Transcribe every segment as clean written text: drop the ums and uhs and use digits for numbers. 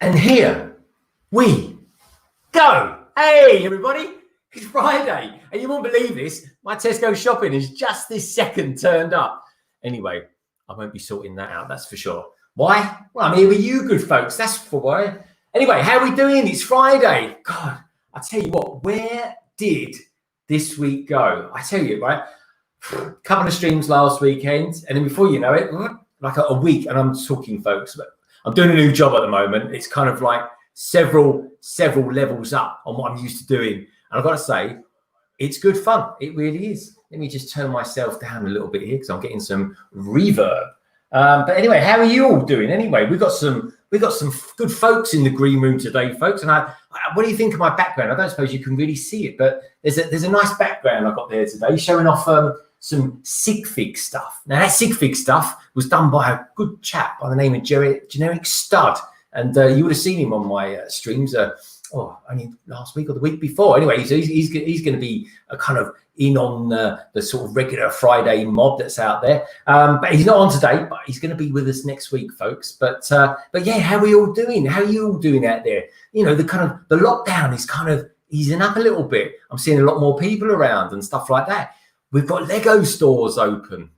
And here we go. Hey, everybody, it's Friday. And you won't believe this. My Tesco shopping is just this second turned up. Anyway, I won't be sorting that out, that's for sure. Why? Well, I'm here with you good folks. That's for why. Anyway, how are we doing? It's Friday. God, I tell you what, where did this week go? I tell you, right? A couple of streams last weekend. And then before you know it, like a week. And I'm talking, folks, but I'm doing a new job at the moment. It's kind of like several levels up on what I'm used to doing. And I've got to say, it's good fun. It really is. Let me just turn myself down a little bit here because I'm getting some reverb. But anyway, how are you all doing? Anyway, we've got some good folks in the green room today, folks. And what do you think of my background? I don't suppose you can really see it, but there's a nice background I've got there today, showing off some sig fig stuff. Now that sig fig stuff was done by a good chap by the name of Generic Stud, and you would have seen him on my streams. Only last week or the week before. Anyway, so he's going to be a kind of in on the sort of regular Friday mob that's out there. But he's not on today, but he's going to be with us next week, folks. But yeah, how are we all doing? How are you all doing out there? You know, the lockdown is kind of easing up a little bit. I'm seeing a lot more people around and stuff like that. We've got Lego stores open.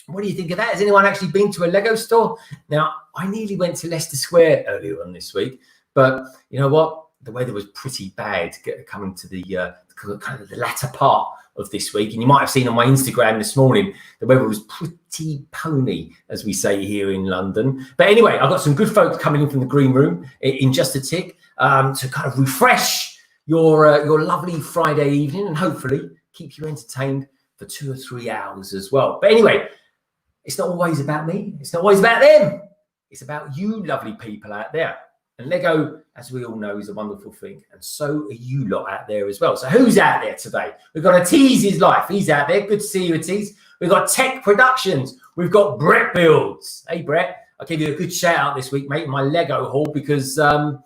What do you think of that? Has anyone actually been to a Lego store? Now, I nearly went to Leicester Square earlier on this week, but you know what? The weather was pretty bad coming to the kind of the latter part of this week. And you might have seen on my Instagram this morning, the weather was pretty pony, as we say here in London. But anyway, I've got some good folks coming in from the green room in just a tick to kind of refresh your lovely Friday evening and hopefully keep you entertained for 2 or 3 hours as well. But anyway, it's not always about me. It's not always about them. It's about you lovely people out there. And Lego, as we all know, is a wonderful thing. And so are you lot out there as well. So who's out there today? We've got a Tease His Life. He's out there. Good to see you, Tease. We've got Tech Productions. We've got Brett Builds. Hey, Brett. I'll give you a good shout out this week, mate, in my Lego haul because I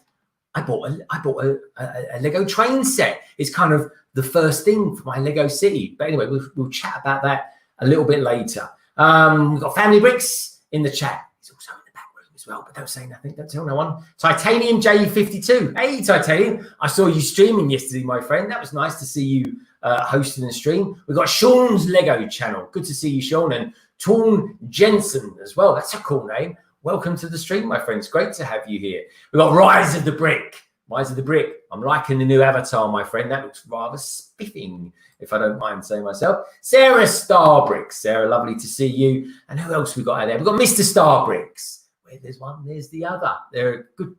bought a Lego train set. It's kind of the first thing for my Lego city. But anyway, we'll chat about that a little bit later. We've got Family Bricks in the chat. He's also in the back room as well, but don't say nothing. Don't tell no one. Titanium J52. Hey, Titanium. I saw you streaming yesterday, my friend. That was nice to see you hosting the stream. We've got Sean's Lego channel. Good to see you, Sean. And Torn Jensen as well. That's a cool name. Welcome to the stream, my friends. Great to have you here. We've got Rise of the Brick. Rise of the Brick. I'm liking the new avatar, my friend. That looks rather spiffing, if I don't mind saying myself. Sarah Starbricks. Sarah, lovely to see you. And who else we got out there? We've got Mr. Starbricks. Where there's one, there's the other. They're good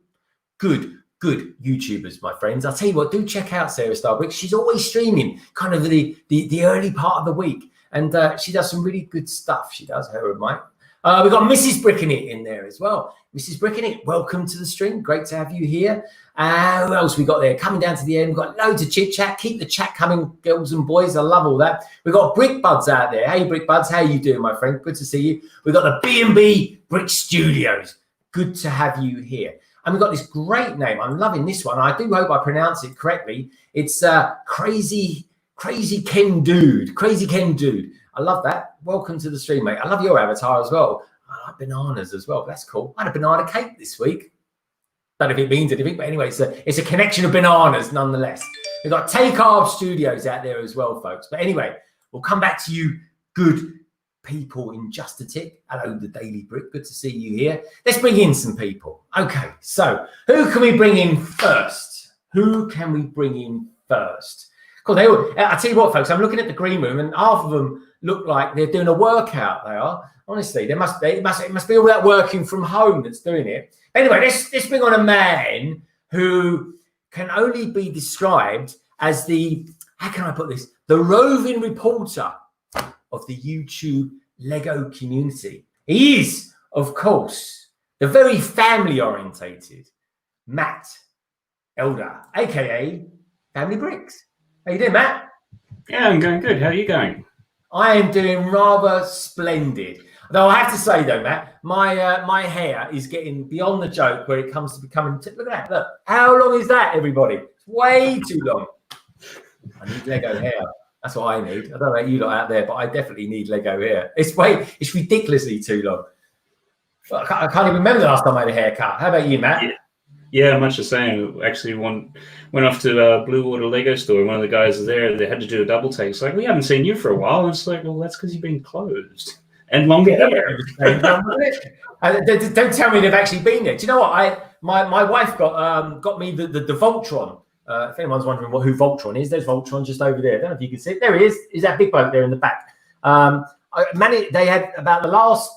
YouTubers, my friends. I'll tell you what, do check out Sarah Starbricks. She's always streaming kind of the early part of the week. And she does some really good stuff. She does, her and Mike. We've got Mrs. Brickenit in there as well. Mrs. Brickenit, welcome to the stream. Great to have you here. Who else we got there? Coming down to the end, we've got loads of chit-chat. Keep the chat coming, girls and boys. I love all that. We've got Brick Buds out there. Hey, Brick Buds, how you doing, my friend? Good to see you. We've got the B&B Brick Studios. Good to have you here. And we've got this great name. I'm loving this one. I do hope I pronounce it correctly. It's Crazy Ken Dude. Crazy Ken Dude. I love that. Welcome to the stream, mate. I love your avatar as well. I like bananas as well. That's cool. I had a banana cake this week. Don't know if it means anything, but anyway, it's a connection of bananas nonetheless. We've got Take Carb Studios out there as well, folks. But anyway, we'll come back to you good people in just a tick. Hello, the Daily Brick. Good to see you here. Let's bring in some people. Okay, so who can we bring in first? Who can we bring in first? Cool. I tell you what, folks, I'm looking at the green room and half of them look like they're doing a workout. They are. Honestly, it must be all that working from home that's doing it. Anyway, let's bring on a man who can only be described as the, how can I put this? The roving reporter of the YouTube Lego community. He is, of course, the very family-orientated Matt Elder, aka Family Bricks. How you doing, Matt? Yeah, I'm going good. How are you going? I am doing rather splendid. Though I have to say, though, Matt, my hair is getting beyond the joke where it comes to becoming. Look at that! Look, how long is that, everybody? It's way too long. I need Lego hair. That's what I need. I don't know about you lot out there, but I definitely need Lego hair. It's ridiculously too long. I can't even remember the last time I had a haircut. How about you, Matt? Yeah, much the same. Actually, went off to a Blue Water Lego store. One of the guys there, they had to do a double take. It's like, we haven't seen you for a while. And it's like, well, that's because you've been closed and longer hair. Don't tell me they've actually been there. Do you know what? My wife got me the Voltron. If anyone's wondering who Voltron is, there's Voltron just over there. I don't know if you can see it. There he is. He's that big bloke there in the back. They had about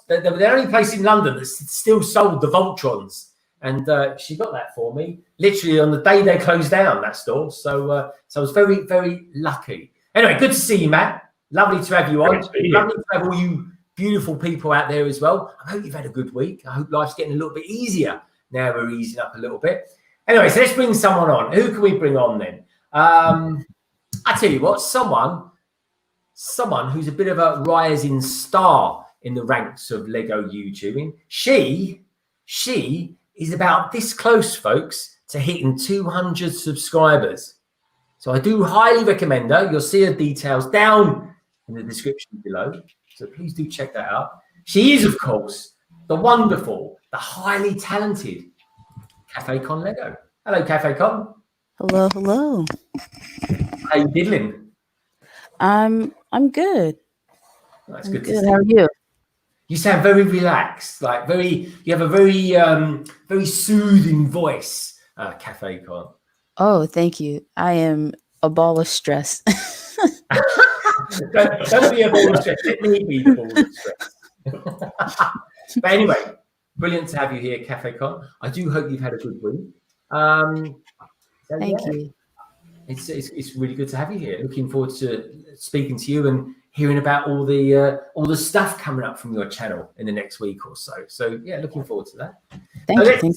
they're the only place in London that still sold the Voltrons. And she got that for me literally on the day they closed down that store. So I was very, very lucky. Anyway, good to see you, Matt. Lovely to have you on. Lovely to have all you beautiful people out there as well. I hope you've had a good week. I hope life's getting a little bit easier. Now we're easing up a little bit. Anyway, so let's bring someone on. Who can we bring on then? I tell you what, someone who's a bit of a rising star in the ranks of Lego YouTubing. She is about this close, folks, to hitting 200 subscribers. So I do highly recommend her. You'll see her details down in the description below. So please do check that out. She is, of course, the wonderful, the highly talented Cafe Con Lego. Hello, Cafe Con. Hello, hello. How you diddling? I'm good. That's I'm good. good. How are you? You sound very relaxed, you have a very, very soothing voice, Cafe Con. Oh, thank you. I am a ball of stress. don't be a ball of stress. Let me be the ball of stress. But anyway, brilliant to have you here, Cafe Con. I do hope you've had a good week. Thank you. It's really good to have you here. Looking forward to speaking to you and hearing about all the stuff coming up from your channel in the next week or so. So yeah, looking forward to that. Thank you.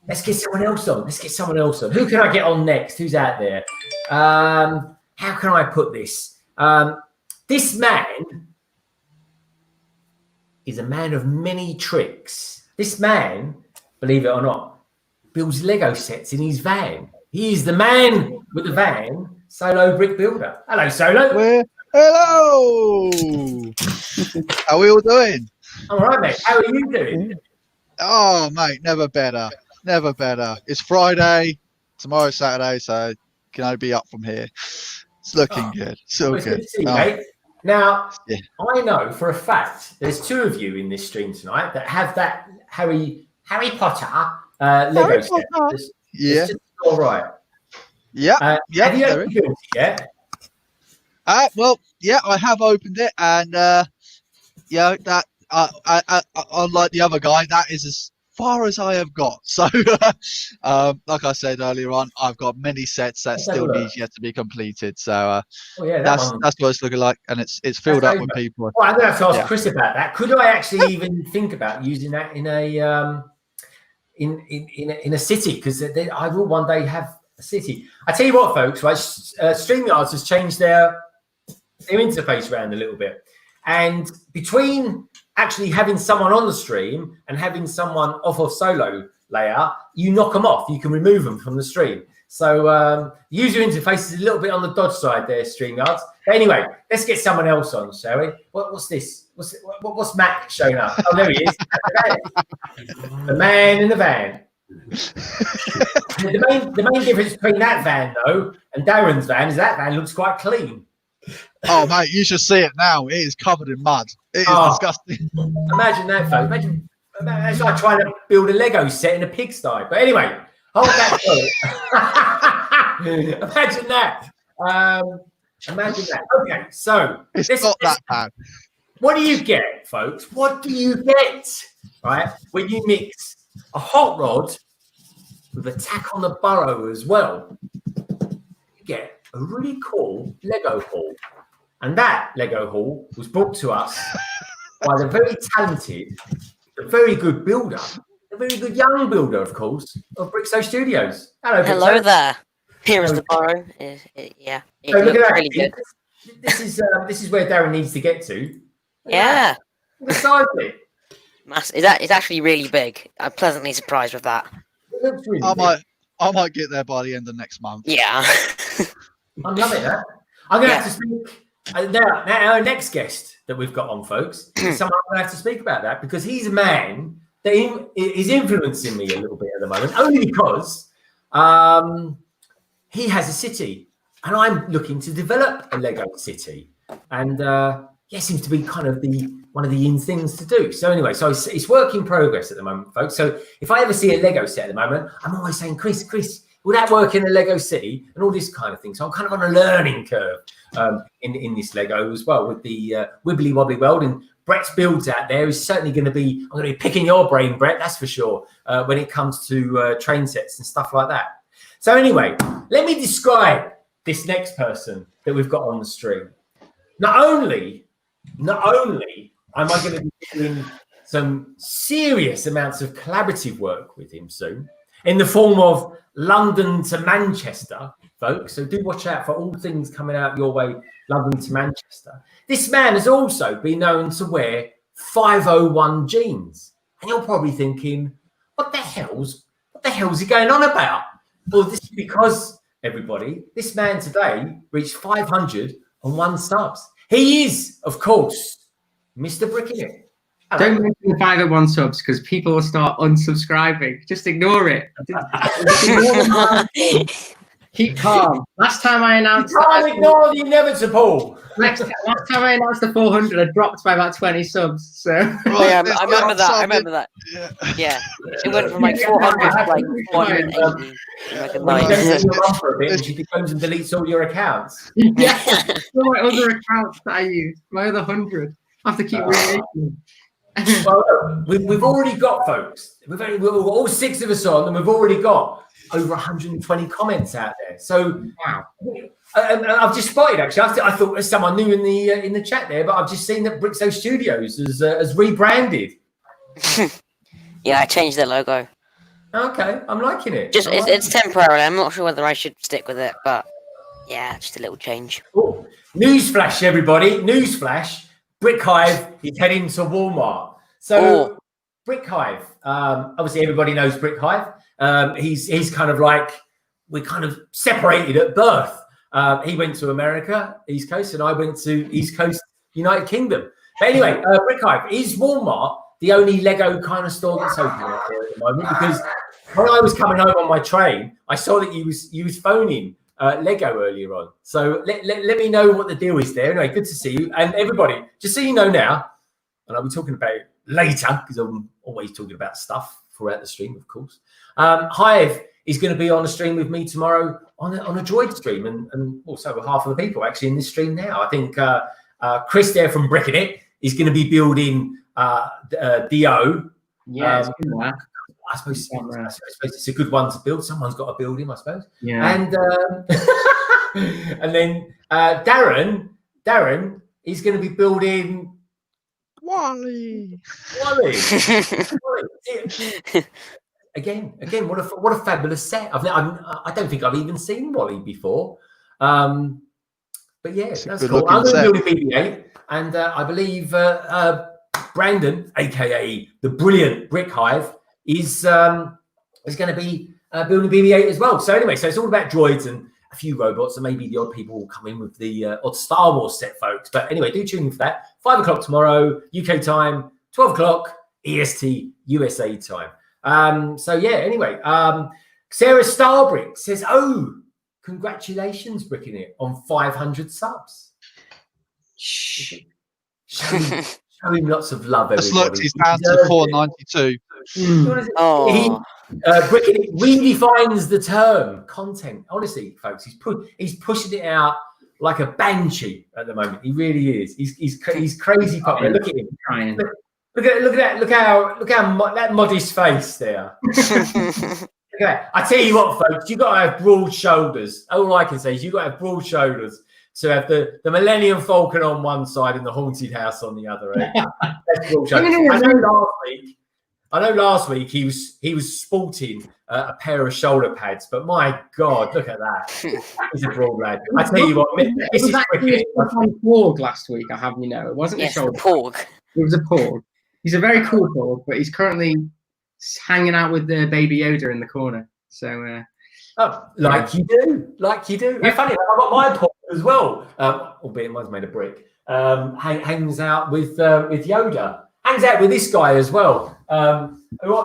Let's get someone else on. Who can I get on next? Who's out there? How can I put this? This man is a man of many tricks. This man, believe it or not, builds Lego sets in his van. He is the man with the van, Solo Brick Builder. Hello, Solo. Hello. How are we all doing? All right, mate. How are you doing? Oh, mate, never better. Never better. It's Friday. Tomorrow's Saturday, so can I be up from here? It's looking good. So it's good. To see you, mate. Now, yeah. I know for a fact there's two of you in this stream tonight that have that Harry Potter Lego set. Yeah. All right. Yeah. Yeah. Have you ever built it yet? Well, yeah, I have opened it, and yeah, that unlike the other guy, that is as far as I have got. So, like I said earlier on, I've got many sets that still need yet to be completed. So, that's what it's looking like, and it's filled up with people. Well, I'm gonna have to ask Chris about that. Could I actually even think about using that in a in a city? Because I will one day have a city. I tell you what, folks, right? StreamYard has changed their interface around a little bit, and between actually having someone on the stream and having someone off of Solo layout, you knock them off. You can remove them from the stream. So the user interface is a little bit on the dodge side there, StreamYards. But anyway, let's get someone else on, shall we? What's this? What's Matt showing up? Oh, there he is. The man in the van. The main difference between that van, though, and Darren's van is that van looks quite clean. Oh, mate, you should see it now. It is covered in mud. It is disgusting. Imagine that, folks. Imagine that's like trying to build a Lego set in a pigsty. But anyway, hold that thought. Imagine that. Imagine that. Okay, so it's not that bad. What do you get, folks? What do you get, right, when you mix a hot rod with a tack on the burrow as well? You get a really cool Lego haul. And that Lego haul was brought to us by the very talented, the very good builder, the very good young builder, of course, of Brickso Studios. Hello there. Here is the burrow. Yeah. So look at that. Really good. This is where Darren needs to get to. Yeah. Precisely. It's actually really big. I'm pleasantly surprised with that. It looks really big. I might get there by the end of next month. Yeah. I'm loving that. I'm going to have to speak. Now, our next guest that we've got on, folks, is someone I'm going to have to speak about that because he's a man that is influencing me a little bit at the moment, only because he has a city, and I'm looking to develop a Lego city, and yeah, seems to be kind of one of the in things to do. So anyway, so it's work in progress at the moment, folks. So if I ever see a Lego set at the moment, I'm always saying, Chris, will that work in a Lego city and all this kind of thing. So I'm kind of on a learning curve in this Lego as well with the wibbly wobbly world. And Brett's builds out there is certainly going to be, I'm going to be picking your brain, Brett, that's for sure, when it comes to train sets and stuff like that. So anyway, let me describe this next person that we've got on the stream. Not only am I going to be doing some serious amounts of collaborative work with him soon in the form of London to Manchester, folks. So do watch out for all things coming out your way, London to Manchester. This man has also been known to wear 501 jeans. And you're probably thinking, what the hell's he going on about? Well, this is because, everybody, this man today reached 501 subs. He is, of course, Mr. Bricking. Don't mention the 501 subs because people will start unsubscribing. Just ignore it. Keep calm. Last time I announced, you can't ignore the inevitable. Last time I announced the 400, I dropped by about 20 subs. So Right, yeah, I remember that. I remember that. Yeah, it went from like 400 to like 180. And she goes and deletes all your accounts. Yeah, all my other accounts that I use, my other 100. I have to keep remaking. Well, we've already got, folks. We've all 6 of us on, and we've already got over 120 comments out there. So wow. And I've just spotted, actually, I thought there's someone new in the chat there, but I've just seen that Brixo Studios has rebranded. Yeah, I changed the logo. Okay, I'm liking it. It's temporary. I'm not sure whether I should stick with it, but yeah, just a little change. Ooh. Newsflash, everybody! Newsflash. Brick Hive is heading to Walmart. So Brick Hive, obviously everybody knows Brick Hive. He's kind of like, we're kind of separated at birth. He went to America, East Coast, and I went to East Coast, United Kingdom. But anyway, Brick Hive, is Walmart the only Lego kind of store that's open out there at the moment? Because when I was coming home on my train, I saw that you was phoning Lego earlier on. So let me know what the deal is there. Anyway, good to see you. And everybody, just so you know now, and I'll be talking about it later because I'm always talking about stuff throughout the stream, of course. Hive is going to be on a stream with me tomorrow on a droid stream, and also half of the people actually in this stream now. I think Chris there from Bricking It is going to be building DO. Yeah, I suppose it's a good one to build. Someone's got to build him, I suppose. Yeah. And and then Darren is going to be building Wally. Again, what a fabulous set! I don't think I've even seen Wally before. But yeah, that's cool. I'm going to build a BB-8, and I believe Brandon, aka the brilliant Brick Hive, is going to be building BB-8 as well. So anyway, so it's all about droids and a few robots, and maybe the odd people will come in with the odd Star Wars set, folks. But anyway, do tune in for that. 5 o'clock tomorrow, UK time, 12 o'clock EST USA time. So yeah, anyway, Sarah Starbrick says, "Oh, congratulations, Bricking It, on 500 subs." Show him lots of love, everybody. Just looked, he's down to 492. Oh. Bricking It redefines the term content. Honestly, folks, he's pushing it out like a banshee at the moment. He really is. He's crazy popular. Look at him. Look at that modest face there. Look at that. I tell you what, folks, you've got to have broad shoulders. All I can say is you've got to have broad shoulders to have the Millennium Falcon on one side and the Haunted House on the other. That's broad shoulders. I know last week he was sporting a pair of shoulder pads, but my God, look at that. He's a broad lad. I tell you what, it was actually a porg last week, I have you know. It wasn't a shoulder porg. It was a porg. He's a very cool porg, but he's currently hanging out with the Baby Yoda in the corner. So, like you do. Yeah. Funny, I've got my porg as well, albeit mine's made of brick. Hangs out with Yoda. hangs out with this guy as well. Who I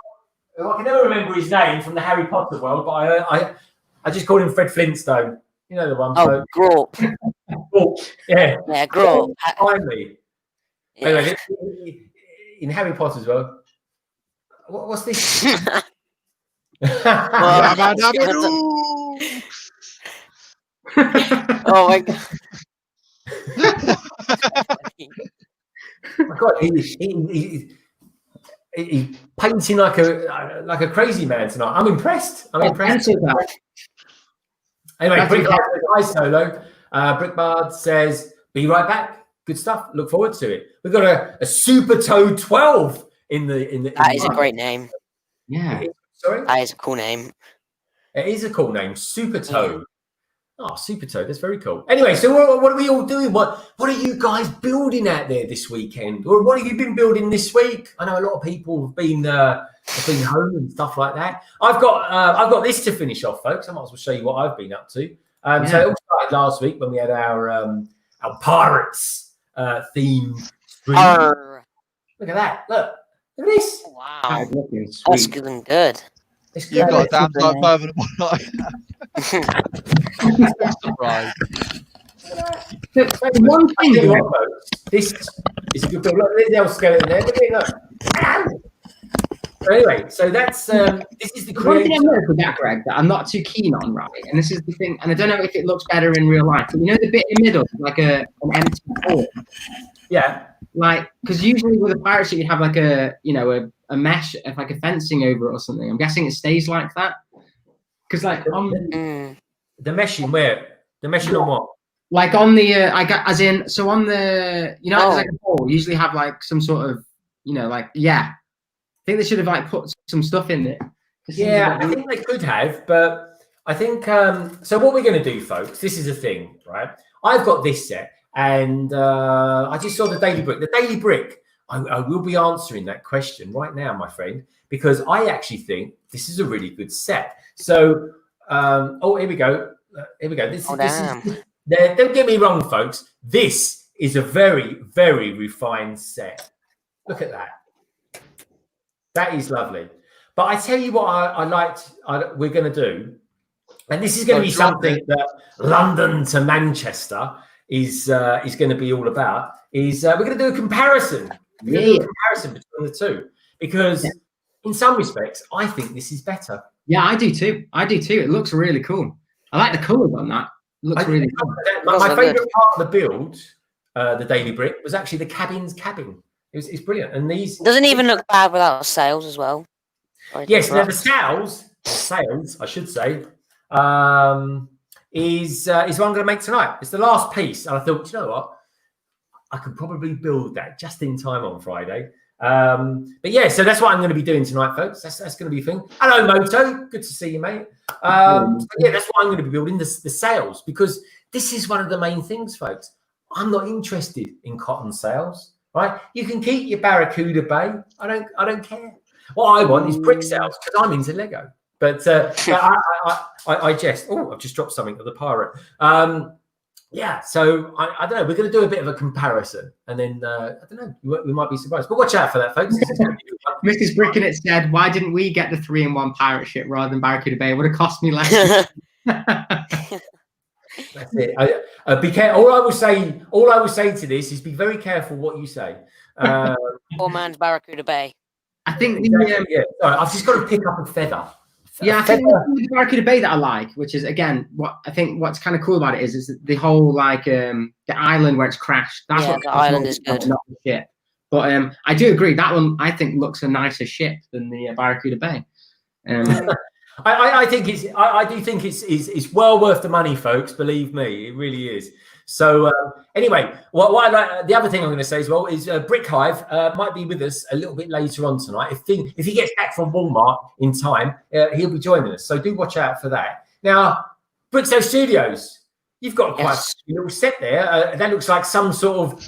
can never remember his name from the Harry Potter world, but I just called him Fred Flintstone. You know the one. Oh, Grop. Oh, yeah. Yeah, Grop. Finally. Yeah. Anyway, in Harry Potter as well. What's this? Oh my god. My God, he's painting like a crazy man tonight. I'm impressed. Pencil that. Anyway, Brickbard says hi solo. Brickbard says, "Be right back. Good stuff. Look forward to it." We've got a Super Toad 12 in the. That is a great name. Yeah. Sorry, That is a cool name. it is a cool name, Super Toad. Oh, Super Toad, that's very cool. Anyway, so what are we all doing? What are you guys building out there this weekend? Or what have you been building this week? I know a lot of people have been home and stuff like that. I've got this to finish off, folks. I might as well show you what I've been up to. So it all started last week when we had our Pirates theme stream. Look at that. Look at this. Wow. Sweet. That's good and good. It's You've good. got a damn sight further than what I have. Surprise. One thing, This is a good build. Look, there's the old skeleton there. Look. So anyway, so that's this is the one thing I creator. noticed with that, Greg, that I'm not too keen on, right? And this is the thing, and I don't know if it looks better in real life, but you know the bit in the middle, like an empty hole. Yeah. Like, because usually with a pirate ship, you have like a mesh, like a fencing over it or something. I'm guessing it stays like that. Because like on The meshing where? The meshing on what? like on the as in so on the there's like a hole. Usually have like some sort of I think they should have like put some stuff in it. Yeah, I think they could have, but I think so what we're going to do, folks, this is a thing, right? I've got this set, and I just saw the Daily Brick. The Daily Brick, I will be answering that question right now, my friend, because I actually think this is a really good set. So, here we go. Here we go. This is don't get me wrong, folks. This is a very, very refined set. Look at that. That is lovely. But I tell you what I liked we're going to do, and this is going to be something that London to Manchester is going to be all about, is we're going to do a comparison. We're going to do a comparison between the two, because in some respects, I think this is better. Yeah, I do too. It looks really cool. I like the colours on that. It looks really cool. My favourite part of the build, the Daily Brick, was actually the cabin. It's brilliant, and these doesn't even look bad without sails as well. Yes, now the sails, I should say, is what I'm going to make tonight. It's the last piece, and I thought, you know what, I could probably build that just in time on Friday. But yeah, so that's what I'm going to be doing tonight, folks. That's going to be a thing. Hello, Moto. Good to see you, mate. So yeah, that's what I'm going to be building, the sails, because this is one of the main things, folks. I'm not interested in cotton sails, right? You can keep your Barracuda Bay. I don't care. What I want is brick sails, because I'm into Lego. But I jest. Oh, I've just dropped something to the pirate. Yeah, so I don't know. We're going to do a bit of a comparison, and then I don't know. We might be surprised, but watch out for that, folks. Mrs. Brickett said, "Why didn't we get the 3-in-1 pirate ship rather than Barracuda Bay? It would have cost me less." That's it. Be careful. All I will say to this is be very careful what you say. Poor man's Barracuda Bay. I think Sorry, I've just got to pick up a feather. I think the Barracuda Bay that I like, which is again what's kind of cool about it is the whole like the island where it's crashed. That's what the island is good. Not the ship. But I do agree that one I think looks a nicer ship than the Barracuda Bay. I do think it's well worth the money, folks. Believe me, it really is. So anyway, what I like, the other thing I'm going to say as well is Brick Hive might be with us a little bit later on tonight. If he gets back from Walmart in time, he'll be joining us. So do watch out for that. Now, Brickso Studios, you've got quite a little set there. That looks like some sort of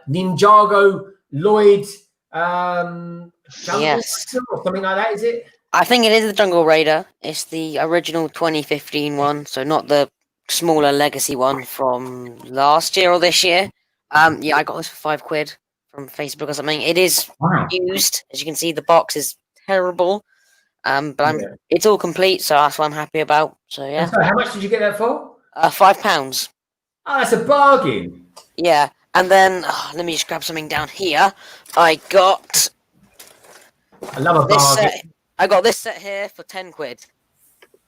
Ninjago Lloyd or something like that. Is it? I think it is the Jungle Raider. It's the original 2015 one, so not the smaller legacy one from last year or this year. Yeah, I got this for £5. from Facebook or something. It is Wow. used, as you can see. The box is terrible, but it's all complete, so that's what I'm happy about. So yeah. And so how much did you get that for? £5. Oh, that's a bargain. Yeah, and then let me just grab something down here. I got I love a this bargain. set. I got this set here for £10.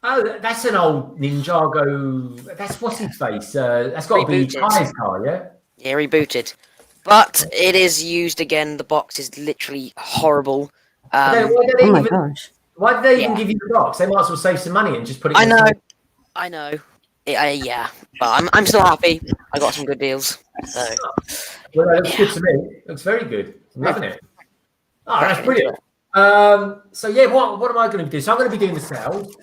Oh, that's an old Ninjago. That's what's his face. That's got to be Rebooted. Kai's car, yeah? Yeah, rebooted. But it is used again. The box is literally horrible. Why Oh my gosh. did they even give you the box? They might as well save some money and just put it I in. know. Yeah, but I'm still happy. I got some good deals. So. Well, that looks good to me. Looks very good. I'm loving it. Oh, that's brilliant. So yeah, what am I going to be doing? So I'm going to be doing the sales.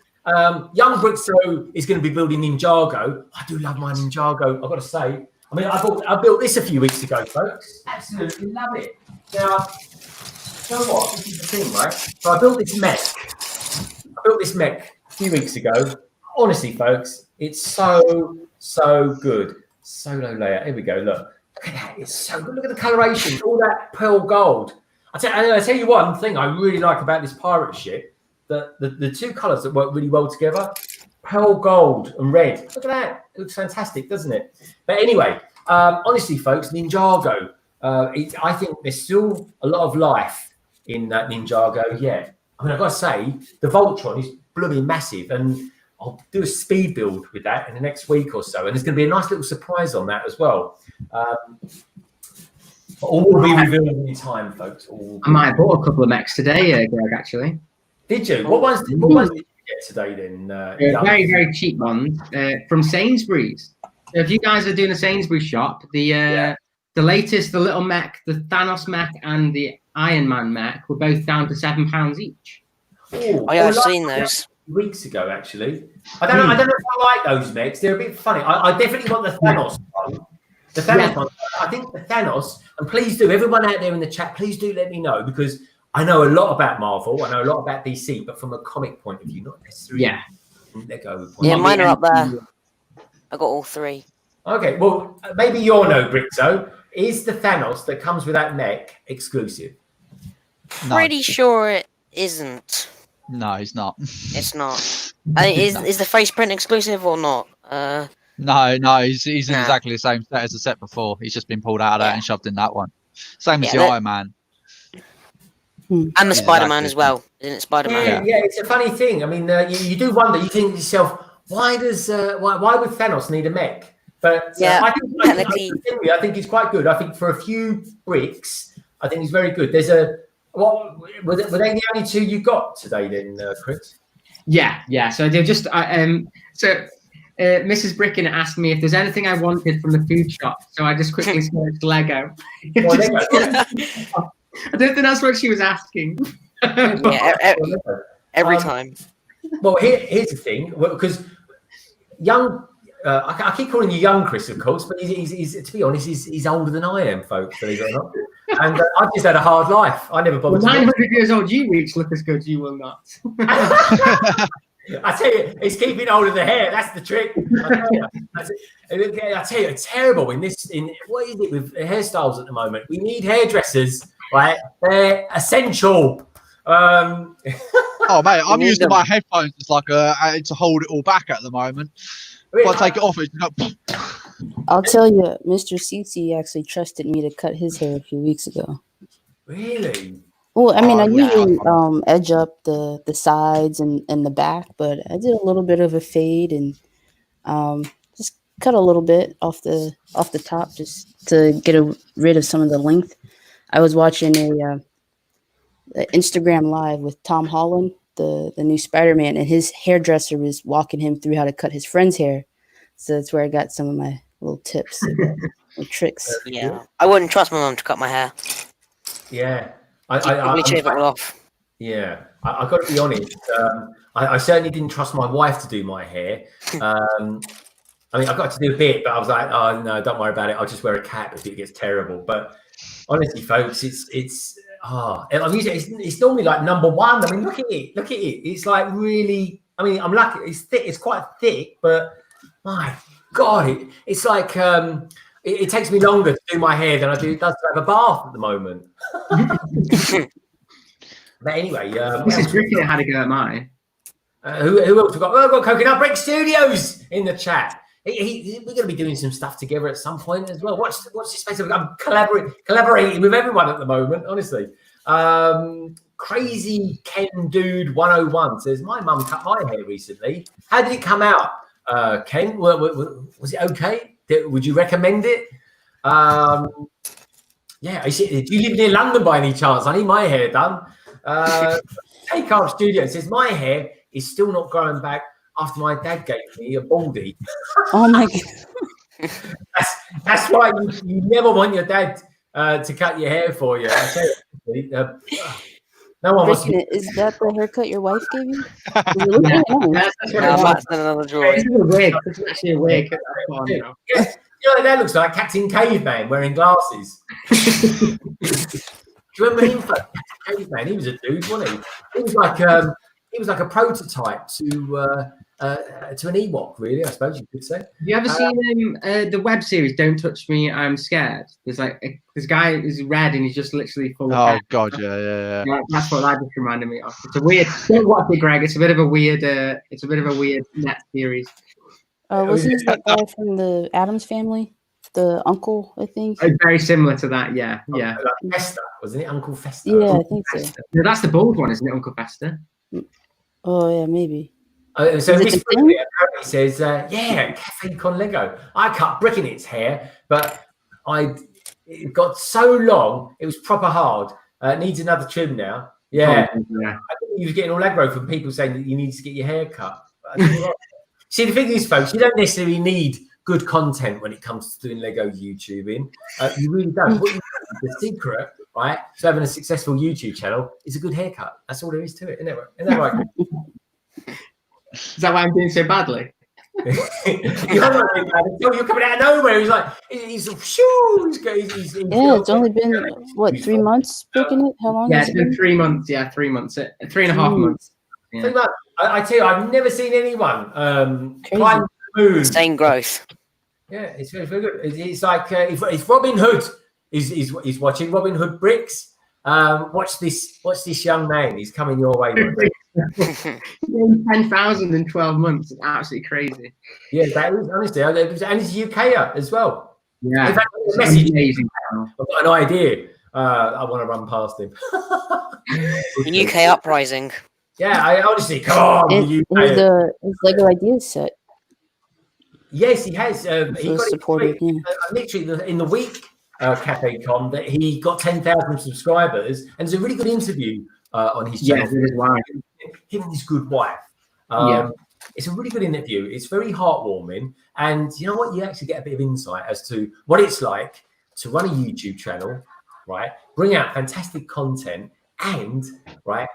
Young Brixo is going to be building Ninjago. I do love my Ninjago, I've got to say. I mean, I built this a few weeks ago, folks. Absolutely love it. Now, you know what? This is the thing, right? So I built this mech. A few weeks ago. Honestly, folks, it's so good. Solo layer. Here we go. Look at that. It's so good. Look at the coloration. All that pearl gold. I tell you one thing I really like about this pirate ship. The two colours that work really well together. Pearl gold and red. Look at that. It looks fantastic, doesn't it? But anyway, honestly, folks, Ninjago. I think there's still a lot of life in Ninjago. Yeah. I mean, I've got to say, the Voltron is blooming massive, and I'll do a speed build with that in the next week or so, and there's going to be a nice little surprise on that as well. All will be revealed in time, folks. I might have bought a couple of mechs today, Greg, actually. Did you? What ones did you get today then? Very, very cheap ones from Sainsbury's. So if you guys are doing a Sainsbury's shop, the latest, the little mech, the Thanos mech, and the Iron Man mech were both down to £7 each. Oh yeah, I've seen those. Weeks ago, actually. I don't know if I like those mechs. They're a bit funny. I definitely want the Thanos one. The Thanos one. I think the Thanos, and please do, everyone out there in the chat, please do let me know, because I know a lot about Marvel, I know a lot about DC, but from a comic point of view, not necessarily Lego point. Yeah, mine are up there. I got all three. Okay, well, maybe you'll know, Brixo. Is the Thanos that comes with that mech exclusive? Pretty sure it isn't. No, he's not. It's not. Is the face print exclusive or not? No, he's in exactly the same set as the set before. He's just been pulled out of that and shoved in that one. Same as the Iron Man. And the Spider-Man as well. Isn't it Spider-Man? Yeah, it's a funny thing. I mean, you do wonder, you think to yourself, why would Thanos need a mech? But I think he's quite good. I think for a few bricks, I think he's very good. There's were they the only two you got today then, Chris? Yeah. So they're just Mrs. Bricken asked me if there's anything I wanted from the food shop, so I just quickly searched Lego. I don't think that's what she was asking. Every time. Well, here's the thing, because young. I keep calling you young, Chris, of course, but he's to be honest, he's older than I am, folks, believe it or not. And I've just had a hard life. I never bothered. 900 years old, you reach look as good. You will not. I tell you, it's keeping hold of the hair. That's the trick. I tell you, it's terrible in what is it with hairstyles at the moment? We need hairdressers, right? They're essential. Oh mate, I'm using my headphones as like to hold it all back at the moment. If I take it off, it's I'll tell you, Mr. Cici actually trusted me to cut his hair a few weeks ago. Really? Well, I mean, I usually edge up the sides and the back, but I did a little bit of a fade and just cut a little bit off the top just to get rid of some of the length. I was watching a Instagram live with Tom Holland, the new Spider-Man, and his hairdresser was walking him through how to cut his friend's hair. So that's where I got some of my little tips and tricks. Yeah, I wouldn't trust my mom to cut my hair. Yeah. I shave it all off. Yeah, I've got to be honest. I certainly didn't trust my wife to do my hair. I mean, I got to do a bit, but I was like, oh no, don't worry about it. I'll just wear a cap if it gets terrible. But honestly, folks, it's normally like number one. I mean, look at it. It's like really. I mean, I'm lucky. It's thick. It's quite thick, but my God, it's like it takes me longer to do my hair than it does to have a bath at the moment. But anyway, Mrs. Cricket had a go at mine. who else we got? Well, I've got Coconut Brick Studios in the chat. We're going to be doing some stuff together at some point as well. Watch this space. I'm collaborating with everyone at the moment, honestly. Crazy Ken Dude 101 says, my mum cut my hair recently. How did it come out, Ken? Was it okay? Would you recommend it? Yeah, do you live near London by any chance? I need my hair done. Take Up Studio says, my hair is still not growing back after my dad gave me a baldy. Oh my god. That's why you never want your dad to cut your hair for you. I tell you, no one wants to. Is that the haircut your wife gave you? You look really nice. That's what it was. That's another droid. This is a wig. This is actually a wig. Yeah. You know what that looks like? Captain Caveman wearing glasses. Do you remember him? Captain Caveman. He was a dude, wasn't he? He was like a prototype to an Ewok, really. I suppose you could say. Have you ever seen the web series "Don't Touch Me, I'm Scared"? There's like this guy is red and he's just literally full of. Oh god, yeah. That's what that just reminded me of. It's a weird. Don't watch it, Greg. It's a bit of a weird. It's a bit of a weird net series. Wasn't that guy from the Addams Family? The uncle, I think. It's very similar to that. Yeah. Like Fester, wasn't it? Uncle Fester. Yeah, I think so. No, that's the bald one, isn't it, Uncle Fester? Oh yeah, maybe. So Is Miss it the Brinkley apparently says, yeah, Cafe Con Lego. I cut Brick in its hair, but it got so long, it was proper hard. It needs another trim now. Yeah. Oh, yeah. I think he was getting all aggro from people saying that you need to get your hair cut. See, the thing is, folks, you don't necessarily need good content when it comes to doing Lego YouTubing. You really don't. What you do, the secret, right, to having a successful YouTube channel is a good haircut. That's all there is to it, isn't that right? Is that why I'm doing so badly? You're coming out of nowhere. He's like, he's Yeah, it's only been what 3 months picking it. How long? Yeah, has it's it been 3 months. Yeah, 3 months. 3.5 months. Yeah. 3 months. I tell you, I've never seen anyone climb the moon. Same growth. Yeah, it's very, very good. It's like if Robin Hood is watching Robin Hood Bricks. Watch this young man. He's coming your way. 10,000 in 12 months. It's absolutely crazy. Yeah, that is honestly, and it's UK as well. Yeah, in fact, it's message. amazing. I've got an idea. I want to run past him. The UK uprising. Yeah, I honestly, come on, His Lego Ideas set. Yes, he has. He got supported. literally in the week. Cafe Con that he got 10,000 subscribers, and there's a really good interview on his channel. Him and his good wife. It's a really good interview. It's very heartwarming, and you know what? You actually get a bit of insight as to what it's like to run a YouTube channel, right? Bring out fantastic content, and right,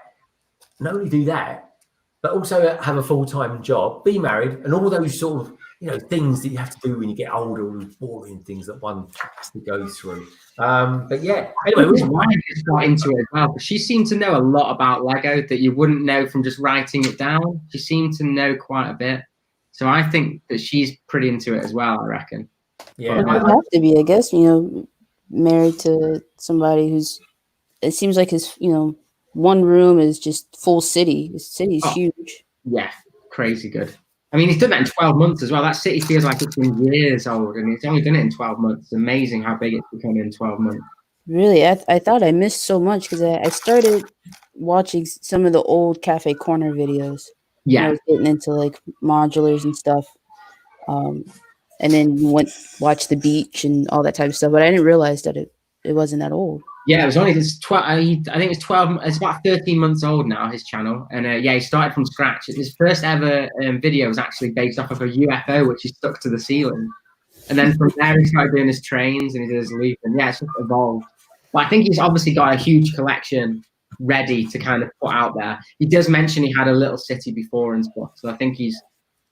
not only do that, but also have a full-time job, be married, and all those sort of things that you have to do when you get older, all the boring things that one has to go through. But yeah, anyway, his wife got into it as well. She seemed to know a lot about Lego that you wouldn't know from just writing it down. She seemed to know quite a bit, so I think that she's pretty into it as well. I reckon. Yeah, It would have to be, I guess. Married to somebody who's. It seems like his, one room is just full city. The city's huge. Yeah, crazy good. I mean, he's done that in 12 months as well. That city feels like it's been years old, and he's only done it in 12 months. It's amazing how big it's become in 12 months. Really, I thought I missed so much because I started watching some of the old Cafe Corner videos. Yeah, I was getting into like modulars and stuff, and then watch the beach and all that type of stuff. But I didn't realize that it wasn't that old. Yeah, it was only this 12. I think it's 12. It's about 13 months old now. His channel, and he started from scratch. His first ever video was actually based off of a UFO, which he stuck to the ceiling, and then from there he started doing his trains and he did his loop, and it's just evolved. But I think he's obviously got a huge collection ready to kind of put out there. He does mention he had a little city before and stuff, so I think he's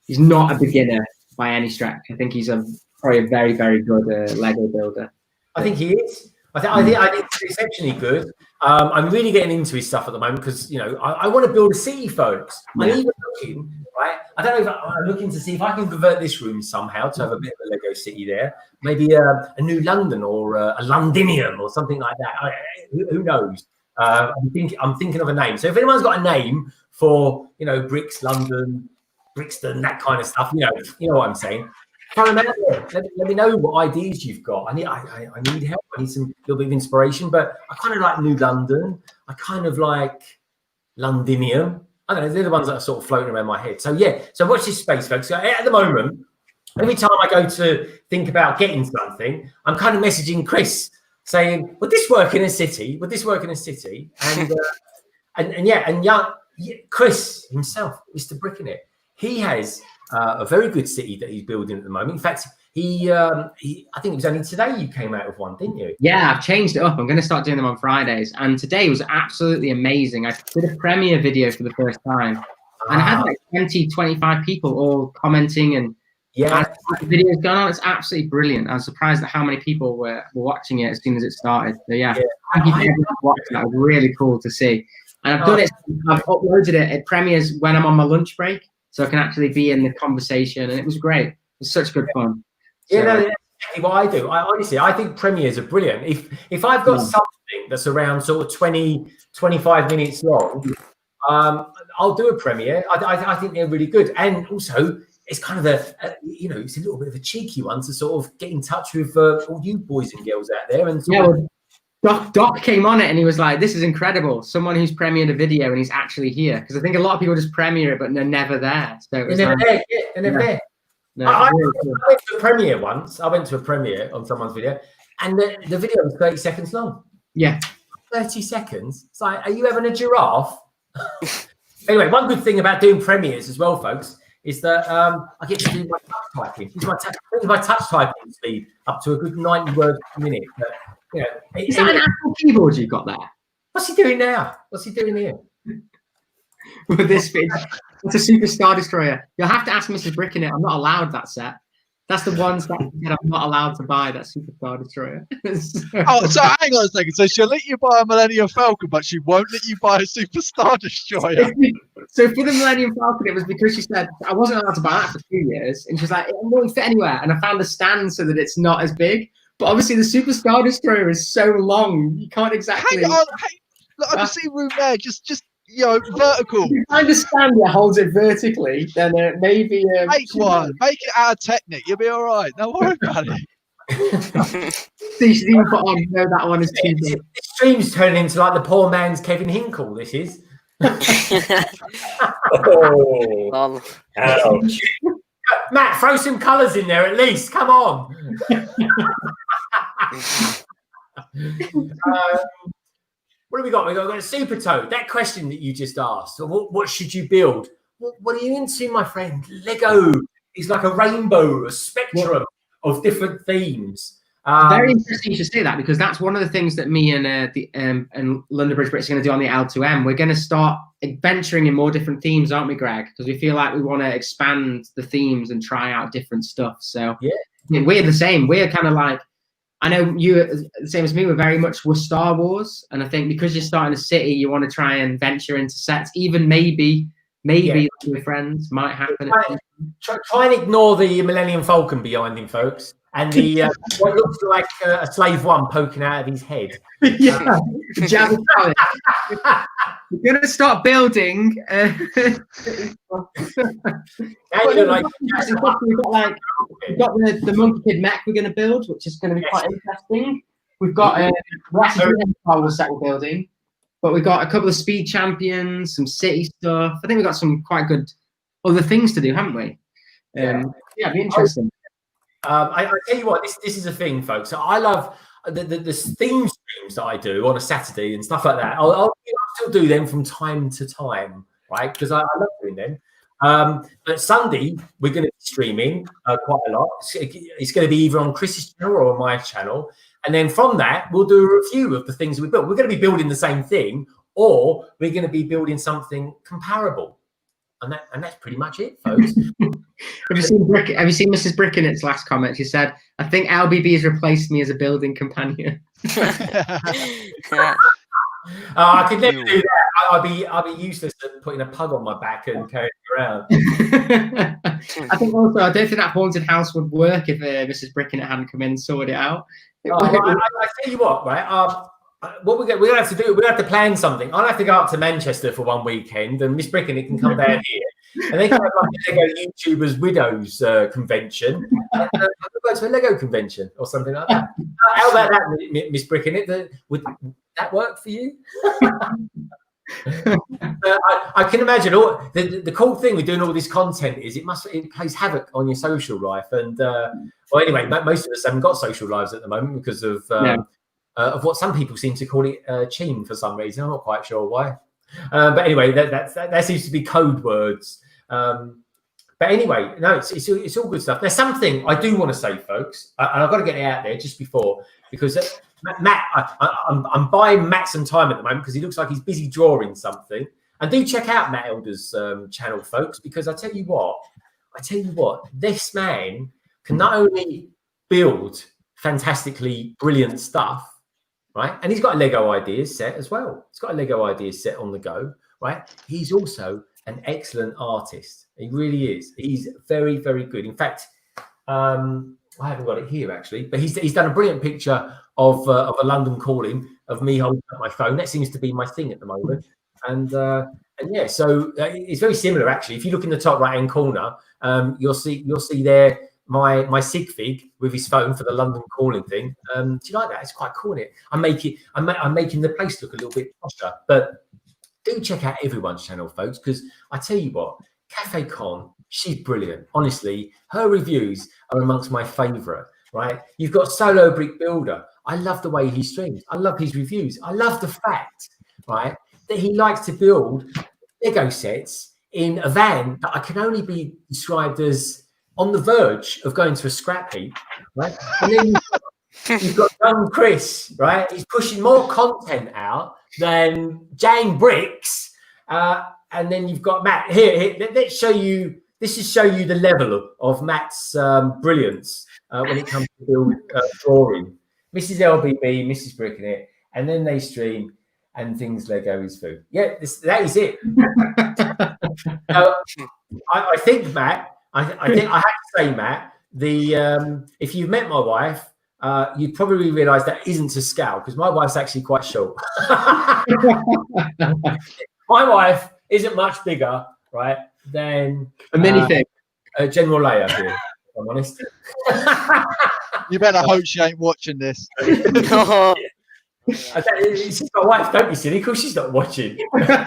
not a beginner by any stretch. I think he's probably a very, very good Lego builder. I think he is. I think it's exceptionally good. I'm really getting into his stuff at the moment because I want to build a city, folks. I'm even looking, right? I don't know if I'm looking to see if I can convert this room somehow to have a bit of a Lego city there. Maybe a new London or a Londinium or something like that. Who knows? I'm thinking of a name. So if anyone's got a name for Bricks London, Brixton, that kind of stuff, you know what I'm saying. Let me know what ideas you've got. I need help. I need some little bit of inspiration. But I kind of like New London. I kind of like Londinium. I don't know. They're the ones that are sort of floating around my head. So yeah. So watch this space, folks. At the moment, every time I go to think about getting something, I'm kind of messaging Chris saying, "Would this work in a city? Would this work in a city?" And Chris himself, Mr. Brickin' he has a very good city that he's building at the moment. In fact, I think it was only today you came out with one, didn't you? Yeah, I've changed it up. I'm going to start doing them on Fridays. And today was absolutely amazing. I did a premiere video for the first time. And I had like 20, 25 people all commenting and the video's gone on. It's absolutely brilliant. I was surprised at how many people were watching it as soon as it started. So yeah. Thank you for everyone watching. That was really cool to see. And I've done it. I've uploaded it. It premieres when I'm on my lunch break, so I can actually be in the conversation. And it was great. It was such good fun. Yeah, that's exactly what I do. I think premieres are brilliant. If I've got something that's around sort of 20, 25 minutes long, I'll do a premiere. I think they're really good. And also, it's kind of it's a little bit of a cheeky one to sort of get in touch with all you boys and girls out there. And Doc came on it and he was like, "This is incredible. Someone who's premiered a video and he's actually here." Because I think a lot of people just premiere it, but they're never there. So they're never there. Yeah, they're never there. No, I went to a premiere once. I went to a premiere on someone's video, and the video was 30 seconds long. Yeah. 30 seconds? It's like, are you having a giraffe? Anyway, one good thing about doing premieres as well, folks, is that I get to do my touch typing. My touch typing speed up to a good 90 words per minute. But, is that an actual keyboard you've got there? What's he doing now? What's he doing here? With this speed. It's a Super Star Destroyer. You'll have to ask Mrs. Brickin' I'm not allowed that set. That's the ones that I'm not allowed to buy, that Super Star Destroyer. So hang on a second. So she'll let you buy a Millennium Falcon, but she won't let you buy a Super Star Destroyer. So for the Millennium Falcon, it was because she said, I wasn't allowed to buy that for 2 years. And she was like, it won't fit anywhere. And I found a stand so that it's not as big. But obviously the Super Star Destroyer is so long, you can't exactly... Hang on. Look, I can see room there. Just vertical. If you find a stand that holds it vertically, then maybe... Make one. Make it out of Technic. You'll be all right. Don't worry about it. See, she's even put on, no, that one is too big. This stream's turning into like the poor man's Kevin Hinkle, this is. Ouch. Matt, throw some colours in there at least. Come on. What have we got? We've got a Super Toad. That question that you just asked. What should you build? What are you into, my friend? Lego is like a rainbow, a spectrum of different themes. Very interesting you should say that, because that's one of the things that me and London Bridge Brits are going to do on the L2M. We're going to start adventuring in more different themes, aren't we, Greg? Because we feel like we want to expand the themes and try out different stuff. So we're the same. We're kind of like, I know you, the same as me, we're Star Wars. And I think because you're starting a city, you want to try and venture into sets, even maybe with friends might happen. Try and ignore the Millennium Falcon behind him, folks. And the what looks like a Slave One poking out of his head. Yeah, Jabba We're going to start building. We've got the Monkey Kid mech we're going to build, which is going to be quite interesting. We've got the set we're building, but we've got a couple of speed champions, some city stuff. I think we've got some quite good other things to do, haven't we? It'd be interesting. I tell you what, this is a thing, folks. So I love the theme streams that I do on a Saturday and stuff like that. I'll still do them from time to time, right? Because I love doing them. But Sunday, we're going to be streaming quite a lot. It's going to be either on Chris's channel or on my channel. And then from that, we'll do a review of the things we built. We're going to be building the same thing, or we're going to be building something comparable. And that's pretty much it, folks. Have you seen Mrs. Brickenet's last comment? She said, "I think LBB has replaced me as a building companion." I could never do that. I'd be useless at putting a pug on my back and carrying it around. I think also I don't think that haunted house would work if Mrs. Brickenet hadn't come in and sorted it out. I tell you what, right? What we're gonna have to do, we're gonna have to plan something. I'll have to go up to Manchester for one weekend, and Miss Brickenet can come down here, and they can have like a Lego YouTubers Widows convention. We'll go to a Lego convention or something like that. How about that, Miss Brickenet? Would that work for you? I can imagine the cool thing with doing all this content is it plays havoc on your social life. And well, anyway, most of us haven't got social lives at the moment because of what some people seem to call it cheam for some reason. I'm not quite sure why. But anyway, that seems to be code words. But anyway, no, it's all good stuff. There's something I do want to say, folks, and I've got to get it out there just before, because Matt, I'm buying Matt some time at the moment because he looks like he's busy drawing something. And do check out Matt Elder's channel, folks, because I tell you what, this man can not only build fantastically brilliant stuff, right? And he's got a Lego ideas set as well. He's got a Lego ideas set on the go, right? He's also an excellent artist. He really is. He's very, very good. In fact, I haven't got it here actually, but he's done a brilliant picture of a London calling of me holding up my phone. That seems to be my thing at the moment. And yeah, so it's very similar actually. If you look in the top right hand corner, you'll see there my sig fig with his phone for the London calling thing. Do you like that? It's quite cool, isn't it? I'm making the place look a little bit posher. But do check out everyone's channel, folks, because I tell you what, Cafe Con, she's brilliant. Honestly, her reviews are amongst my favourite, right? You've got Solo Brick Builder. I love the way he streams. I love his reviews. I love the fact, right, that he likes to build Lego sets in a van that I can only be described as on the verge of going to a scrap heap, right? And then you've got young Chris, right? He's pushing more content out than Jane Bricks. And then you've got Matt here. Let's show you. This is show you the level of Matt's brilliance when it comes to build drawing. Mrs. LBB, Mrs. Brickenet, and then they stream and things Lego is food. Yeah, that is it. I think, Matt. I think I have to say, Matt. If you've met my wife, you'd probably realise that isn't to scale because my wife's actually quite short. My wife isn't much bigger, right, than a minifig. General Leia here, if I'm honest. You better hope she ain't watching this. She's my wife, don't be silly, because she's not watching. My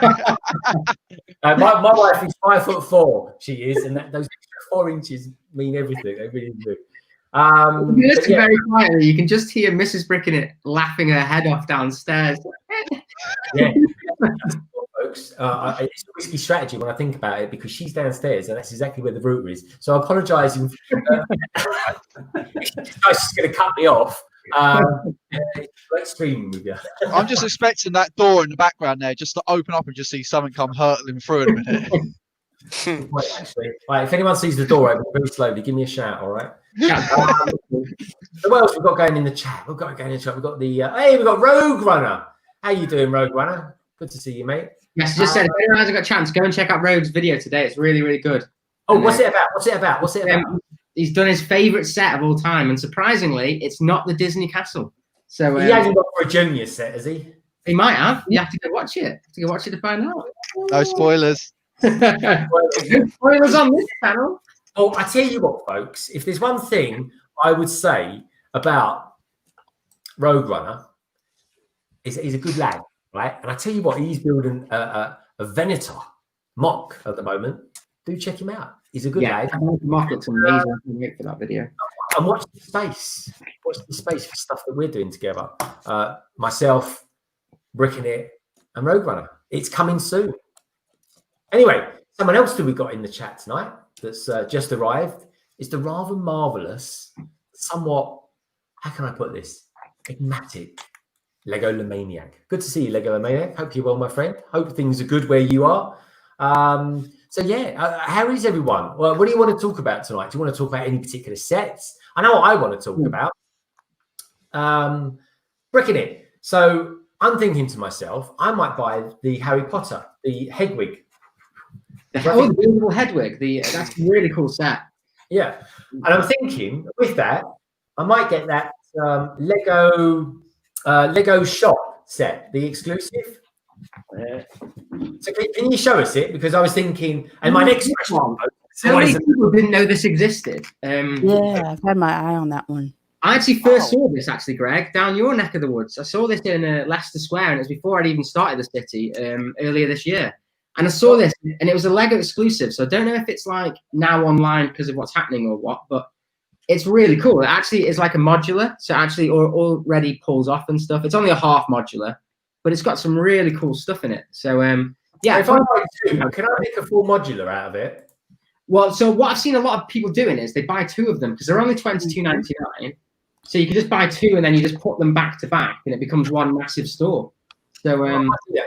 wife is 5'4", she is, and those extra 4 inches mean everything. They really do. If you listen very quietly, you can just hear Mrs. Brickenet laughing her head off downstairs. Yeah. Folks, it's a risky strategy when I think about it because she's downstairs and that's exactly where the router is. So I apologise. She's going to cut me off. Great streaming with you. I'm just expecting that door in the background there just to open up and just see something come hurtling through in a minute. Wait, actually, right, if anyone sees the door open very slowly, give me a shout. All right. So what else we've got going in the chat? We've got we've got the we've got Rogue Runner. How you doing, Rogue Runner? Good to see you, mate. Yes, just said if anyone hasn't got a chance, go and check out Rogue's video today. It's really, really good. Oh, what's it about? He's done his favourite set of all time, and surprisingly, it's not the Disney Castle. So he hasn't got for a junior set, has he? He might have. You have to go watch it. To find out. No spoilers. Spoilers on this channel. Oh, I tell you what, folks. If there's one thing I would say about Rogue Runner, is he's a good lad, right? And I tell you what, he's building a Venator mock at the moment. Do check him out. He's a good lad. The mock looks amazing. I can't wait for that video. And watch the space. Watch the space for stuff that we're doing together. Myself, Brickenet, and Rogue Runner. It's coming soon. Anyway, someone else that we got in the chat tonight that's just arrived is the rather marvellous, somewhat, how can I put this, enigmatic Lego Maniac. Good to see you, Lego Maniac. Hope you're well, my friend. Hope things are good where you are. So yeah, how is everyone? Well, what do you want to talk about tonight? Do you want to talk about any particular sets? I know what I want to talk about. Bricking it. So I'm thinking to myself, I might buy the Harry Potter, the Hedwig. The beautiful Hedwig. That's a really cool set. Yeah, and I'm thinking with that, I might get that Lego shop set, the exclusive. So can you show us it? Because I was thinking, and my next question. So many people didn't know this existed. Yeah, I've had my eye on that one. I actually first saw this, Greg, down your neck of the woods. I saw this in Leicester Square, and it was before I'd even started the city earlier this year. And I saw this, and it was a Lego exclusive. So I don't know if it's like now online because of what's happening or what, but it's really cool. It actually is like a modular, so it actually already pulls off and stuff. It's only a half modular, but it's got some really cool stuff in it. So yeah. If I buy two, can I make a full modular out of it? Well, so what I've seen a lot of people doing is they buy two of them because they're only $22.99. So you can just buy two and then you just put them back to back, and it becomes one massive store. So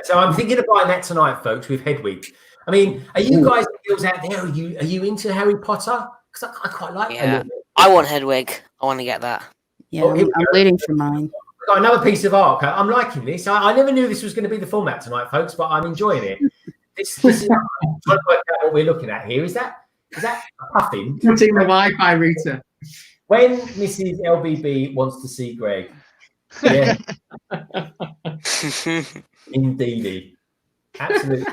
so I'm thinking of buying that tonight, folks, with Hedwig. I mean, are you guys girls out there? Are you into Harry Potter? Because I quite like Yeah, that. I want Hedwig. I want to get that. Yeah, I'm waiting for mine. Got another piece of art. I'm liking this. I never knew this was going to be the format tonight, folks, but I'm enjoying it. This is I'm trying to work out what we're looking at here. Is that a puffin? putting the Wi-Fi router. When Mrs. LBB wants to see Greg. Yeah. Indeedy. Absolutely.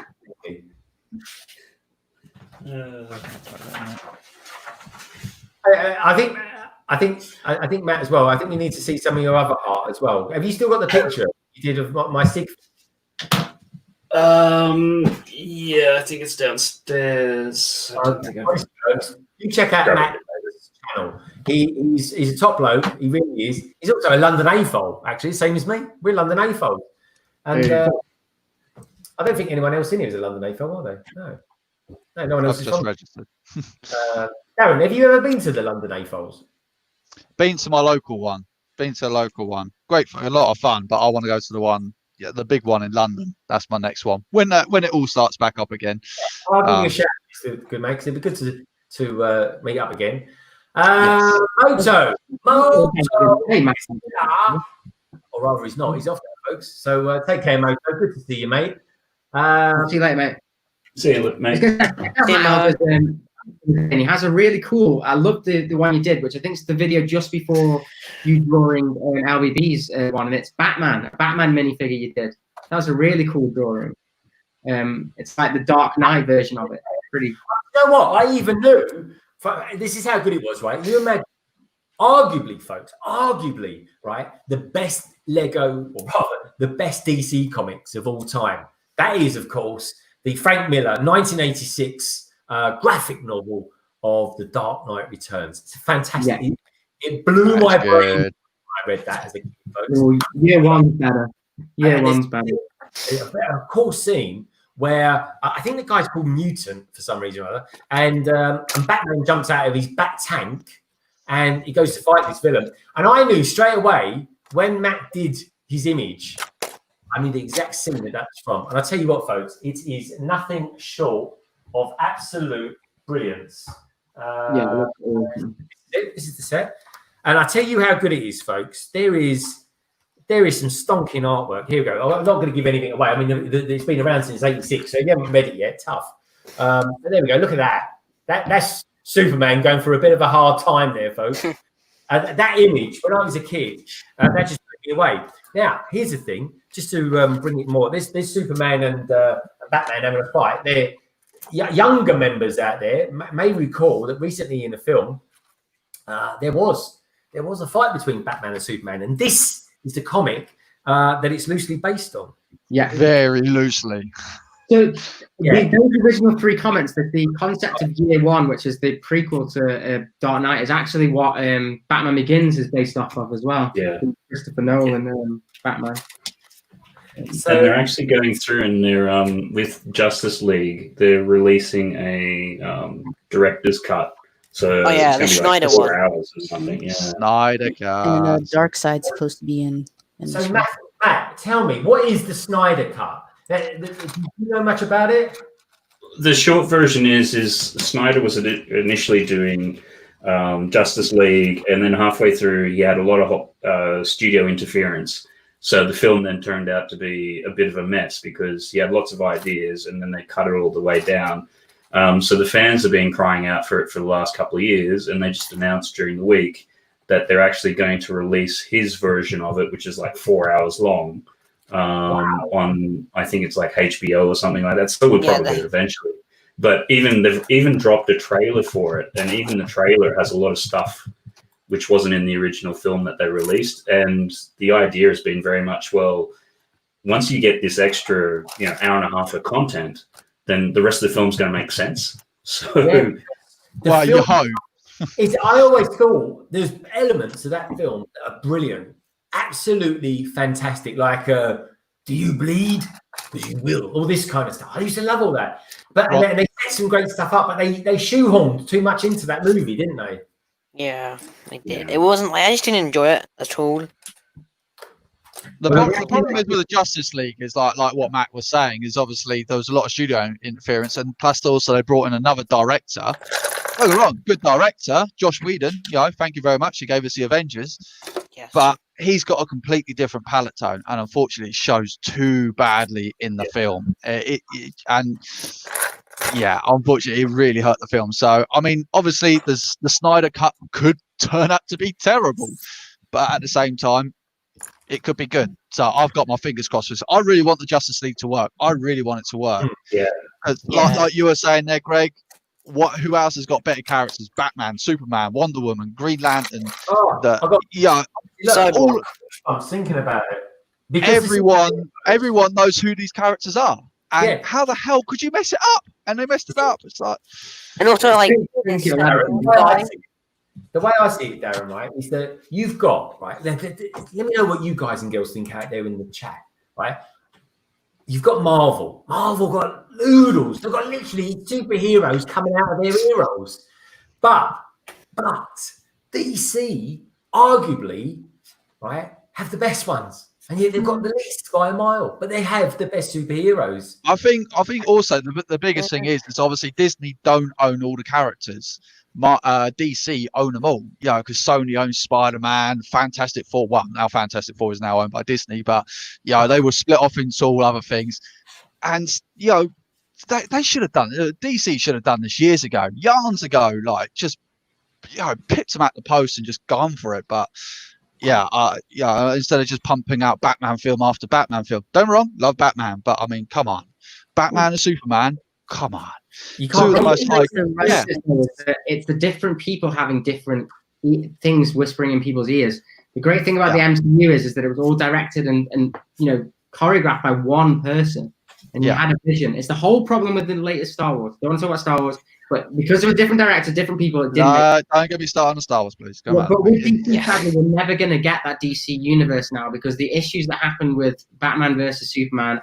I think Matt as well. I think we need to see some of your other art as well. Have you still got the picture you did of my sixth? Yeah, I think it's downstairs. You check out Matt's channel. He's a top bloke. He really is. He's also a London AFOL, actually, same as me. We're London AFOL. And I don't think anyone else in here is a London AFOL, are they? No one else is just registered. Darren, have you ever been to the London AFOLs? Been to my local one. Great, a lot of fun. But I want to go to the one, the big one in London. That's my next one. When it all starts back up again. I'll give you a shout. It's good, mate. Because it'd be good to meet up again. Moto. Or rather, he's not. He's off there, folks. So take care, Moto. Good to see you, mate. See you later, mate. See you, mate. And he has a really cool. I love the one you did, which I think is the video just before you drawing LBB's one, and it's Batman, a Batman minifigure you did. That was a really cool drawing. It's like the Dark Knight version of it. Pretty. You know what? I even knew. This is how good it was, right? You imagine, arguably, right, the best Lego, or rather, the best DC comics of all time. That is, of course, the Frank Miller 1986 graphic novel of The Dark Knight Returns. It's fantastic. Yeah. It blew my brain when I read that as a kid, folks. Oh, year one's better. Year one's better. A cool scene where I think the guy's called Mutant for some reason or other, and Batman jumps out of his bat tank and he goes to fight this villain. And I knew straight away when Matt did his image, I knew the exact scene that that's from. And I'll tell you what, folks, it is nothing short of absolute brilliance. That's awesome. This is the set. And I tell you how good it is, folks. There is some stonking artwork. Here we go. I'm not going to give anything away. I mean, it's been around since '86, so if you haven't read it yet, tough. But there we go. Look at that. That's Superman going through a bit of a hard time there, folks. That image, when I was a kid, that just took me away. Now, here's the thing, just to bring it more. There's Superman and Batman having a fight. They're younger members out there may recall that recently in a film, there was a fight between Batman and Superman, and this is the comic that it's loosely based on. Yeah, very loosely. So those original three comments, that the concept of Year One, which is the prequel to Dark Knight, is actually what Batman Begins is based off of as well. Yeah, Christopher Nolan, Batman. So, and they're actually going through, and they're with Justice League. They're releasing a director's cut. So the Snyder like 4 one. hours or something. Yeah, Snyder cut. And Dark Side's supposed to be in so Matt, tell me, what is the Snyder cut? Do you know much about it? the short version is Snyder was initially doing Justice League, and then halfway through he had a lot of studio interference. So the film then turned out to be a bit of a mess because he had lots of ideas, and then they cut it all the way down. So the fans have been crying out for it for the last couple of years, and they just announced during the week that they're actually going to release his version of it, which is like 4 hours long, on, I think it's like HBO or something like that. So we'll probably get it eventually. But they've even dropped a trailer for it, and even the trailer has a lot of stuff which wasn't in the original film that they released. And the idea has been very much, well, once you get this extra, hour and a half of content, then the rest of the film's going to make sense. So, well, you hope. I always thought there's elements of that film that are brilliant, absolutely fantastic. Like, do you bleed? Because you will. All this kind of stuff. I used to love all that. But and they set some great stuff up, but they shoehorned too much into that movie, didn't they? Yeah, they did. It wasn't like I just didn't enjoy it at all. The problem is with the Justice League is like what Matt was saying is obviously there was a lot of studio interference, and plus also they brought in another director. Don't get me wrong, good director, Josh Whedon. Thank you very much. He gave us the Avengers, Yes. but he's got a completely different palette tone, and unfortunately, it shows too badly in the film. Unfortunately, it really hurt the film. So, I mean, obviously, the Snyder Cut could turn out to be terrible, but at the same time, it could be good. So I've got my fingers crossed for this. I really want the Justice League to work. I really want it to work. Yeah. Like you were saying there, Greg, who else has got better characters? Batman, Superman, Wonder Woman, Green Lantern. I'm thinking about it. Everyone knows who these characters are. And how the hell could you mess it up? And they messed it up. It's like, and also like the way I see it, Darren, right, is that you've got, right, let me know what you guys and girls think out there in the chat, right? You've got Marvel. Marvel got noodles. They've got literally superheroes coming out of their heroes. But DC, arguably, right, have the best ones. And yet they've got the least by a mile, but they have the best superheroes. I think also the biggest thing is obviously Disney don't own all the characters. DC own them all, because Sony owns Spider-Man, Fantastic Four. Well, now Fantastic Four is now owned by Disney, but they were split off into all other things. And they should have done DC should have done this years ago, yarns ago, like just picked them at the post and just gone for it. But instead of just pumping out Batman film after Batman film. Don't get me wrong, love Batman, but I mean, come on, Batman and Superman, come on. You can't. It's the different people having different things whispering in people's ears. The great thing about the MCU is that it was all directed and choreographed by one person, and you had a vision. It's the whole problem with the latest Star Wars. Don't want to talk about Star Wars, but because of a different director, different people, it didn't. Don't get me started on Star Wars, please. But with DC, sadly, we're never going to get that DC universe now because the issues that happened with Batman versus Superman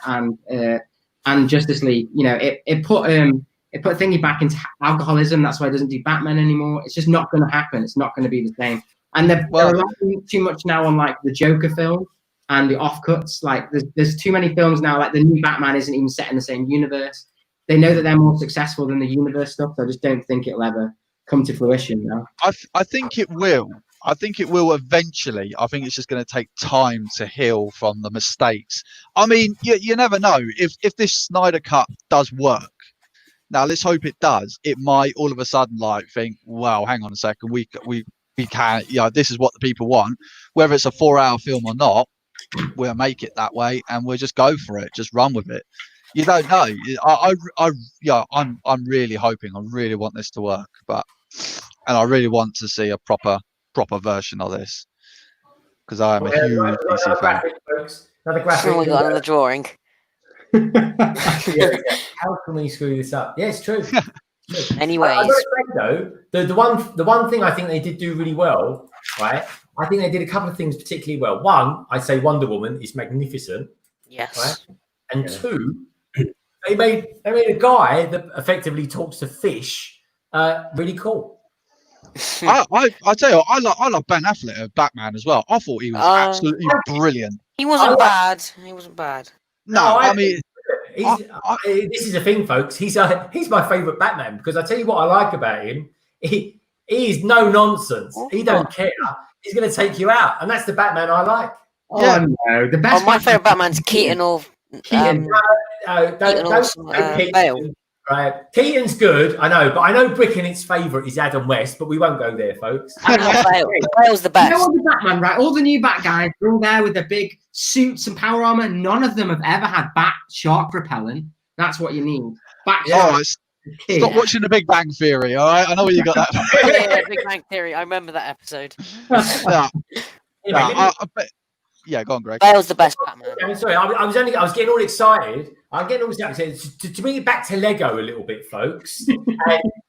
and Justice League, it put thingy back into alcoholism. That's why it doesn't do Batman anymore. It's just not going to happen. It's not going to be the same. And they're relying too much now on like the Joker film and the offcuts. Like there's too many films now. Like the new Batman isn't even set in the same universe. They know that they're more successful than the universe stuff. So I just don't think it'll ever come to fruition now. I think it will. I think it will eventually. I think it's just going to take time to heal from the mistakes. I mean, you never know if this Snyder Cut does work. Now let's hope it does. It might all of a sudden think, well, hang on a second, we can, this is what the people want. Whether it's a 4-hour film or not, we'll make it that way, and we'll just go for it. Just run with it. You don't know. I'm really hoping. I really want this to work, and I really want to see a proper version of this because I am a huge DC fan. Another graphic. We got another drawing. How can we screw this up? Yeah, it's true. Anyways, I gotta say, though, the one thing I think they did do really well, right? I think they did a couple of things particularly well. One, I'd say Wonder Woman is magnificent. Yes. Right? And two, they made a guy that effectively talks to fish really cool. I tell you, I love Ben Affleck of Batman as well. I thought he was absolutely brilliant. He wasn't bad. He wasn't bad. No, I mean, This is the thing, folks. He's my favourite Batman because I tell you what I like about him. He's no nonsense. He don't care. He's going to take you out, and that's the Batman I like. Oh no, the best. My favourite Batman's Keaton or Keaton. Don't Bale. Right, Keaton's good, I know, but I know Brickenit's favourite is Adam West, but we won't go there, folks. Bale's the best. You know all the Batman, right? All the new Bat guys are all there with their big suits and power armor. None of them have ever had bat shark repellent. That's what you need. Bat shark. Stop watching The Big Bang Theory, all right? I know where you got that from. Yeah, Big Bang Theory. I remember that episode. Yeah, go on, Greg. Bale's the best Batman. I'm sorry, I was getting all excited. I'm getting all excited to bring it back to Lego a little bit, folks. And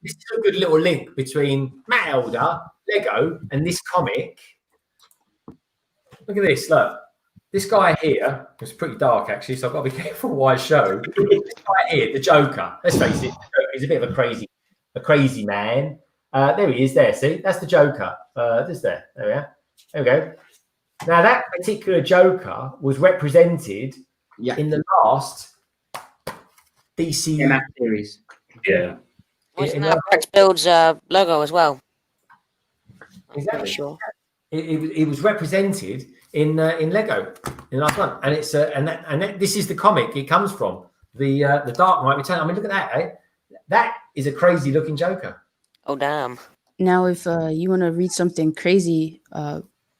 this is a good little link between Matt Elder, Lego, and this comic. Look at this. Look, this guy here was pretty dark actually, so I've got to be careful what I show. This guy here, the Joker. Let's face it, he's a bit of a crazy man. There he is. There, see, that's the Joker. There we are. There we go. Now, that particular Joker was represented in the last DC series. Yeah. Wasn't that Rex Build's logo as well? Exactly. Sure. It was represented in Lego in the last one, and it's this is the comic it comes from, the Dark Knight Return. I mean, look at that, eh? That is a crazy looking Joker. Oh damn! Now, if you want to read something crazy,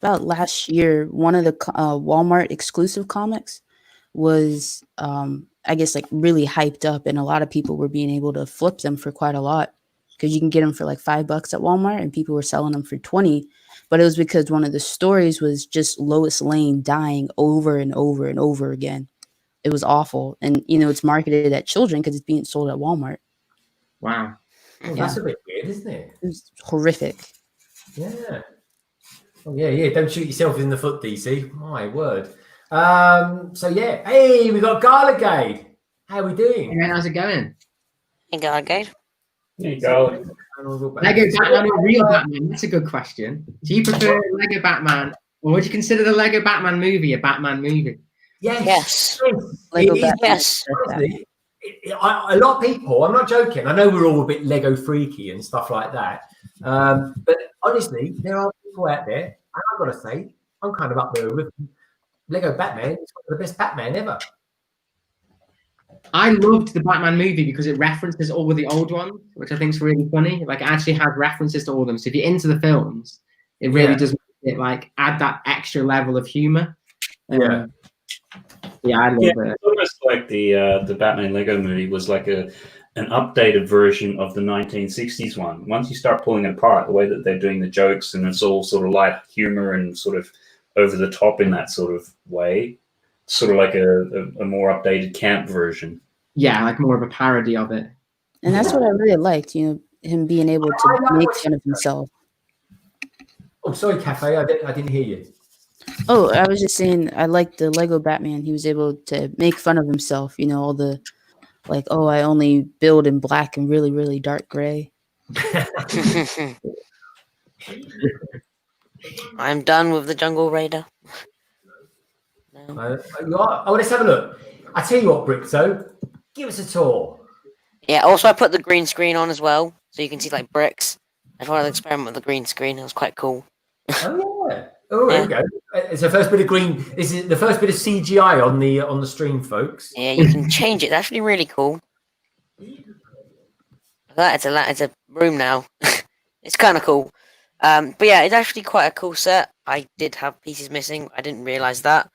about last year, one of the Walmart exclusive comics was, I guess, like really hyped up, and a lot of people were being able to flip them for quite a lot because you can get them for like $5 at Walmart, and people were selling them for 20. But it was because one of the stories was just Lois Lane dying over and over and over again. It was awful, and it's marketed at children because it's being sold at Walmart. Wow, That's a bit weird, isn't it? It was horrific. Yeah. Oh, yeah. Don't shoot yourself in the foot, DC. My word. So yeah. Hey, we got Garligade. How are we doing? Hey, man, how's it going? Hey, Garligade. There you go. Lego Batman or real Batman? That's a good question. Do you prefer Lego Batman, or would you consider the Lego Batman movie a Batman movie? Yes. Lego It is- Batman. Yes. honestly, a lot of people, I'm not joking, I know we're all a bit Lego freaky and stuff like that, but honestly, there are people out there, and I've got to say, I'm kind of up there with them. Lego Batman is one of the best Batman ever. I loved the Batman movie because it references all of the old ones, which I think is really funny. Like, it actually has references to all of them. So if you're into the films, it really does make it like add that extra level of humor. Yeah. I love it. It's almost like the Batman Lego movie was like an updated version of the 1960s one. Once you start pulling it apart, the way that they're doing the jokes, and it's all sort of light humor and sort of over the top in that sort of way, sort of like a more updated camp version. Yeah, like more of a parody of it. And that's what I really liked, him being able to make fun of himself. Oh, sorry, Cafe, I didn't hear you. Oh, I was just saying, I liked the Lego Batman. He was able to make fun of himself, all the, like, oh, I only build in black and really, really dark gray. I'm done with the Jungle Raider. You are? Oh, let's have a look. I tell you what, Bricko, give us a tour. Yeah. Also, I put the green screen on as well, so you can see like bricks. I thought I'd experiment with the green screen. It was quite cool. Oh yeah. Oh, there we go. It's the first bit of green. This is the first bit of CGI on the stream, folks. Yeah, you can change it. It's actually really cool. It's a room now. It's kind of cool. But yeah, it's actually quite a cool set. I did have pieces missing. I didn't realize that.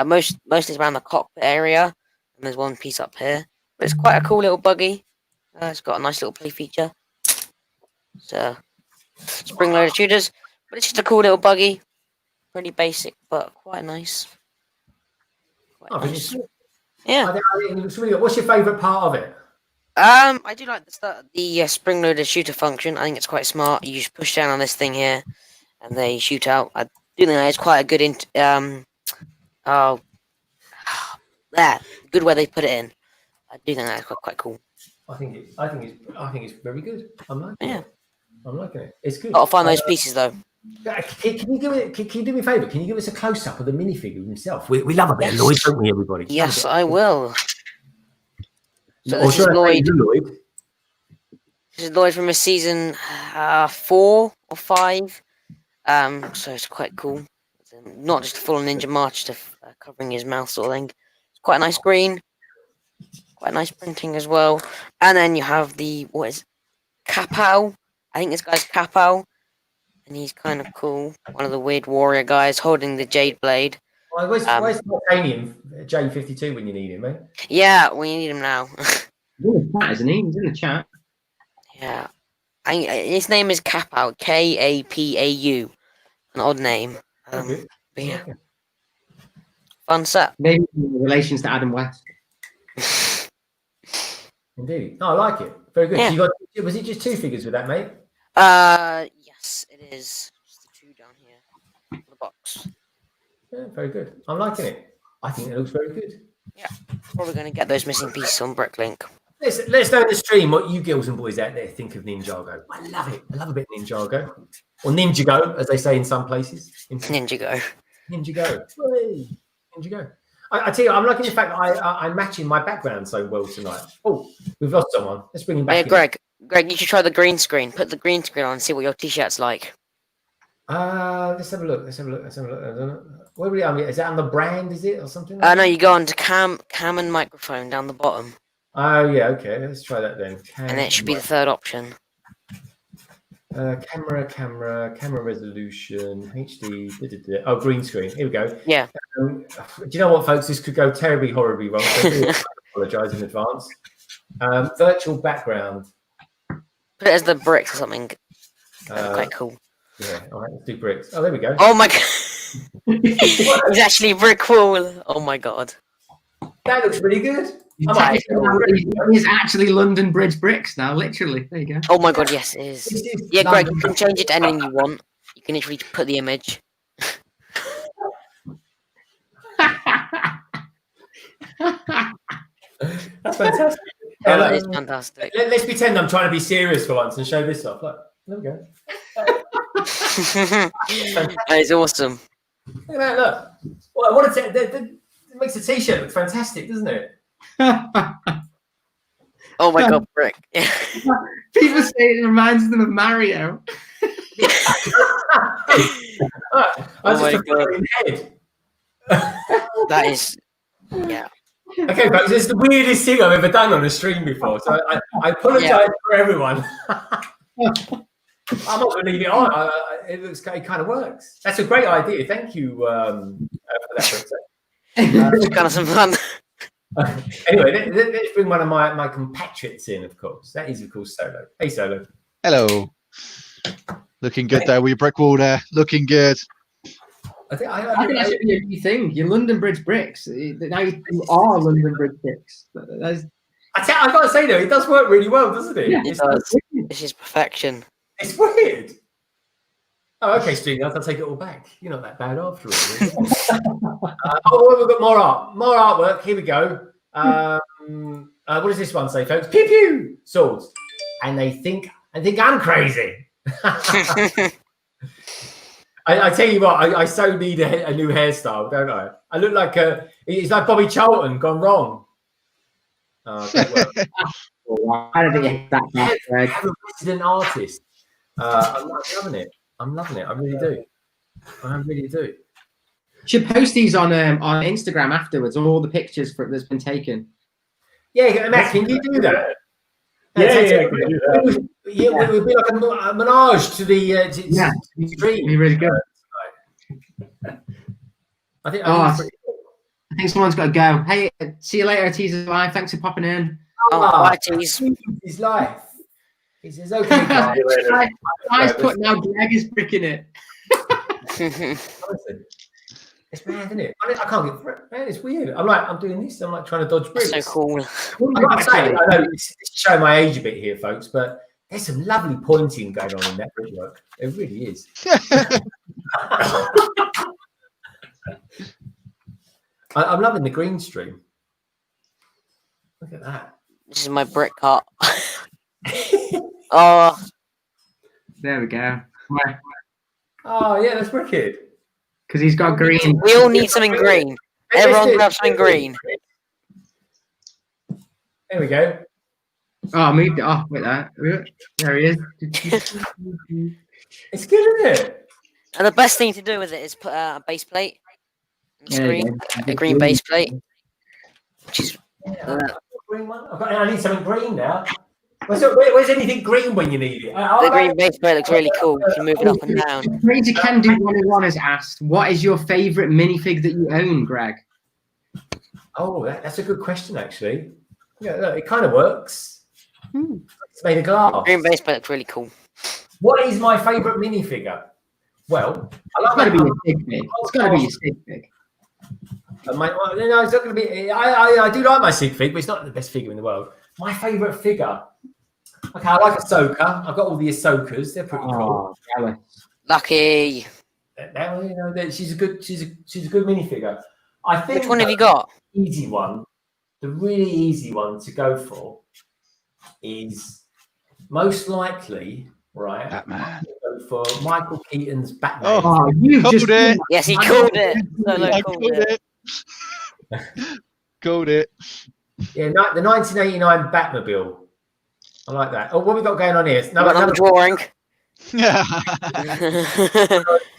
Most is around the cockpit area, and there's one piece up here. But it's quite a cool little buggy. It's got a nice little play feature. So spring loaded shooters, but it's just a cool little buggy. Pretty basic, but quite nice. Yeah. I think it looks really good. What's your favourite part of it? I do like the spring loaded shooter function. I think it's quite smart. You just push down on this thing here, and they shoot out. I do think that it's quite a good good way they put it in. I do think that's quite cool. I think it's very good. I'm liking it. I'm liking it. It's good. Gotta find those pieces though. Can you do me a favour? Can you give us a close up of the minifigure himself? We love a bit of Lloyd, don't we, everybody? Yes, I will. So Or this is should I say Lloyd. Lloyd? This is Lloyd from a season 4 or 5. So it's quite cool. It's, not just a full ninja march to covering his mouth sort of thing. It's quite a nice green. Quite nice printing as well. And then you have the Kapow. I think this guy's Kapow. And he's kind of cool. One of the weird warrior guys holding the Jade Blade. Where's Titanium J52 when you need him, mate? Yeah, we need him now. He's in the chat, isn't he? He's in the chat. Yeah. His name is Kapow. Kapau. An odd name. Okay. But yeah. Fun set. Maybe in relations to Adam West. Indeed. No, I like it. Very good. Yeah. So was it just 2 figures with that, mate? Yes, it is. Just the 2 down here on the box. Yeah, very good. I'm liking it. I think it looks very good. Yeah. Probably going to get those missing pieces on Bricklink. Let's know in the stream what you girls and boys out there think of Ninjago. I love it. I love a bit of Ninjago. Or Ninjago, as they say in some places. Ninjago. Ninjago. Hey, Ninjago. I tell you, I'm liking the fact that I'm matching my background so well tonight. Oh, we've lost someone. Let's bring him back. Yeah, Greg, you should try the green screen. Put the green screen on and see what your t-shirt's like. Let's have a look. I don't know. Where are we? I mean, is that on the brand? Is it or something? No, you go on to cam and microphone down the bottom. Oh yeah, okay. Let's try that then. And it should be the third option. Camera resolution, HD. Oh, green screen. Here we go. Yeah. Do you know what, folks? This could go terribly, horribly wrong. So I apologise in advance. Virtual background. Put it as the bricks or something. That's quite cool. Yeah. All right. Let's do bricks. Oh, there we go. Oh my god. He's actually brick wall. Oh my god. That looks really good. He's actually London Bridge bricks now, literally. There you go. Oh my god, yes, it is. Yeah, Greg, you can change it to anything you want. You can literally put the image. That's fantastic. Oh, that is fantastic. Let's pretend I'm trying to be serious for once and show this off. Look, there we go. That is awesome. Look at that, look. Well, what it makes the t-shirt look fantastic, doesn't it? Oh my god, brick. People say it reminds them of Mario. Oh my god. Head. That is, yeah. Okay, folks, it's the weirdest thing I've ever done on a stream before, so I apologise for everyone. I'm not going to leave it on. It kind of works. That's a great idea. Thank you for that. It's kind of some fun. Anyway, let's bring one of my compatriots in, of course. That is, of course, Solo. Hey, Solo. Hello. Looking good there. We brick wall there. Looking good. I think that should be a new thing. Your London Bridge bricks. Now you are London Bridge bricks. I've got to say, though, it does work really well, doesn't it? Yeah, It does. This is perfection. It's weird. Oh, okay, Steve, I'll take it all back. You're not that bad after all. We've got more artwork. Here we go. What does this one say, folks? Pew pew swords, and they think I'm crazy. I tell you what, I so need a new hairstyle, don't I? I look like it's like Bobby Charlton gone wrong. I don't think that bad, Greg. I'm a resident artist. I'm loving it. I really do. I really do. Should post these on Instagram afterwards. All the pictures that's been taken. Yeah, Matt, can you do that? Yeah, I can do that. Yeah, it would be like a menage to the stream. Be really good. I think. I think someone's got to go. Hey, see you later, Teaser's Live. Thanks for popping in. Bye, Tease. His life. It's okay, guys. Nice put now. Greg is bricking it. Honestly, it's mad, isn't it? I can't get. Man, it's weird. I'm doing this. I'm like trying to dodge bricks. So cool. I'm not saying, I know it's showing my age a bit here, folks, but there's some lovely pointing going on in that brickwork. It really is. I'm loving the green stream. Look at that. This is my brick cart. Oh, There we go. Oh yeah, that's wicked. Because he's got green. we all need something green. Everyone grab something green. There we go. Oh, I moved it off with that. There he is. It's good, isn't it? And the best thing to do with it is put a base plate on the There you screen, go. a green base plate, which is Yeah, green one. I need something green now. Where's anything green when you need it? the green base plate looks really cool. You can move it up and down. Crazy Can Do 101 has asked, what is your favourite minifig that you own, Greg? Oh, that's a good question, actually. Yeah, look, it kind of works. Hmm. It's made of glass. Green base plate looks really cool. What is my favourite minifigure? Well, I It's got to like be your sig fig. It's got to be your sig fig. no, it's not going to be. I do like my sig fig, but it's not the best figure in the world. My favourite figure. Okay, I like Ahsoka. I've got all the Ahsokas. They're pretty cool. Oh, jealous. Lucky. She's a good minifigure. I think Which one have you got? easy one, the really easy one to go for is most likely, right? Batman. Go for Michael Keaton's Batman. Oh, you Called just it. Yes, he called it. Solo I called called it. it. Called it. Yeah, the 1989 Batmobile. I like that. Oh, what we got going on here? Another drawing. Yeah.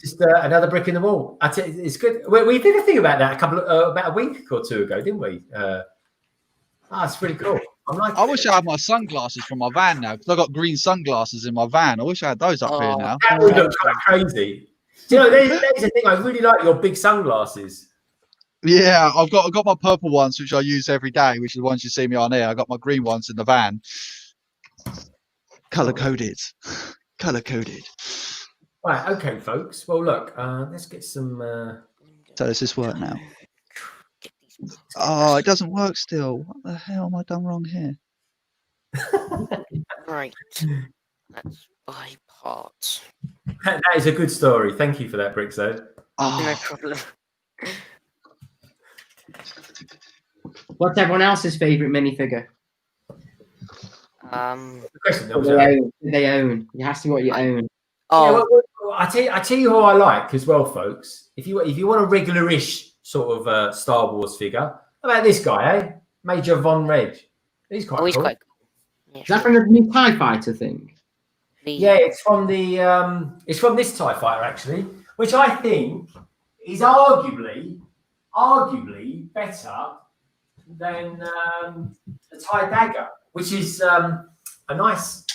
Just another brick in the wall. I tell you, it's good. We did a thing about that about a week or two ago, didn't we? It's pretty cool. I wish I had my sunglasses from my van now because I got green sunglasses in my van. I wish I had those up here now. That would look kind of crazy. Do you know, there's a thing. I really like your big sunglasses. Yeah, I've got my purple ones which I use every day, which are the ones you see me on here. I got my green ones in the van. Color coded. Color coded. Right, okay, folks. Well, look, let's get some. So does this work now? Oh, it doesn't work still. What the hell am I done wrong here? Right. Let's buy parts. That is a good story. Thank you for that, Brickzone. No Oh, problem. What's everyone else's favourite minifigure? The question, What they own. It has to be what you own. Oh, I tell you who I like as well, folks. If you want a regular-ish sort of Star Wars figure, how about this guy, eh? Major Von Reg. He's quite he's cool. quite cool. Is that from the new TIE Fighter thing? Yeah, it's from this TIE Fighter actually, which I think is arguably better than the TIE Dagger, which is a nice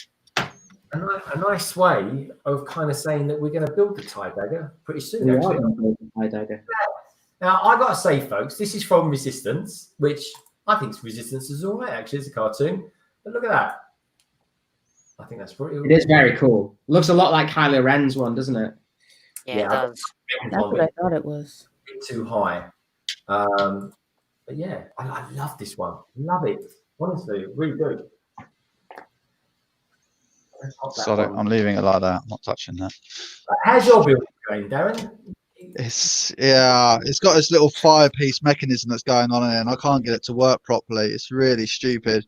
way of kind of saying that we're going to build the TIE Dagger pretty soon. Yeah, Actually. I don't know the TIE Dagger. Now I got to say, folks, this is from Resistance, which I think Resistance is all right. Actually, it's a cartoon, but look at that. I think that's pretty. It is very cool. Looks a lot like Kylo Ren's one, doesn't it? Yeah, Yeah, it does. That's what I thought it was. A bit too high. But yeah, I love this one. Love it. Honestly, really good. Let's pop that sorry, on. I'm leaving it like that. I'm not touching that. How's your build going, Darren? It's got this little firepiece mechanism that's going on in it, and I can't get it to work properly. It's really stupid.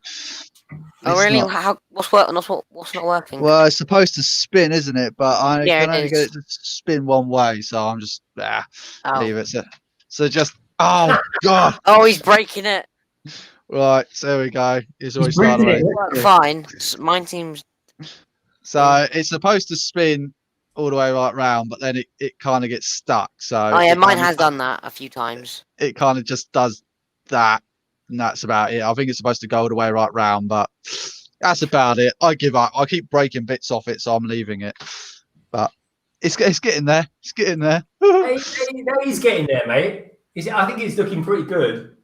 Oh, It's really? not- What's working? What's not working? well, it's supposed to spin, isn't it? But I Yeah, can it only get is. it to spin one way, so I'm just Oh. leave it. So just oh god! Oh, he's breaking it. Right, so there we go. It's already breaking started. it. Right. Fine. Mine seems. So it's supposed to spin all the way right round, but then it kind of gets stuck. So Oh yeah, it mine kinda- has done that a few times. It kind of just does that, and that's about it. I think it's supposed to go all the way right round, but that's about it. I give up. I keep breaking bits off it, so I'm leaving it. But it's getting there. It's getting there. He's getting there, mate. I think it's looking pretty good.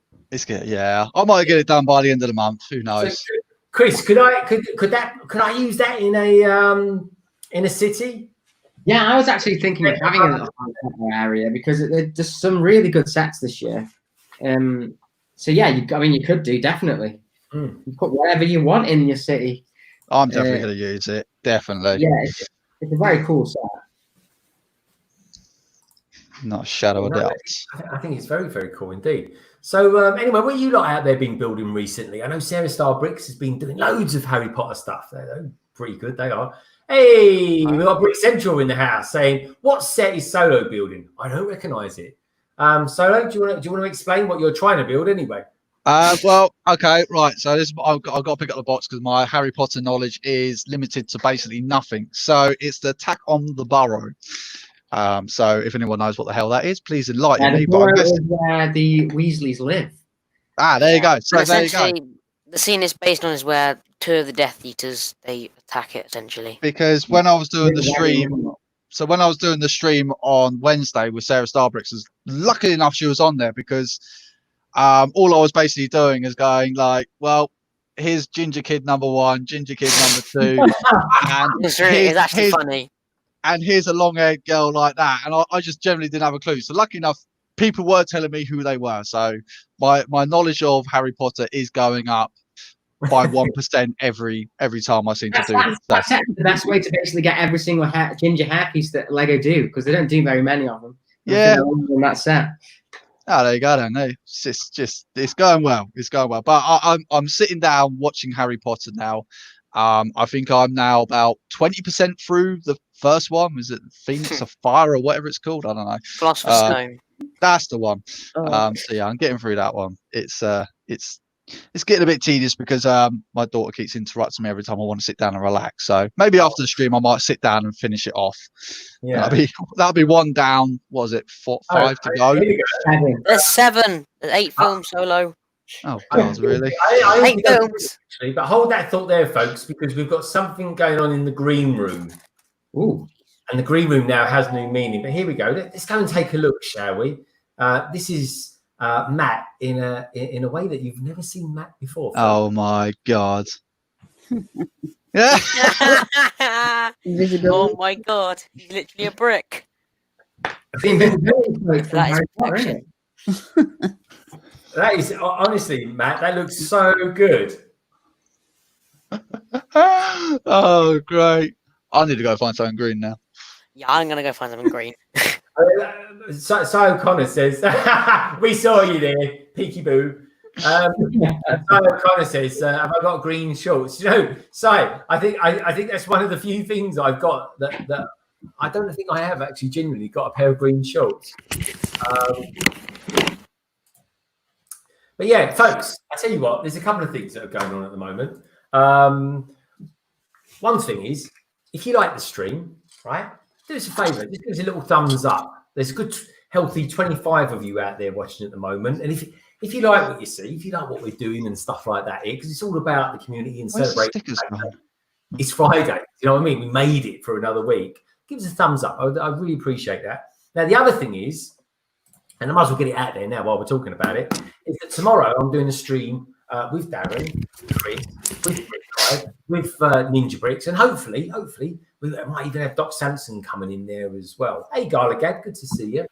Yeah. I might get it done by the end of the month. Who So, knows? Chris, could I use that in a city? Yeah, I was actually thinking of having a little area because there's some really good sets this year. So yeah, you could do definitely. Mm. You put whatever you want in your city. I'm definitely going to use it. Definitely. Yeah, it's a very cool set. Not a shadow of No, doubt. I think it's very, very cool indeed. So anyway, what are you lot out there been building recently? I know Sarah Star Bricks has been doing loads of Harry Potter stuff. They're pretty good, they are. Hey, we've got Brick Central in the house saying, what set is Solo building? I don't recognise it. Solo, do you want to explain what you're trying to build anyway? Well, okay, right. So this, I've got to pick up the box because my Harry Potter knowledge is limited to basically nothing. So it's the Attack on the Burrow. So if anyone knows what the hell that is, please enlighten me. The But I'm Burrow is guessing, where the Weasleys live. there you go. So But there you go. essentially, the scene is based on is where two of the Death Eaters they attack it essentially. Because when I was doing the stream, so when I was doing the stream on Wednesday with Sarah Starbricks, luckily enough she was on there because all I was basically doing is going like, well, here's Ginger Kid number 1, Ginger Kid number 2, and It's actually funny. and here's a long-haired girl like that, and I just generally didn't have a clue. So lucky enough, people were telling me who they were. So my knowledge of Harry Potter is going up by 1% every time I seem to do this. That's the best way to basically get every single ginger hairpiece that Lego do, because they don't do very many of them. Yeah. In that set. Oh, there you go. Then it's going well. It's going well. But I'm sitting down watching Harry Potter now. I think I'm now about 20% through the first one. Is it Phoenix of Fire or whatever it's called? I don't know. Philosopher's Stone. That's the one. Oh. So yeah, I'm getting through that one. It's getting a bit tedious because my daughter keeps interrupting me every time I want to sit down and relax. So maybe after the stream I might sit down and finish it off. Yeah. That'll be one down. What was it? 5 to go. There's 7. There's 8 films solo. Oh God, really? I 8 films. actually, but hold that thought there, folks, because we've got something going on in the green room. Ooh. And the green room now has new meaning. But here we go. Let's go and take a look, shall we? This is Matt in a way that you've never seen Matt before. Oh my God. Yeah. Oh my god, he's literally a brick. The invisibility cloak from That is Harry Potter, protection. isn't it? That is honestly, Matt, that looks so good. Oh, great. I need to go find something green now. Yeah, I'm gonna go find something green. So O'Connor says, "We saw you there, Peaky Boo." So O'Connor says, "Have I got green shorts?" You know, Si, I think that's one of the few things I've got that I don't think I have actually genuinely got a pair of green shorts. But yeah, folks, I tell you what, there's a couple of things that are going on at the moment. One thing is, if you like the stream, right, do us a favour, just give us a little thumbs up. There's a good, healthy 25 of you out there watching at the moment. And if you like what you see, if you like what we're doing and stuff like that, because it's all about the community and celebrating. It's Friday. You know what I mean? We made it for another week. Give us a thumbs up. I really appreciate that. Now, the other thing is, and I might as well get it out there now while we're talking about it, is that tomorrow I'm doing a stream with Darren, Chris, with Brick, with Ninja Bricks, and hopefully we might even have Doc Sampson coming in there as well. Hey, Garligad, good to see you.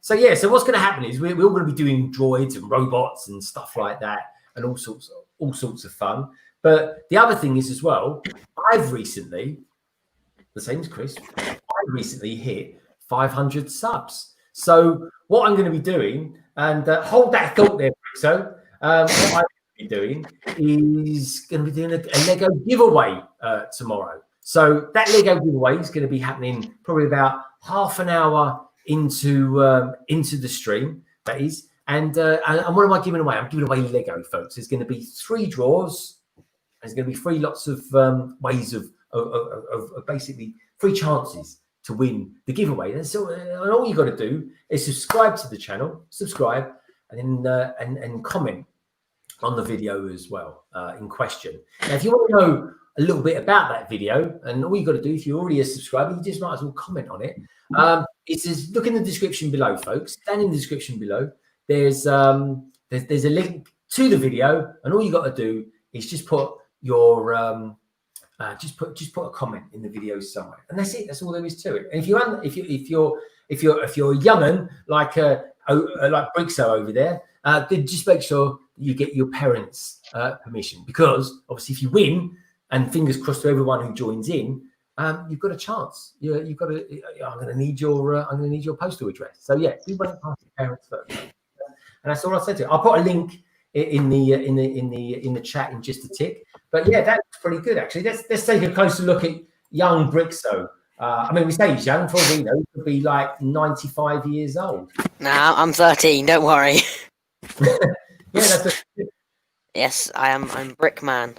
So what's going to happen is we're all going to be doing droids and robots and stuff like that, and all sorts of fun. But the other thing is as well, I've recently, the same as Chris, I recently hit 500 subs. So what I'm going to be doing, and hold that thought there, Brixo, what I'm going to be doing is going to be doing a Lego giveaway tomorrow. So that Lego giveaway is going to be happening probably about half an hour into the stream, that is. And what am I giving away? I'm giving away Lego, folks. There's going to be 3 draws. There's going to be 3 lots of ways of basically 3 chances to win the giveaway. And so and all you got to do is subscribe to the channel, and then and comment on the video as well in question. Now, if you want to know a little bit about that video, and all you got to do, if you're already a subscriber, you just might as well comment on it. It says, look in the description below, folks. Down in the description below, there's a link to the video, and all you got to do is just put your just put a comment in the video somewhere, and that's it. That's all there is to it. And if you're a young'un like Brixo over there, then just make sure you get your parents' permission, because obviously if you win, and fingers crossed to everyone who joins in, you've got a chance. You've got to. I'm going to need your postal address. So yeah, do run it past your parents first, and that's all I said to you. I'll put a link in the chat in just a tick. But yeah, that's pretty good actually. Let's take a closer look at young Brixo. I mean, we say he's young, for all we know, he could be like 95 years old. Nah, I'm 13. Don't worry. Yeah, that's Yes, I'm Brickman.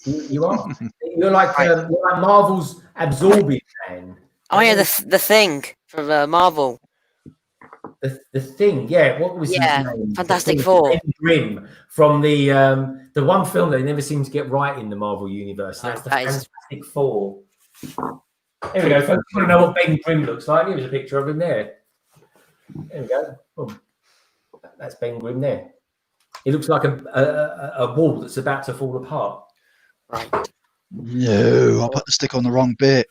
you are. You're like Marvel's absorbing man. Oh yeah, the Thing from Marvel. The Thing, yeah. What was Yeah, his name? Fantastic The Thing, Four. Ben Grimm from the one film that they never seem to get right in the Marvel universe. And that's the That is- Fantastic Four. There we go, folks. You want to know what Ben Grimm looks like? Here's a picture of him there. There we go. Boom. That's Ben Grimm there. He looks like a wall that's about to fall apart. Right. No, I put the stick on the wrong bit.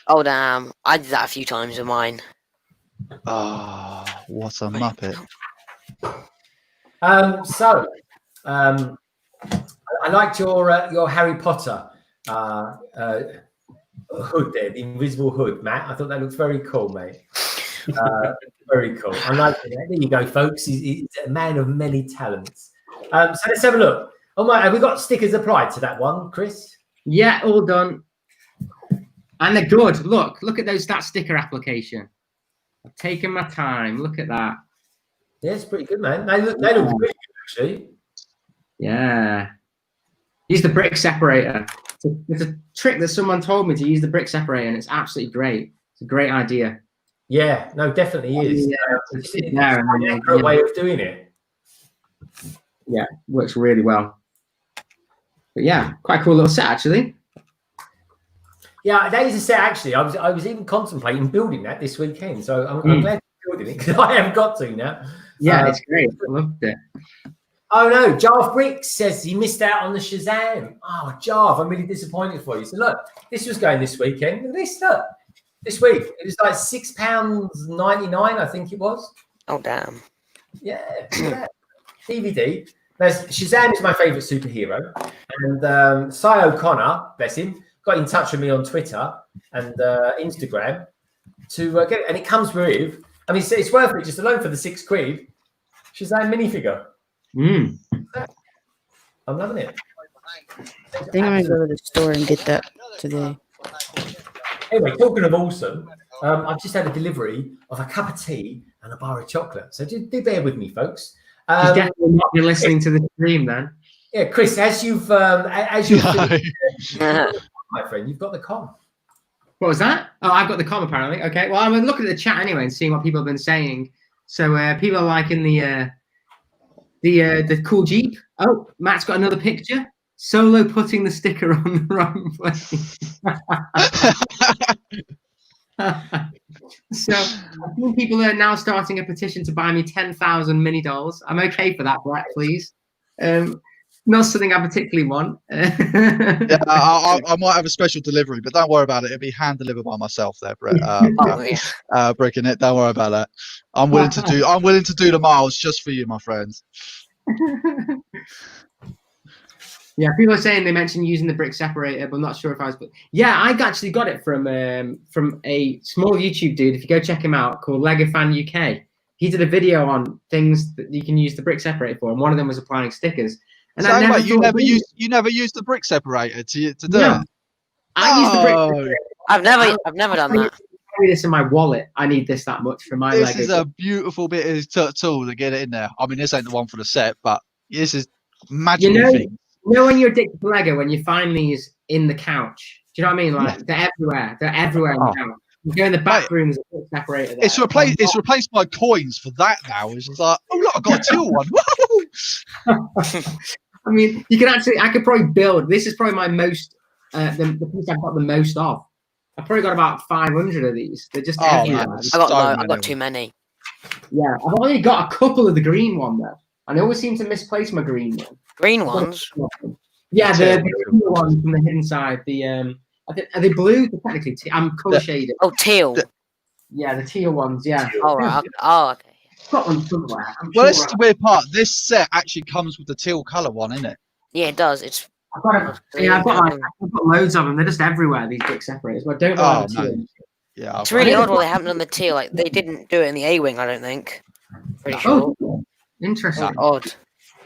Oh damn! I did that a few times with mine. Ah, what a muppet. I liked your Harry Potter hood there, the invisible hood, Matt. I thought that looked very cool, mate. Very cool. I like that. There you go, folks. He's a man of many talents. So let's have a look. Oh my, have we got stickers applied to that one, Chris? Yeah, all done. And they're good. Look at that sticker application. I've taken my time. Look at that. Yeah, it's pretty good, man. They look really good, actually. Yeah. Use the brick separator. It's a trick that someone told me to use the brick separator, and it's absolutely great. It's a great idea. Yeah, no, definitely is. It's an accurate way of doing it. Yeah, works really well. But yeah, quite a cool little set, actually. Yeah, that is a set, actually. I was even contemplating building that this weekend. So I'm glad you're building it because I have got to now. Yeah, it's great. I loved it. Oh no, Jarv Bricks says he missed out on the Shazam. Oh, Jarv, I'm really disappointed for you. So look, this was going this weekend. Look at this, look. This week. It was like £6.99, I think it was. Oh damn! Yeah, look at that. DVD. Now, Shazam is my favourite superhero, and Cy O'Connor, bless him, got in touch with me on Twitter and Instagram to get it, and it comes with. I mean, it's worth it just alone for the £6. Shazam minifigure. I'm loving it. I think I'm gonna go to the store and get that today. Anyway, talking of awesome, I've just had a delivery of a cup of tea and a bar of chocolate. So do bear with me, folks. He's definitely not be listening to the stream then. Yeah, Chris, as you've my friend, you've got the com. What was that? Oh, I've got the com apparently. Okay, well, I'm looking at the chat anyway and seeing what people have been saying. So people are liking the cool Jeep. Oh, Matt's got another picture. Solo putting the sticker on the wrong place. So I think people are now starting a petition to buy me 10,000 mini dolls. I'm okay for that, Brett, please. Not something I particularly want. Yeah, I might have a special delivery, but don't worry about it. It'll be hand delivered by myself there, Brett. Breaking it. Don't worry about that. I'm willing to do the miles just for you, my friends. Yeah, people are saying they mentioned using the brick separator, but I'm not sure if I was. But yeah, I actually got it from a small YouTube dude. If you go check him out, called Lego Fan UK. He did a video on things that you can use the brick separator for, and one of them was applying stickers. And so wait, you never used the brick separator to do it. I used the brick separator. I've never done that. Carry this in my wallet. I need this that much for my Lego. This is a beautiful bit of tool to get it in there. I mean, this ain't the one for the set, but this is magical thing. You know when you're addicted to Lego, when you find these in the couch, do you know what I mean? Like they're everywhere. They're everywhere in the couch. You go in the back room, there's a brick separator there. It's replaced by coins for that now. It's just like, oh look, I got a teal one. I mean, I could probably build. This is probably my most, the piece I've got the most of. I've probably got about 500 of these. They're just everywhere. I got too many. Yeah, I've only got a couple of the green one though. And I always seem to misplace my green one. Green ones? Yeah, the green ones from the hidden side. Are they blue? They're technically I'm colour shaded. Oh, teal. Yeah, the teal ones. Yeah. All right. Oh, okay. Got one somewhere. Well, that's the weird part. This set actually comes with the teal colour one, isn't it? Yeah, it does. I've got loads of them. They're just everywhere. These brick separators. But I don't know the teal. Yeah, it's really odd what they haven't done the teal. Like they didn't do it in the A-wing. I don't think. Pretty sure. Oh, interesting. That's odd.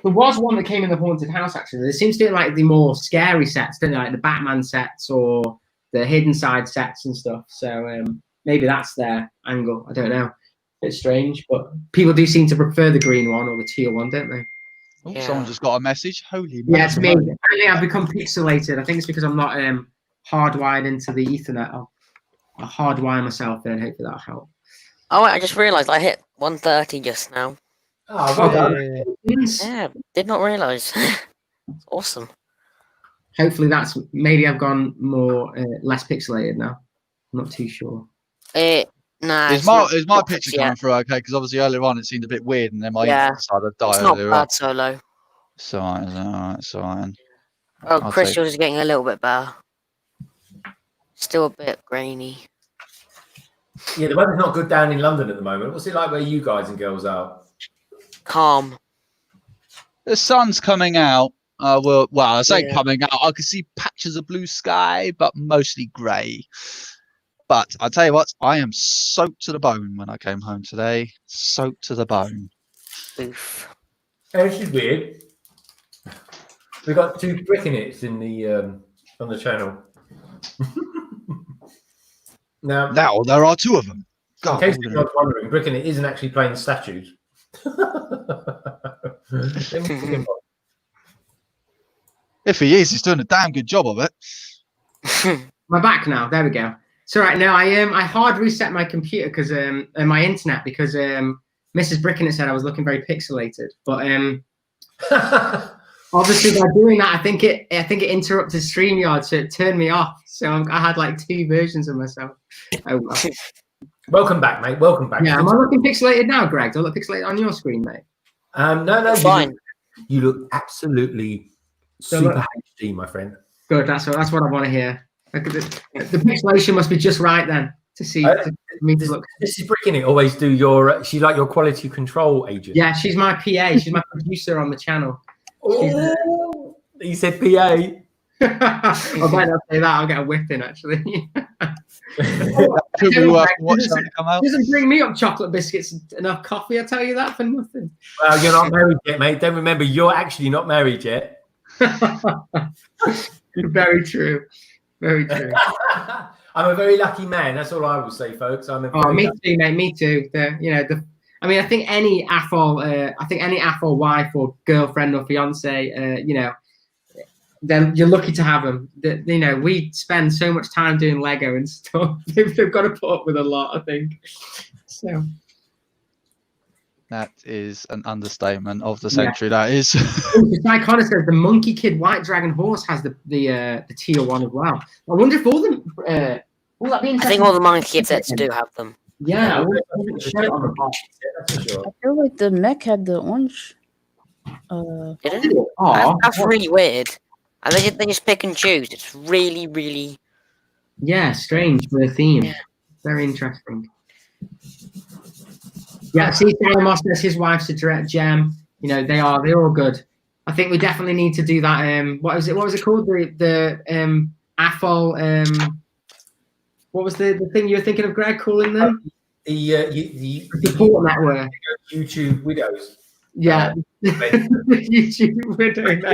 There was one that came in the haunted house. Actually, there seems to be like the more scary sets, don't they? Like the Batman sets or the hidden side sets and stuff. So maybe that's their angle. I don't know. bit strange, but people do seem to prefer the green one or the teal one, don't they? Oh, Yeah. someone just got a message. Holy Yeah, it's me. moly. Apparently, I've become pixelated. I think it's because I'm not hardwired into the Ethernet. I'll hardwire myself in. Hopefully that'll help. Oh, wait, I just realised I hit 130 just now. Oh, well done. Yeah, did not realise. It's awesome. Hopefully that's maybe I've gone more less pixelated now. I'm not too sure. Nah, Is it's my not picture yet. coming through okay? Because obviously earlier on it seemed a bit weird, and then my Yeah. internet decided to die It's not earlier bad on. solo. So alright, so alright. Oh, I'll Chris, take- yours is getting a little bit better. Still a bit grainy. Yeah, the weather's not good down in London at the moment. What's it like where you guys and girls are? Calm. The sun's coming out. Well, I say Yeah. coming out. I can see patches of blue sky, but mostly grey. But I tell you what, I am soaked to the bone when I came home today. Soaked to the bone. Oof. Hey, this is weird. We've got 2 Brickinits in the on the channel. Now, Now there are 2 of them. in God, case we're you're gonna- not wondering, Brickinit isn't actually playing statues. if he is, he's doing a damn good job of it. Am I back now? There we go. So right now I hard reset my computer because and my internet because Mrs. Brickenet said I was looking very pixelated. But obviously by doing that, I think it interrupted StreamYard, so it turned me off. So I had like 2 versions of myself. Oh well. Welcome back, mate. Welcome back. Yeah, am I looking pixelated now, Greg? Do I look pixelated on your screen, mate? No, Fine. You look absolutely super HD, my friend. Good. That's what I want to hear. The pixelation must be just right then to see to me to look. Mrs. Brickinit always do your. She's like your quality control agent. Yeah, she's my PA. She's my producer on the channel. Oh, he said PA. I might not say that. I'll get a whipping actually. Could be worth watching them come out. Doesn't bring me up chocolate biscuits and enough coffee. I tell you that for nothing. Well, you're not married yet, mate. Don't remember, you're actually not married yet. Very true. Very true. I'm a very lucky man. That's all I will say, folks. I'm a Oh, me too, mate. Me too. I mean, I think any AFOL wife or girlfriend or fiance, then you're lucky to have them. We spend so much time doing Lego and stuff. They've got to put up with a lot, I think. So That is an understatement of the century. That is. Mike Connor says the Monkey Kid White Dragon Horse has the teal one as well. I wonder if all them. Will that be I think all the Monkey Kid sets do have them. Yeah, That's for sure. I feel like the mech had the orange. Did it? That's really weird. And they just pick and choose. It's really, really. Yeah, strange for the theme. Yeah. Very interesting. Yeah, see, Sarah Moss says his wife's a direct gem. They're all good. I think we definitely need to do that. What was it called? The AFOL. What was the thing you were thinking of, Greg, calling them? The support network. YouTube widows. Yeah, YouTube widow.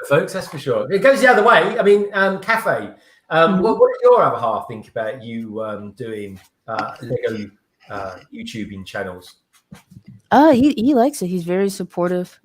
Folks, that's for sure. It goes the other way. I mean, Cafe. What does your other half think about you doing Lego YouTubing channels? He likes it. He's very supportive.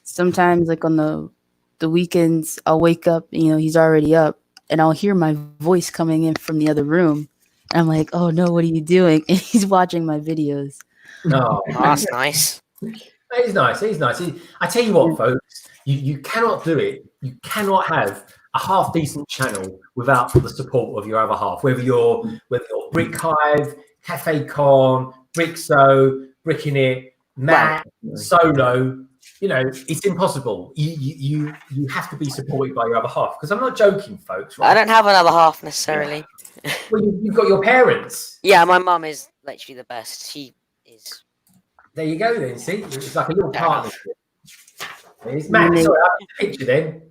Sometimes like on the weekends I'll wake up, he's already up and I'll hear my voice coming in from the other room. And I'm like, oh no, what are you doing? And he's watching my videos. No, That's nice. He's nice. He's nice. I tell you what, folks, you cannot do it. You cannot have a half decent channel without the support of your other half. Whether you're Brick Hive, Cafe Con, Brickso, Bricking It, Matt, Solo, it's impossible. You have to be supported by your other half. Because I'm not joking, folks. Right? I don't have another half necessarily. Well, you've got your parents. Yeah, my mum is literally the best. She is. There you go then. See, it's like a little partnership. It's Matt. Sorry, I have a picture then.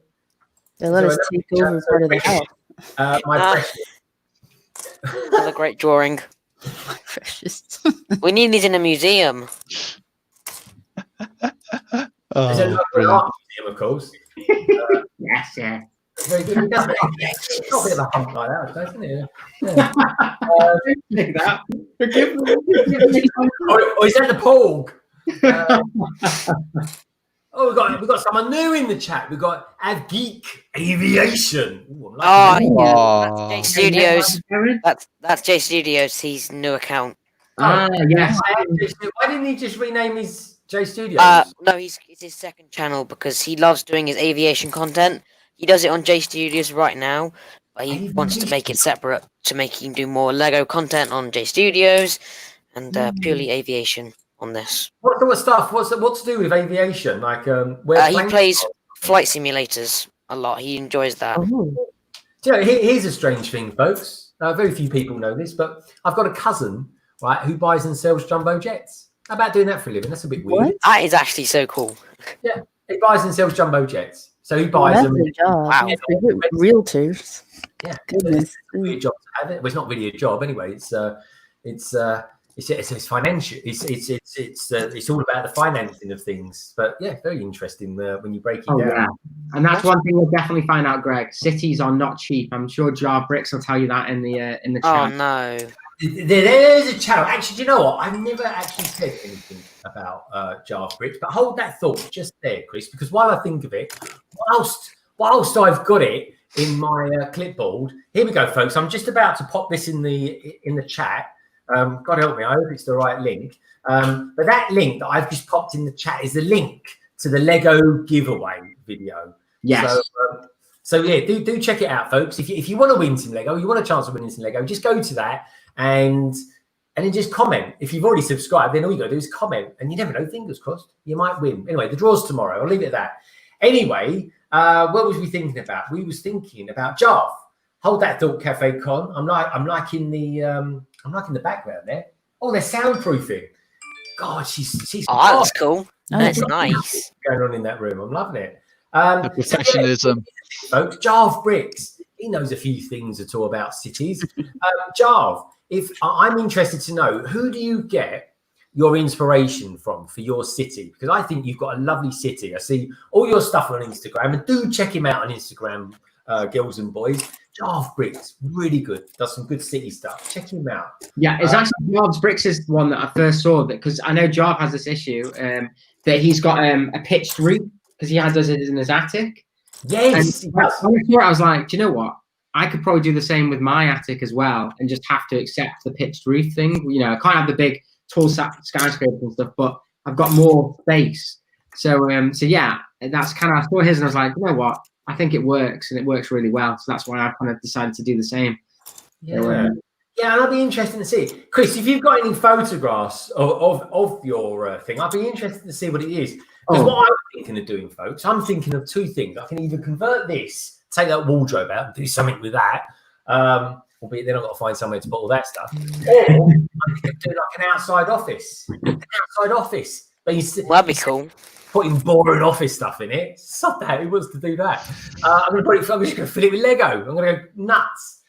They let us take over part of the house. My precious. Another great drawing. My precious. We need these in a museum. There's a local art museum, of course. Yes, yeah. Very good. It does make it's got a bit of a hump like that, I suppose, isn't it? Yeah. Take that. Forgive me. Or is that the porg? We've got someone new in the chat. We've got Geek Aviation. Ooh, I'm liking that. Oh. That's J Studios. That's J Studios. His new account. Yes. Why didn't he just rename his J Studios? No, it's his second channel because he loves doing his aviation content. He does it on J Studios right now, but he wants to make it separate to make him do more Lego content on J Studios and purely aviation on this. What sort of stuff? What's to do with aviation? Like, where He plays flight simulators a lot. He enjoys that. Oh. Do you know, here's a strange thing, folks. Very few people know this, but I've got a cousin, right, who buys and sells jumbo jets. How about doing that for a living? That's a bit weird. What? That is actually so cool. Yeah, he buys and sells jumbo jets. So he buys That's them. a job. Wow. Realtors. Yeah, Goodness. it's a weird job to have it. Well, it's not really a job anyway. It's financial. It's all about the financing of things. But yeah, very interesting when you break it down. Yeah. And that's one thing we'll definitely find out, Greg. Cities are not cheap. I'm sure Jar Bricks will tell you that in the Oh chat. no. There's a channel. Actually, do you know what? I've never actually said anything about Jar Bricks, but hold that thought just there, Chris, because while I think of it, whilst I've got it in my clipboard, here we go, folks. I'm just about to pop this in the chat. God help me, I hope it's the right link. But that link that I've just popped in the chat is the link to the Lego giveaway video. Yes. So yeah, do check it out, folks. If you want to win some Lego, you want a chance of winning some Lego, just go to that and then just comment. If you've already subscribed, then all you got to do is comment, and you never know. Fingers crossed, you might win. Anyway, the draw's tomorrow. I'll leave it at that. Anyway, what was we thinking about? We was thinking about Jarv. Hold that thought, Cafe Con. I'm liking the background there. Oh, they're soundproofing. God, she's Oh, that's cool. Oh, That's yeah. nice. going on in that room. I'm loving it. The professionalism. Folks, Jarv Bricks. He knows a few things at all about cities. Jarv, if I'm interested to know, who do you get your inspiration from for your city? Because I think you've got a lovely city. I see all your stuff on Instagram, and do check him out on Instagram, girls and boys. Jarv Bricks, really good. Does some good city stuff. Check him out. Yeah, it's actually Jarv Bricks is the one that I first saw, that because I know Jarv has this issue that he's got a pitched roof because he does it in his attic. Yes. And when I saw it, I was like, do you know what? I could probably do the same with my attic as well, and just have to accept the pitched roof thing. You know, I can't have the big tall skyscrapers and stuff, but I've got more space. So yeah, that's kind of, I saw his and I was like, you know what? I think it works, and it works really well. So that's why I kind of decided to do the same. Yeah. Yeah, and I'd be interested to see. Chris, if you've got any photographs of your thing, I'd be interested to see what it is. Because what I'm thinking of doing, folks, I'm thinking of two things. I can either convert this, take that wardrobe out and do something with that, albeit then I've got to find somewhere to put all that stuff, or I'm thinking of doing like an outside office. But That'd be cool. Putting boring office stuff in it. Sod that. Who wants to do that? I'm just going to fill it with Lego. I'm going to go nuts.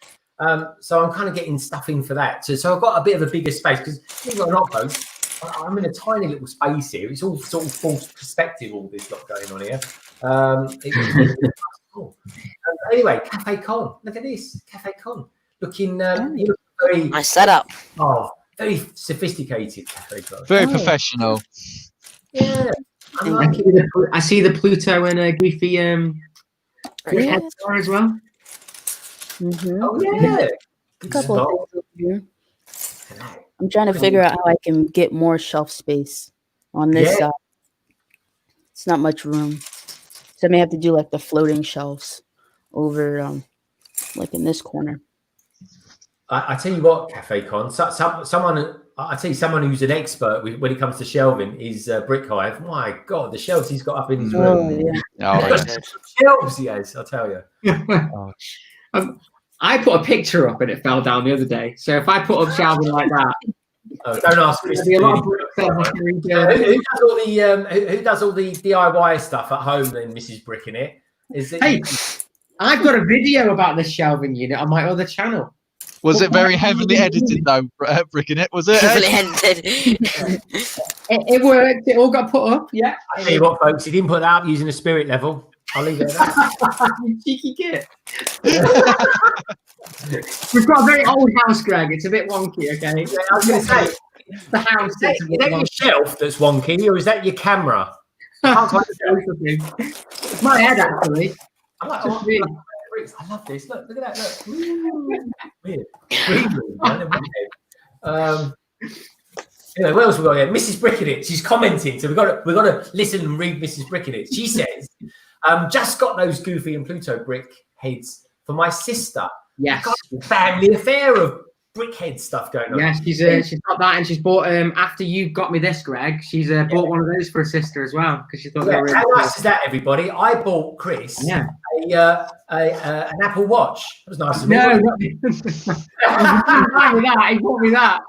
So I'm kind of getting stuff in for that. So I've got a bit of a bigger space because, believe it or not, folks, I'm in a tiny little space here. It's all sort of false perspective, all this got going on here. It's cool. Anyway, Cafe Con. Look at this. Cafe Con. Looking very Nice setup. very sophisticated Cafe Con. Very professional. Yeah. I see the Pluto and a Goofy Yeah. head star as well. Mm-hmm. Oh yeah. A couple of things over here. I'm trying to figure out how I can get more shelf space on this side. It's not much room, so I may have to do like the floating shelves over, like in this corner. I tell you what, Cafe Con. Someone who's an expert when it comes to shelving is Brick Hive. My God, the shelves he's got up in his room. Oh yeah. Oh, Shelves he has, I'll tell you. I put a picture up and it fell down the other day. So if I put up shelving like that, Don't ask Chris. there'll be a lot of bricks there to rebuild. Who does all the DIY stuff at home? Then Mrs. Brick in it. Is it? Hey, I've got a video about this shelving unit on my other channel. was it very heavily edited though, Brick in it? Was it? Heavily ended. It worked. It all got put up. Yeah. I tell you what, folks, he didn't put that up using a spirit level. I'll leave it at that. You cheeky kid. We've got a very old house, Greg. It's a bit wonky, okay? Yeah, I was going to say, The house is that, is a is bit that your wonky. shelf that's wonky, or is that your camera? I can't quite tell. It's my head, actually. I like, Just me. I love this. Look at that. Look. Weird. Green room, man, in my head. Anyway, what else we got here? Mrs. Brickenit, she's commenting, so we've got to listen and read Mrs. Brickenit. She says, just got those Goofy and Pluto brick heads for my sister. Yes. Got a family affair of brickhead stuff going on. Yes, she's got that, and she's bought after you got me this, Greg. She's bought one of those for her sister as well because she thought they were really how cool. nice is that, everybody? I bought Chris an Apple Watch. That was nice of me. No, he bought me that. He bought me that.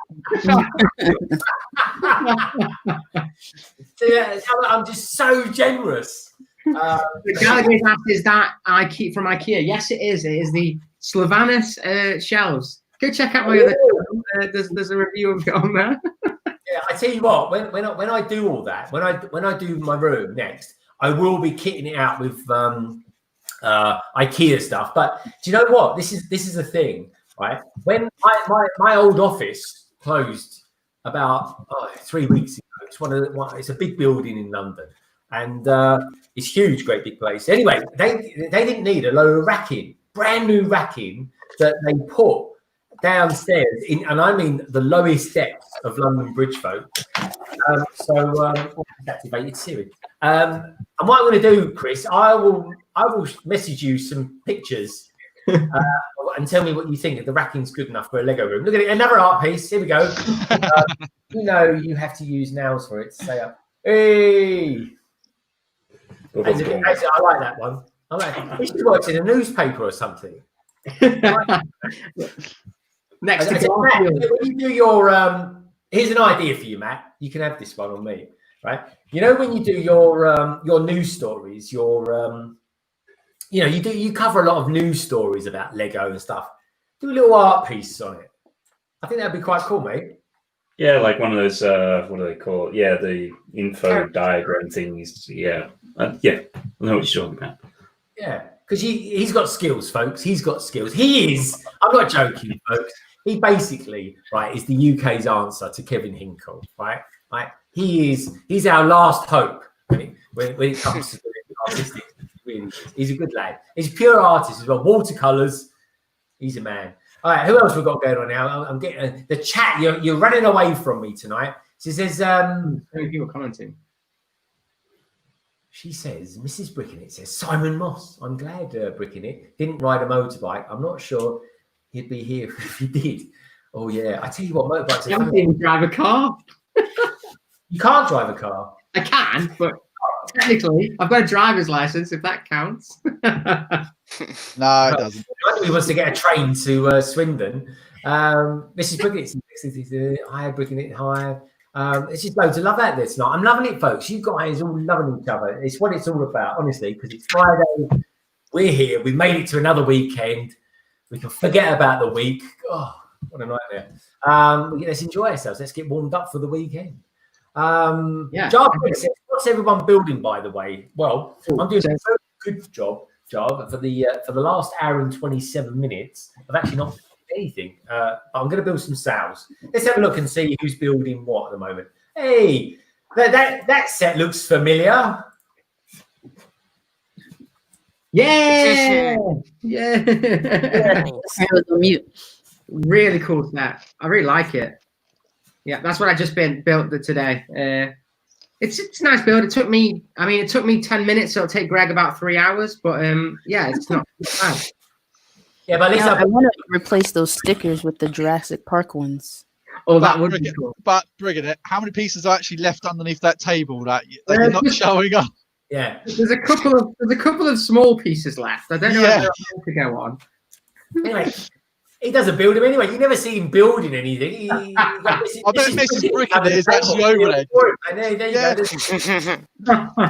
So, I'm just so generous. The Gallagher's asked, is that from IKEA? Yes, it is. It is the Sylvanus shelves. Go check out my other channel. There's a review of it on there. Yeah, I tell you what, when I do all that, when I do my room next, I will be kitting it out with IKEA stuff. But do you know what? This is the thing, right? When my old office closed about 3 weeks ago. It's a big building in London, and it's huge, great big place. Anyway, they didn't need a load of racking, brand new racking that they put downstairs and I mean the lowest depths of London Bridge folk. Activated Siri. And what I'm going to do, Chris, I will message you some pictures and tell me what you think if the racking's good enough for a Lego room. Look at it, another art piece. Here we go. You have to use nails for it to stay up. Hey, I like that one. I like it. We should watch in a newspaper or something. Next to Matt, when you do your here's an idea for you, Matt. You can have this one on me, right? You know when you do your news stories, you cover a lot of news stories about Lego and stuff. Do a little art piece on it. I think that'd be quite cool, mate. Yeah, like one of those what do they call it? Yeah, the info diagram things. Yeah. I know what you're talking about. Yeah, because he's got skills, folks. He's got skills. He is. I'm not joking, folks. He basically, right, is the UK's answer to Kevin Hinkle, right? He's our last hope when it comes to doing artistic. Really, he's a good lad. He's a pure artist as well. Watercolors. He's a man. All right, who else we've got going on now? I'm getting the chat. You're running away from me tonight. She says, many people commenting. She says, Mrs. Brickenit says, Simon Moss. I'm glad Brickenit didn't ride a motorbike. I'm not sure he'd be here if he did. Oh, yeah. I tell you what, motorbikes I can't even drive a car. You can't drive a car. I can, but technically, I've got a driver's license, if that counts. No, it doesn't. He wants to get a train to Swindon. Mrs. Brickenit, hi, Brickenit, hi. It's just loads of love out there tonight. I'm loving it, folks. You guys all loving each other. It's what it's all about, honestly, because it's Friday. We're here. We made it to another weekend. We can forget about the week. Oh, what a nightmare. Let's enjoy ourselves. Let's get warmed up for the weekend. Jarvis says, what's everyone building, by the way? Well, I'm doing a very good job for the last hour and 27 minutes. I've actually not anything, but I'm going to build some sails. Let's have a look and see who's building what at the moment. Hey, that set looks familiar. Yeah. Mute. Really cool set. I really like it. Yeah, that's what I just built today. It's a nice build. It took me 10 minutes, so it'll take Greg about 3 hours. But it's not bad. Yeah, but at least I want to replace those stickers with the Jurassic Park ones. Oh, that would be cool. But Brigadier, how many pieces are actually left underneath that table that you're not showing up? Yeah, there's a couple of small pieces left. I don't know if they're to go on. Anyway, he doesn't build them anyway. You never see him building anything. I bet Mrs. Brickenit is actually over there. There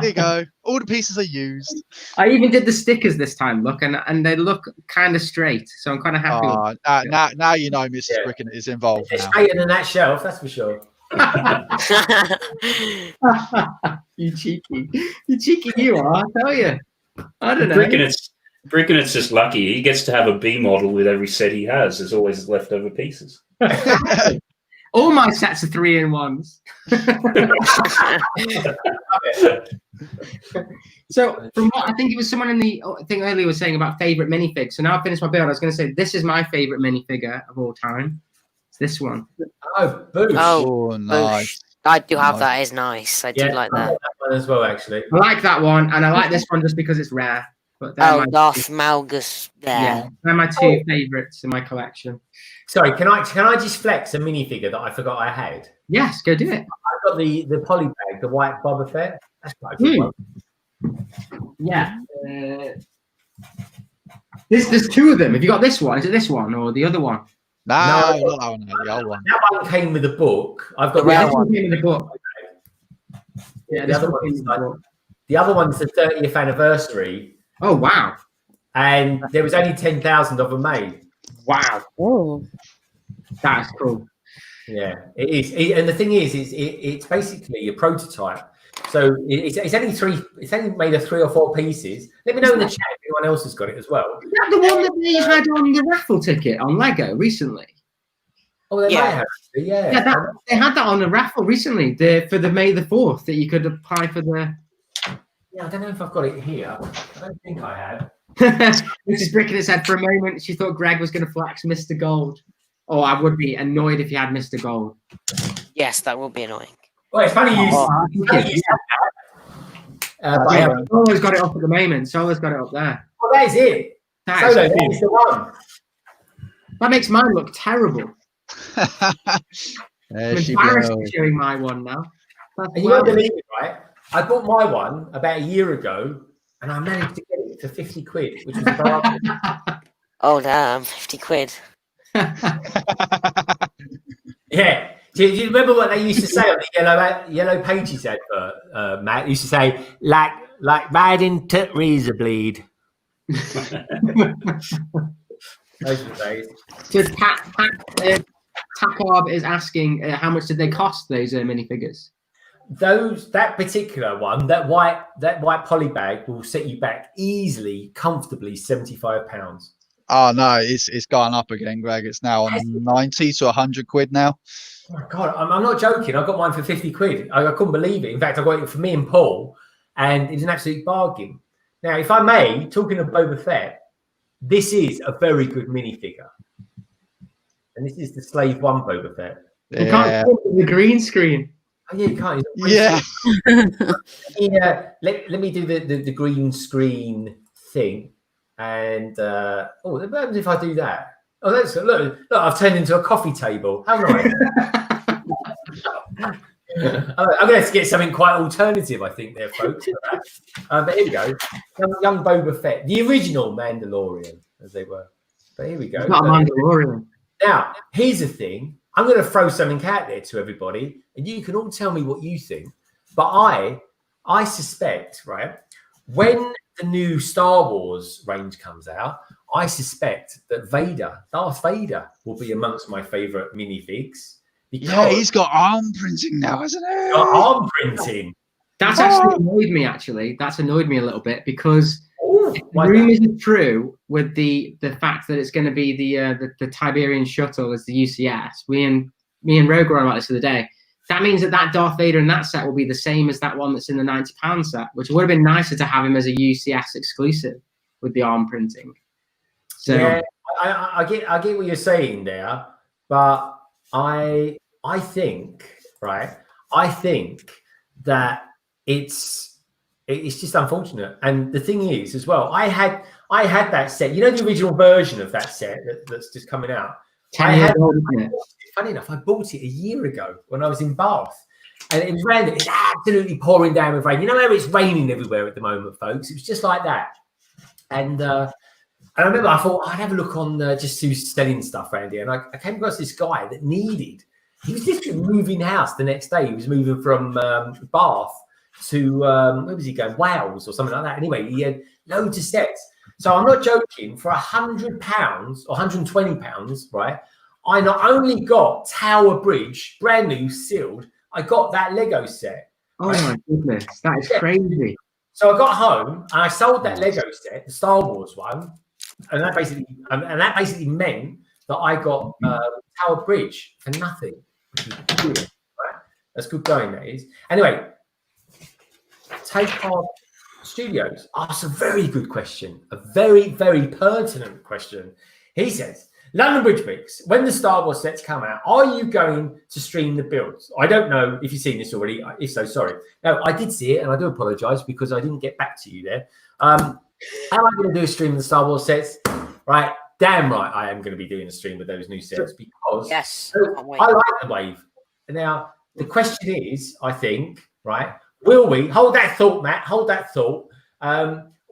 you go. All the pieces are used. I even did the stickers this time. Look, and they look kind of straight, so I'm kind of happy. Now you know Mrs. Brickenit is involved. It's straighter than that shelf, that's for sure. You cheeky you are, I tell you. I don't know. Brickenet's just lucky. He gets to have a B model with every set he has. There's always leftover pieces. All my sets are 3-in-1s. So, from what I think it was someone in the I think earlier was saying about favorite minifig. So now I've finished my build. I was going to say this is my favorite minifigure of all time. It's this one. Oh, boosh. Oh, nice. I do have that. It's nice. I do like I that. like that one as well, actually. I like that one, and I like this one just because it's rare. But they're Oh, my Darth Malgus there. yeah, they're my two favorites in my collection. Sorry, can I just flex a minifigure that I forgot I had? Yes, go do it. I got the polybag, the white Boba Fett. That's quite a good one. Yeah. There's two of them. Have you got this one? Is it this one or the other one? No, not that one. The old one. That one came with a book. I've got The the rare other This one. one came in the book. Yeah, The this other one came one's in the book. The other one's the 30th anniversary, Oh wow! and there was only 10,000 of them made. Wow, Oh, that's cool. Yeah, it is. And the thing is it's basically a prototype. So it's only three. It's only made of 3 or 4 pieces. Let me know in the chat if anyone else has got it as well. Is that the one that they had on the raffle ticket on Lego recently? Oh, they Yeah. might have. Yeah. Yeah, they had that on the raffle recently. For the May the 4th that you could apply for the. Yeah, I don't know if I've got it here. I don't think I have. Mrs. Brickett said for a moment she thought Greg was going to flex Mr. Gold. Oh, I would be annoyed if he had Mr. Gold. Yes, that would be annoying. Well, it's funny you. Funny you said that. But I Yeah, have- Solo's got it up at the moment. Solo's got it up there. well, that is it. That, is Solo, cool. that's the one. That makes mine look terrible. There I'm she embarrassed goes. showing my one now. That's And you won't wild. believe it, right? I bought my one about a year ago, and I managed to get it for 50 quid, which was a bargain. Oh damn, 50 quid. Yeah. Do you remember what they used to say on the Yellow Pages advert, Matt? They used to say, like riding to razor bleed. Those were the days. So Takarb is asking how much did they cost, those minifigures? That particular one, that white poly bag will set you back easily, comfortably £75. Oh no, it's gone up again, Greg. It's now on 90 to 100 quid now. Oh my God, I'm not joking. I got mine for 50 quid. I couldn't believe it. In fact, I got it for me and Paul, and it was an absolute bargain. Now, if I may, talking of Boba Fett, this is a very good minifigure. And this is the Slave 1 Boba Fett. You Yeah. can't put it in the green screen. Oh, yeah, you can't. Yeah. Let me do the green screen thing. And, what happens if I do that? Oh, look, I've turned into a coffee table. How nice. I'm going to get something quite alternative, I think, there, folks. But here we go. Young Boba Fett, the original Mandalorian, as they were. But here we go. It's not a Mandalorian. Now, here's the thing. I'm going to throw something out there to everybody, and you can all tell me what you think. But I suspect, right, when the new Star Wars range comes out, I suspect that Darth Vader, will be amongst my favourite minifigs. Yeah, he's got arm printing now, hasn't he? got arm printing. That's actually annoyed me, actually. That's annoyed me a little bit because Ooh, why rumors are true with the fact that it's going to be the Tiberian shuttle as the UCS. Me and Rogue were on about this the other day. That means that Darth Vader in that set will be the same as that one that's in the £90 set, which would have been nicer to have him as a UCS exclusive with the arm printing. So yeah, I get what you're saying there, but I think, right? I think that it's just unfortunate. And the thing is, as well, I had that set. You know, the original version of that set that's just coming out. 10 years old, isn't it? Funny enough, I bought it a year ago when I was in Bath, and it was raining. It's absolutely pouring down with rain. You know how it's raining everywhere at the moment, folks? It was just like that. And I remember I thought I'd have a look on just who's selling stuff around here, and I came across this guy that needed. He was literally moving house the next day. He was moving from Bath to where was he going? Wales or something like that. Anyway, he had loads of sets. So I'm not joking. For £100 or £120, right? I not only got Tower Bridge, brand new, sealed. I got that Lego set. Oh my goodness, that is crazy. So I got home and I sold that Lego set, the Star Wars one, and that basically meant that I got Tower Bridge for nothing. Which is brilliant, right? That's good going, that is. Anyway, Takeoff Studios asks a very good question, a very, very pertinent question. He says, London Bridge Mix, when the Star Wars sets come out, are you going to stream the builds? I don't know if you've seen this already. If so, sorry. No, I did see it, and I do apologise because I didn't get back to you there. Am I going to do a stream of the Star Wars sets? Right, damn right I am going to be doing a stream of those new sets because I like the wave. Now, the question is, I think, right, will we, hold that thought, Matt, hold that thought.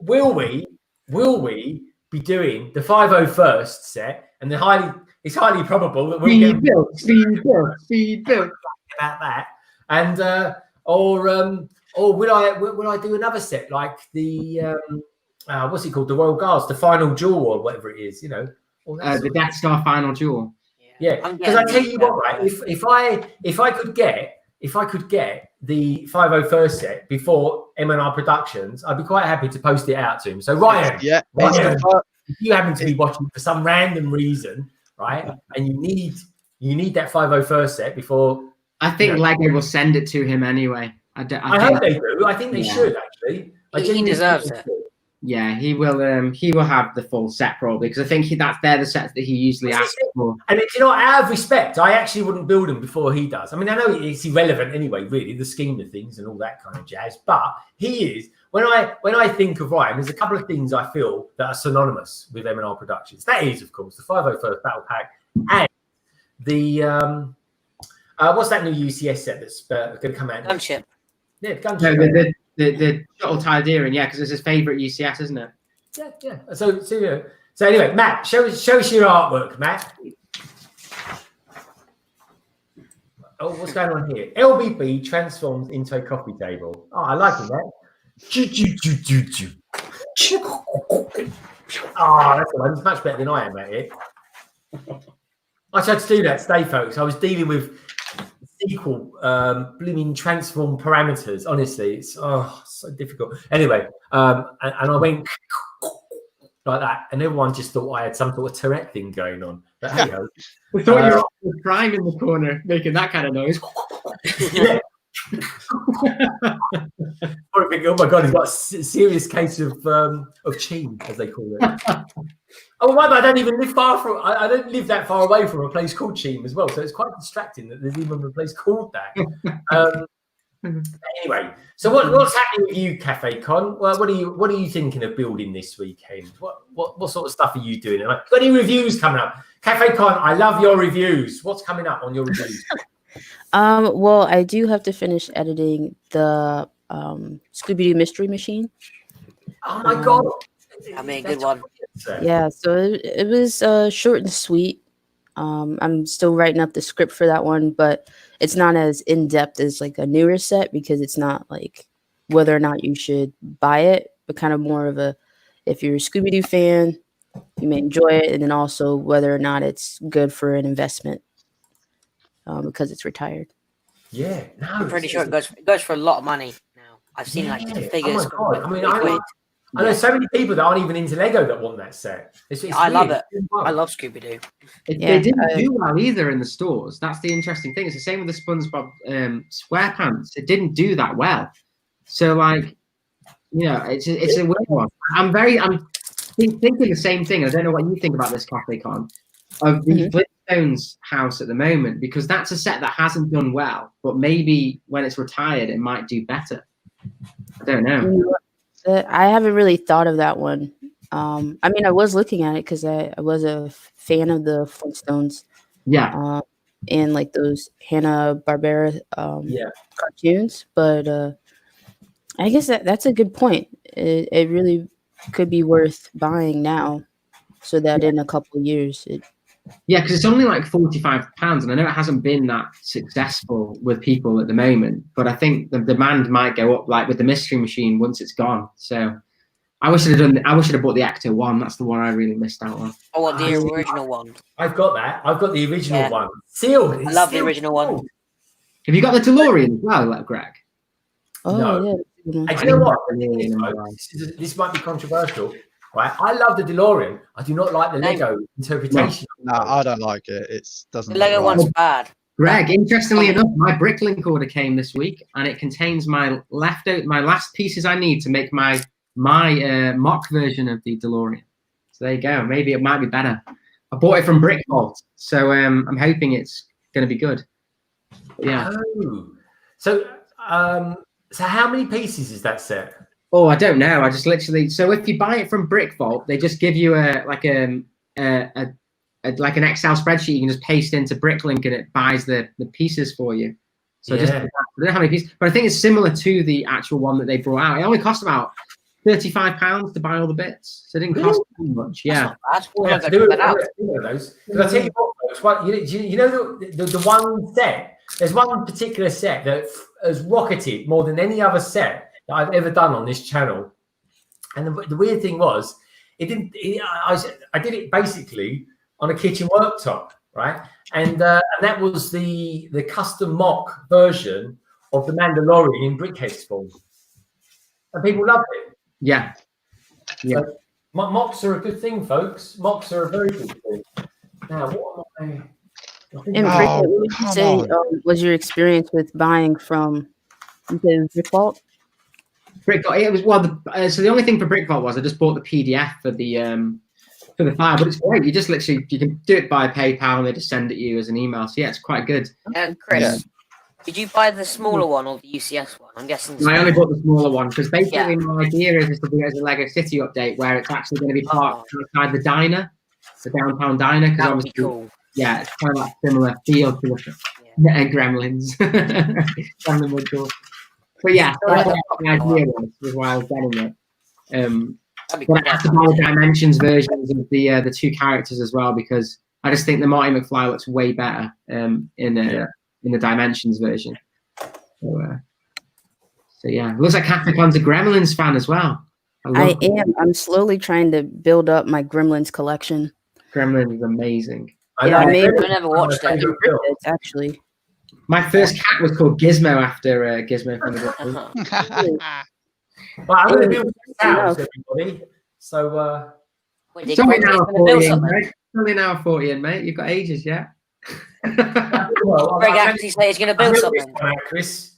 Will we be doing the 501st set? And it's highly probable that we'll get speed build about that. And or will I do another set like the what's it called, the Royal Guards, the Final Duel or whatever it is, you know, the Death Star Final Duel. Yeah, because I tell you what, right? If I could get the 501st set before M&R Productions, I'd be quite happy to post it out to him. So Ryan, if you happen to be watching for some random reason, right, and you need that 501st set before, I think Lego will send it to him anyway. I hope they do. I think they should actually. He deserves it. Yeah, he will. He will have the full set probably because I think they're the sets that he usually asks for. And you know, out of respect, I actually wouldn't build them before he does. I mean, I know it's irrelevant anyway, really, the scheme of things and all that kind of jazz. But he is. When I think of Ryan, there's a couple of things I feel that are synonymous with M&R Productions. That is, of course, the 501st Battle Pack and the what's that new UCS set that's going to come out? Gunship. Yeah, Gunship. No, the shuttle Tydirian, yeah, because it's his favourite UCS, isn't it? Yeah. So anyway, Matt, show us your artwork, Matt. Oh, what's going on here? LBB transforms into a coffee table. Oh, I like it, Matt. Oh, that's the one. It's much better than I am at it. I tried to do that today, folks. I was dealing with sequel blooming transform parameters. Honestly, it's so difficult. Anyway, and I went like that, and everyone just thought I had some sort of Tourette thing going on. But hey ho. We thought you were crying in the corner, making that kind of noise. Yeah. Oh my god, he's got a serious case of cheam, as they call it. Oh, I don't even live far from. I don't live that far away from a place called Cheam as well, so it's quite distracting that there's even a place called that. Anyway, so what's happening with you, Cafe Con? Well, what are you thinking of building this weekend? What sort of stuff are you doing? Got any reviews coming up? Cafe Con, I love your reviews. What's coming up on your reviews? Well, I do have to finish editing the Scooby-Doo Mystery Machine. Oh my god! I mean, good one. Yeah, so it was short and sweet. I'm still writing up the script for that one, but it's not as in-depth as like a newer set because it's not like whether or not you should buy it, but kind of more of a, if you're a Scooby-Doo fan, you may enjoy it, and then also whether or not it's good for an investment because it's retired. Yeah, no, I'm pretty sure it goes for a lot of money now. I've seen like figures. Oh my god! I mean, I know so many people that aren't even into Lego that want that set. I love it. I love Scooby-Doo. They didn't do well either in the stores. That's the interesting thing. It's the same with the SpongeBob SquarePants. It didn't do that well. So, like, you know, it's a weird one. I'm thinking the same thing. I don't know what you think about this, Cafe Con, of the Flintstones house at the moment, because that's a set that hasn't done well, but maybe when it's retired, it might do better. I don't know. I haven't really thought of that one. I mean, I was looking at it because I was a fan of the Flintstones. Yeah. And like those Hanna-Barbera cartoons. But I guess that's a good point. It really could be worth buying now so that in a couple of years Yeah, because it's only like £45, and I know it hasn't been that successful with people at the moment, but I think the demand might go up, like with the Mystery Machine, once it's gone. So I wish I'd have bought the Ecto one. That's the one I really missed out on. Oh, what, the original one? I've got that. I've got the original one. Sealed. I love the original one. Have you got the DeLorean as well, Greg? Oh, No. yeah, one. And you know what? The thing is, folks, this might be controversial, right? I love the DeLorean. I do not like the Lego interpretation. No, I don't like it. It doesn't. The Lego look right. one's bad. Greg, interestingly enough, my Bricklink order came this week, and it contains my last pieces I need to make my mock version of the DeLorean. So there you go. Maybe it might be better. I bought it from Brick Vault, so I'm hoping it's going to be good. But yeah. Oh. So how many pieces is that set? Oh, I don't know. I just literally. So if you buy it from Brick Vault, they just give you like an Excel spreadsheet you can just paste into Bricklink, and it buys the pieces for you. So just I don't know how many pieces, but I think it's similar to the actual one that they brought out. It only cost about £35 to buy all the bits, so it didn't cost too much. Yeah. That's not bad. I tell you what, folks, you know the one set. There's one particular set that has rocketed more than any other set that I've ever done on this channel. And the weird thing was, I did it basically on a kitchen worktop, right? And that was the custom mock version of the Mandalorian in brickheads form, and people loved it. Yeah. So, mocks are a good thing, folks. Mocks are a very good thing. Now, what am I? And what would you say was your experience with buying from Brick Vault? Brick Vault. It was so the only thing for Brick Vault was I just bought the PDF for the file, but it's great. You just literally you can do it by PayPal and they just send it you as an email. So yeah, it's quite good. And Chris, did you buy the smaller one or the UCS one? I'm guessing. I only bought the smaller one because basically my idea is to do it as a Lego City update where it's actually going to be parked outside the diner, the downtown diner. Because that would be cool. Yeah, it's kind of like similar feel to the Gremlins. Gremlin would go. But yeah, that's what the idea was why I was getting it. But I have to buy the Dimensions versions of the two characters as well because I just think the Marty McFly looks way better in the Dimensions version. So yeah, it looks like Capricorn's a Gremlins fan as well. I am. I'm slowly trying to build up my Gremlins collection. Gremlins is amazing. I never watched it. Actually, my first cat was called Gizmo after Gizmo from the Well, I'm going to build a house, everybody. So, it's only an hour 40 in, mate. It's only an hour 40 in, mate. You've got ages, yeah. Greg actually said he's going to build something. Chris.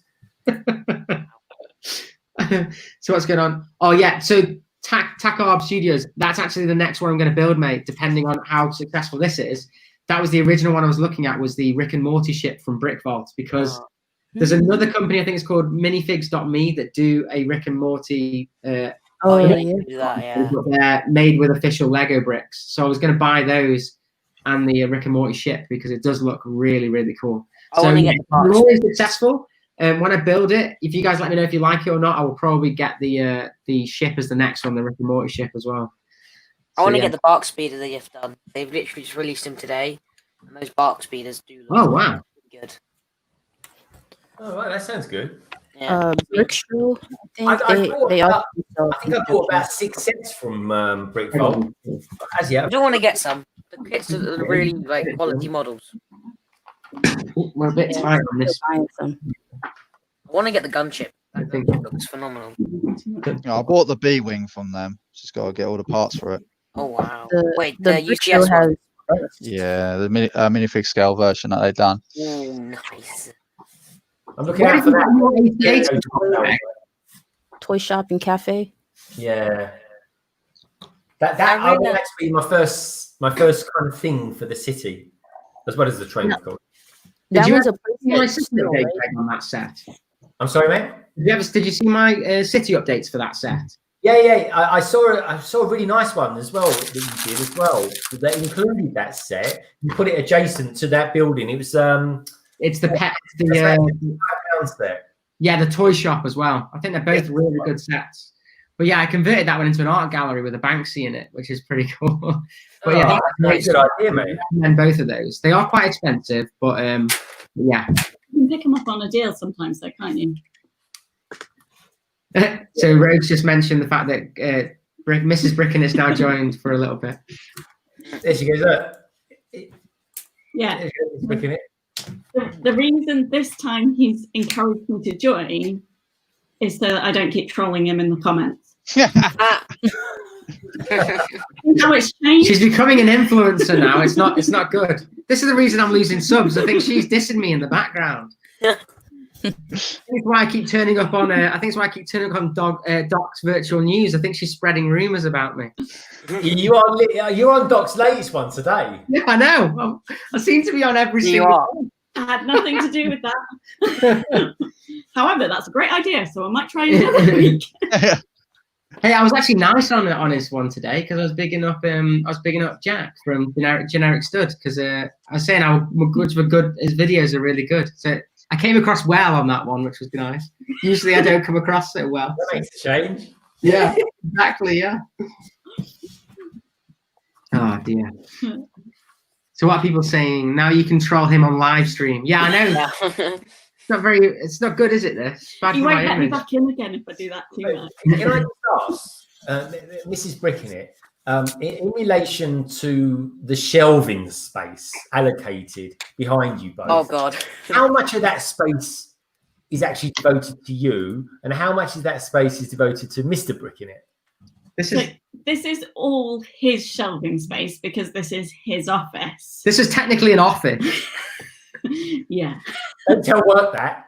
So what's going on? Oh yeah, so Takarb Studios. That's actually the next one I'm going to build, mate. Depending on how successful this is. That was the original one I was looking at. Was the Rick and Morty ship from Brick Vault because there's another company I think it's called Minifigs.me that do a Rick and Morty. They're made with official Lego bricks. So I was going to buy those and the Rick and Morty ship because it does look really, really cool. So we're always successful. When I build it, if you guys let me know if you like it or not, I will probably get the ship as the next one, the Rick and Morty ship as well. I want to get the bark speeder that you've done. They've literally just released them today, and those bark speeders do look good. Oh, well, that sounds good. Yeah. Brick Show, I think I bought about 6 sets from Brick Vault. I do want to get some. The kits are really quality models. We're a bit tight on this. I want to get the gunship. That gunship looks phenomenal. I bought the B wing from them. Just got to get all the parts for it. Oh wow! Wait, the UCS has. Yeah, the minifig scale version that they've done. Oh, nice. I'm looking out for that. Toy shop and cafe. Yeah. I want that to be my first kind of thing for the city, as well as the train. That was a my city update on that set. I'm sorry, mate. Did you see my city updates for that set? Yeah. I saw a really nice one as well that you did as well. That included that set. You put it adjacent to that building. It was it's the pet set. Yeah, the toy shop as well. I think they're both really good sets. But yeah, I converted that one into an art gallery with a Banksy in it, which is pretty cool. But yeah, that's a good idea, mate. And both of those, they are quite expensive, but yeah. You can pick them up on a deal sometimes, though, can't you? So Rose just mentioned the fact that Mrs. Bricken is now joined for a little bit. There she goes. Look. Yeah. The reason this time he's encouraged me to join is so that I don't keep trolling him in the comments. Ah. How it's changed. She's becoming an influencer now. It's not good. This is the reason I'm losing subs. I think she's dissing me in the background. I think it's why I keep turning up on. Doc's virtual news. I think she's spreading rumors about me. You're on Doc's latest one today. Yeah, I know. I seem to be on every You single. are. I had nothing to do with that. However, that's a great idea, so I might try it next week. Hey, I was actually nice on his one today because I was bigging up Jack from Generic Stud because I was saying how good were good. His videos are really good. So I came across well on that one, which was nice. Usually I don't come across so well. That makes a change. Yeah, exactly. Yeah. Oh dear. So what are people saying? Now you can troll him on live stream. Yeah, I know. It's not good, is it? This bad You for won't my let me image. back in again if I do that too much. Can I just ask, Mrs. Brickenit, in relation to the shelving space allocated behind you both? Oh God. How much of that space is actually devoted to you, and how much of that space is devoted to Mr. Brickenit? This is all his shelving space because this is his office. This is technically an office. Yeah. Don't tell work that.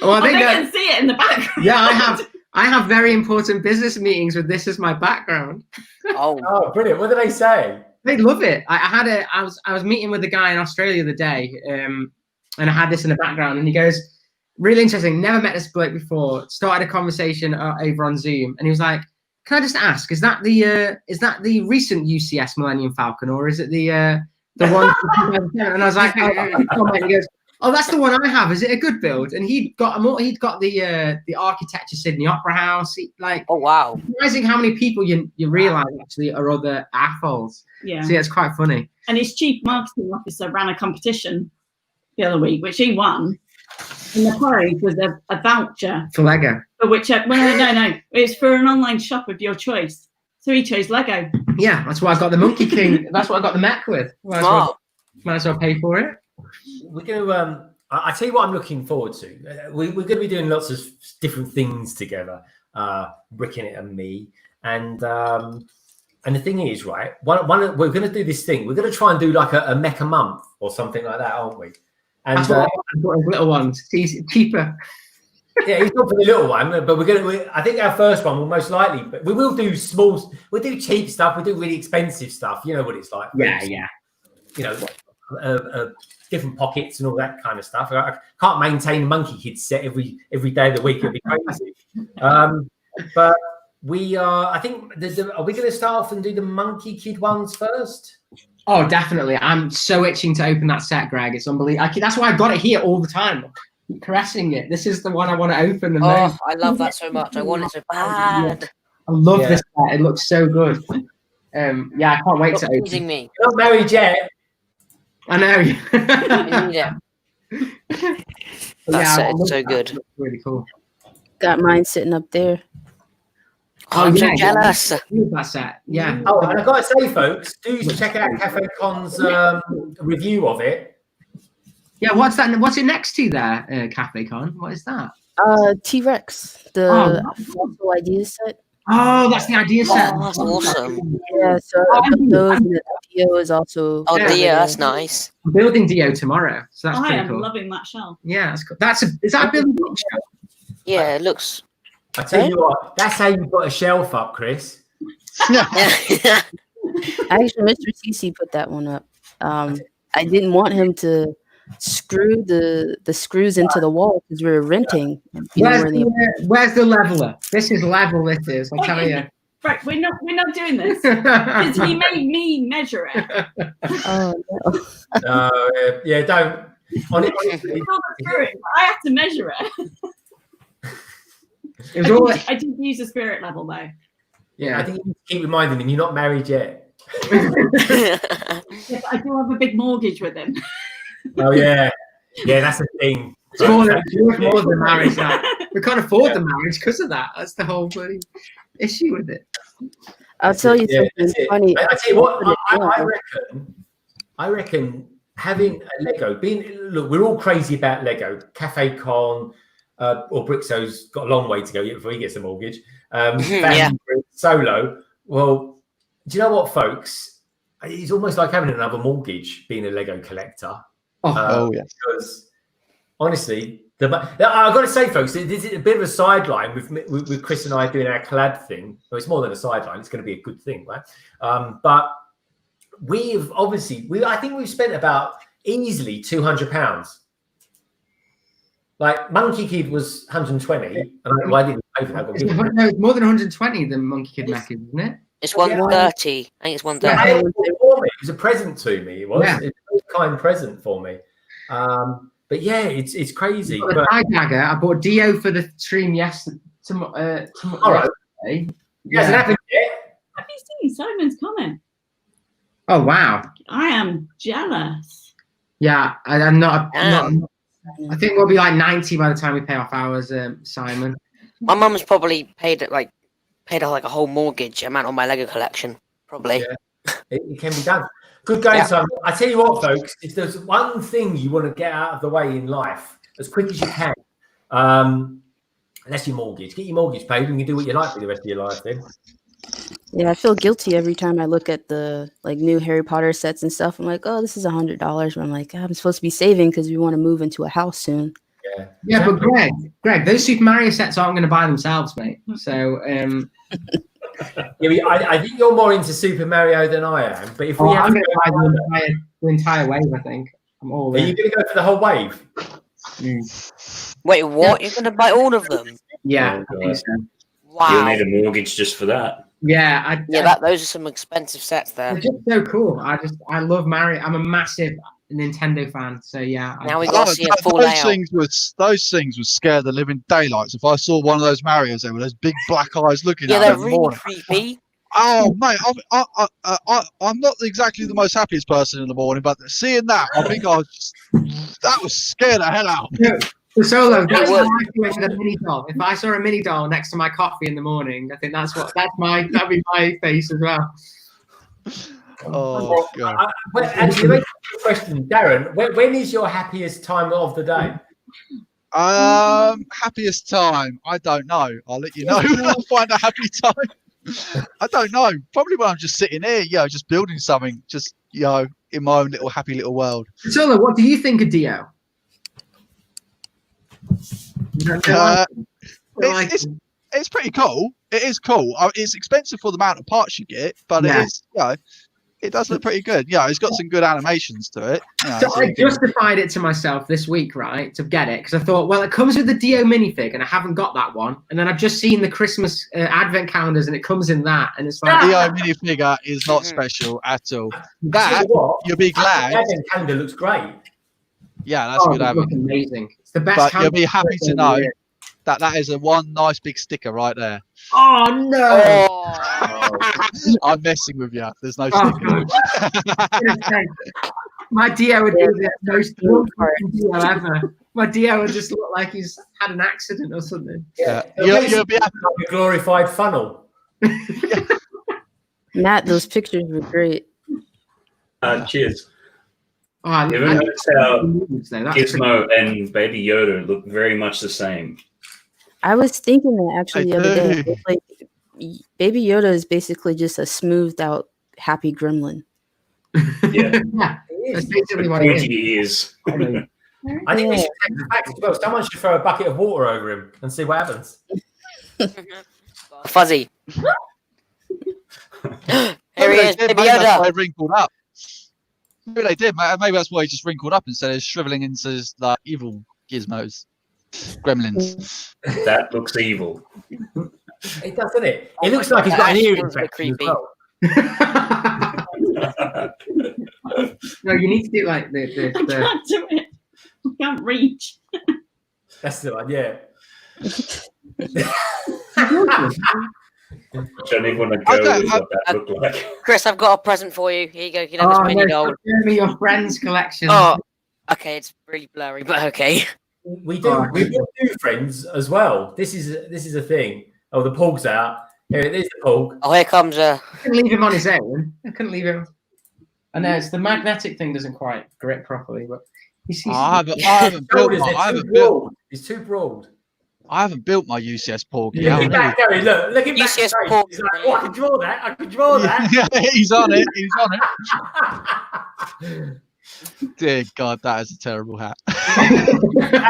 Well, I They think can see it in the background. yeah, I have very important business meetings with this as my background. Oh. Oh, brilliant! What do they say? They love it. I was meeting with a guy in Australia the other day, and I had this in the background, and he goes, really interesting. Never met this bloke before. Started a conversation over on Zoom, and he was like, "Can I just ask? Is that the recent UCS Millennium Falcon, or is it the one?" And I was like, "Oh, he goes, oh, that's the one I have. Is it a good build?" And he'd got the architecture Sydney Opera House. Oh wow. Surprising how many people you realise actually are other assholes. Yeah. So yeah, it's quite funny. And his chief marketing officer ran a competition the other week, which he won. And the prize was a voucher For Lego. for which no, it's for an online shop of your choice. So he chose Lego. Yeah, that's why I got the Monkey King. That's what I got the mech with. Might as well pay for it. We're going to. I tell you what, I'm looking forward to. We're going to be doing lots of different things together, Brickenit and me, and the thing is, right? We're going to do this thing. We're going to try and do like a mech a month or something like that, aren't we? And That's what I've got his little ones. It's cheaper. yeah, he's not for the little one, but I think our first one will most likely. But we will do small. We'll do cheap stuff. We do really expensive stuff. You know what it's like. Yeah. You know, different pockets and all that kind of stuff. I can't maintain a Monkey Kid set every day of the week. It'd be crazy. But we are. I think. Are we going to start off and do the Monkey Kid ones first? Oh, definitely. I'm so itching to open that set, Greg. It's unbelievable. That's why I got it here all the time. I'm caressing it. This is the one I want to open the most. I love that so much. I want it so bad. I love this set. It looks so good. Yeah, I can't wait to open. Teasing me. You're not married yet. I know. Yeah. That's so good. That's really cool. Got mine sitting up there. I'm so yeah. jealous. That set. Yeah. Oh, and I've got to say, folks, do check out Cafe Con's review of it. Yeah, what's that? What's it next to there, Cafe Con? What is that? T-Rex, the also idea set. Oh, that's the idea set. Oh, that's awesome. Yeah, so I put those, and the Dio is also. Oh, dear, that's nice. I'm building Dio tomorrow, so that's I pretty am cool. loving that shelf. Yeah, that's cool. Is that a building shelf? Yeah, it looks. I tell you what, that's how you put a shelf up, Chris. Actually, Mr. CC put that one up. I didn't want him to screw the screws into the wall because we were renting. Where's the leveler? This is level. This is. I'll tell you. Right, we're not doing this because he made me measure it. Oh no! Yeah, don't. Honestly, I have to measure it. I didn't use the spirit level though. Yeah, I think you need to keep reminding him you're not married yet. Yeah, but I do have a big mortgage with him. Oh yeah, that's the thing. It's more than marriage now. We can't afford the marriage because of that. That's the whole bloody issue with it. I'll tell you something funny. I tell you what, I reckon having a Lego, look, we're all crazy about Lego, Cafe Con, or Brixo's got a long way to go yet before he gets a mortgage. Yeah. Solo. Well, do you know what, folks? It's almost like having another mortgage being a Lego collector. Oh, yes. Because honestly, I've got to say, folks, this is a bit of a sideline with Chris and I doing our collab thing. Well, it's more than a sideline; it's going to be a good thing, right? But we've obviously, I think we've spent about easily £200. Like Monkey Kid was 120, and I didn't pay for that. No, it's more than 120 than Monkey Kid Mac, isn't it? It's 130. I think it's 130. Yeah, it was a present to me. It was. Yeah. It was a kind present for me. But yeah, it's crazy. But But, I dagger. I bought Dio for the stream yesterday. all right. It hasn't happened yet. Have you seen Simon's comment? Oh wow. I am jealous. Yeah, I'm not. Damn. I think we'll be like 90 by the time we pay off ours, Simon. My mum's probably paid off like a whole mortgage amount on my Lego collection. Probably. Yeah. It can be done. Good going, Simon. I tell you what, folks, if there's one thing you want to get out of the way in life as quick as you can, unless your mortgage, get your mortgage paid and you can do what you like for the rest of your life then. Yeah, I feel guilty every time I look at the like new Harry Potter sets and stuff. I'm like, oh, this is $100. But I'm like, I'm supposed to be saving because we want to move into a house soon. Yeah. Yeah, but Greg, those Super Mario sets aren't going to buy themselves, mate. So, Yeah, I think you're more into Super Mario than I am. But if we have I'm to going to go, buy the entire wave. I think I'm all are in. you going to go for the whole wave? Wait, what? You're gonna buy all of them? Yeah, Oh, I think so. You'll Wow. need a mortgage just for that. Yeah, Those are some expensive sets there. they're just so cool. I love Mario. I'm a massive Nintendo fan. So yeah. Now we got to see a full those layout. those things would scare the living daylights. If I saw one of those Marios there with those big black eyes looking Yeah, at me they're in the really morning. creepy. Oh mate, I'm not exactly the most happiest person in the morning, but seeing that, I think that was scared the hell out. The Solo, that's would. how I feel with a mini doll. If I saw a mini doll next to my coffee in the morning, I think that'd be my face as well. Oh god. Actually, make a question, Darren. When is your happiest time of the day? Happiest time? I don't know. I'll let you know when I find a happy time. I don't know. Probably when I'm just sitting here, just building something, just in my own little happy little world. Solo, what do you think of Dio? It's pretty cool. It is cool. It's expensive for the amount of parts you get, but Yeah. it is, it does look pretty good. Yeah, it's got some good animations to it. So I justified it to myself this week, right, to get it, because I thought, well, it comes with the Dio minifig, and I haven't got that one. And then I've just seen the Christmas advent calendars, and it comes in that, and it's like, Dio minifigure is not special at all. That you'll be glad. The calendar looks great. Yeah, that's good. it looks amazing. It's the best. But you'll calendar be happy to know ever. that is a one nice big sticker right there. Oh no! Oh, I'm messing with you. There's no Oh, sticker. My Dio would be the most broken Dio ever. My Dio would just look like he's had an accident or something. Yeah. You'll be happy. Like a glorified funnel. Matt, those pictures were great. Cheers. Oh, I Ever notice how that's Gizmo and Baby Yoda look very much the same? I was thinking that actually the I other day. do. It's like Baby Yoda is basically just a smoothed out happy gremlin. Yeah. yeah, that's basically what it is. Pointy ears. I think we should take the facts as well. Someone should throw a bucket of water over him and see what happens. fuzzy. Here he is, Baby Maybe that's why Yoda. he wrinkled up. Maybe they did. Maybe that's why he just wrinkled up instead of shriveling into his evil gizmos, gremlins. That looks evil. It does, doesn't it? It looks like he's got an ear Sounds a bit infection as creepy. well. No, you need to do like the I can't do it. I can't reach. That's the one, yeah. Which I didn't want to go Okay, with what that looked like. Chris, I've got a present for you. Here you go. You can have this mini doll. Show me your friends' collection. Oh, okay. It's really blurry, but okay. We do friends as well. This is a thing. Oh, the Pog's out. Here it is, the Pog. Oh, here comes a. I couldn't leave him on his own. I couldn't leave him. I know it's the magnetic thing doesn't quite grip properly, but he's I haven't built. Shoulders, I they're haven't too built. broad. It's too broad. I haven't built my UCS Porgy. Look How at back, Gary. Look at back. UCS straight. Porgy. He's like, oh, I can draw that. I can draw that. Yeah, he's on it. He's on it. Dear God, that is a terrible hat.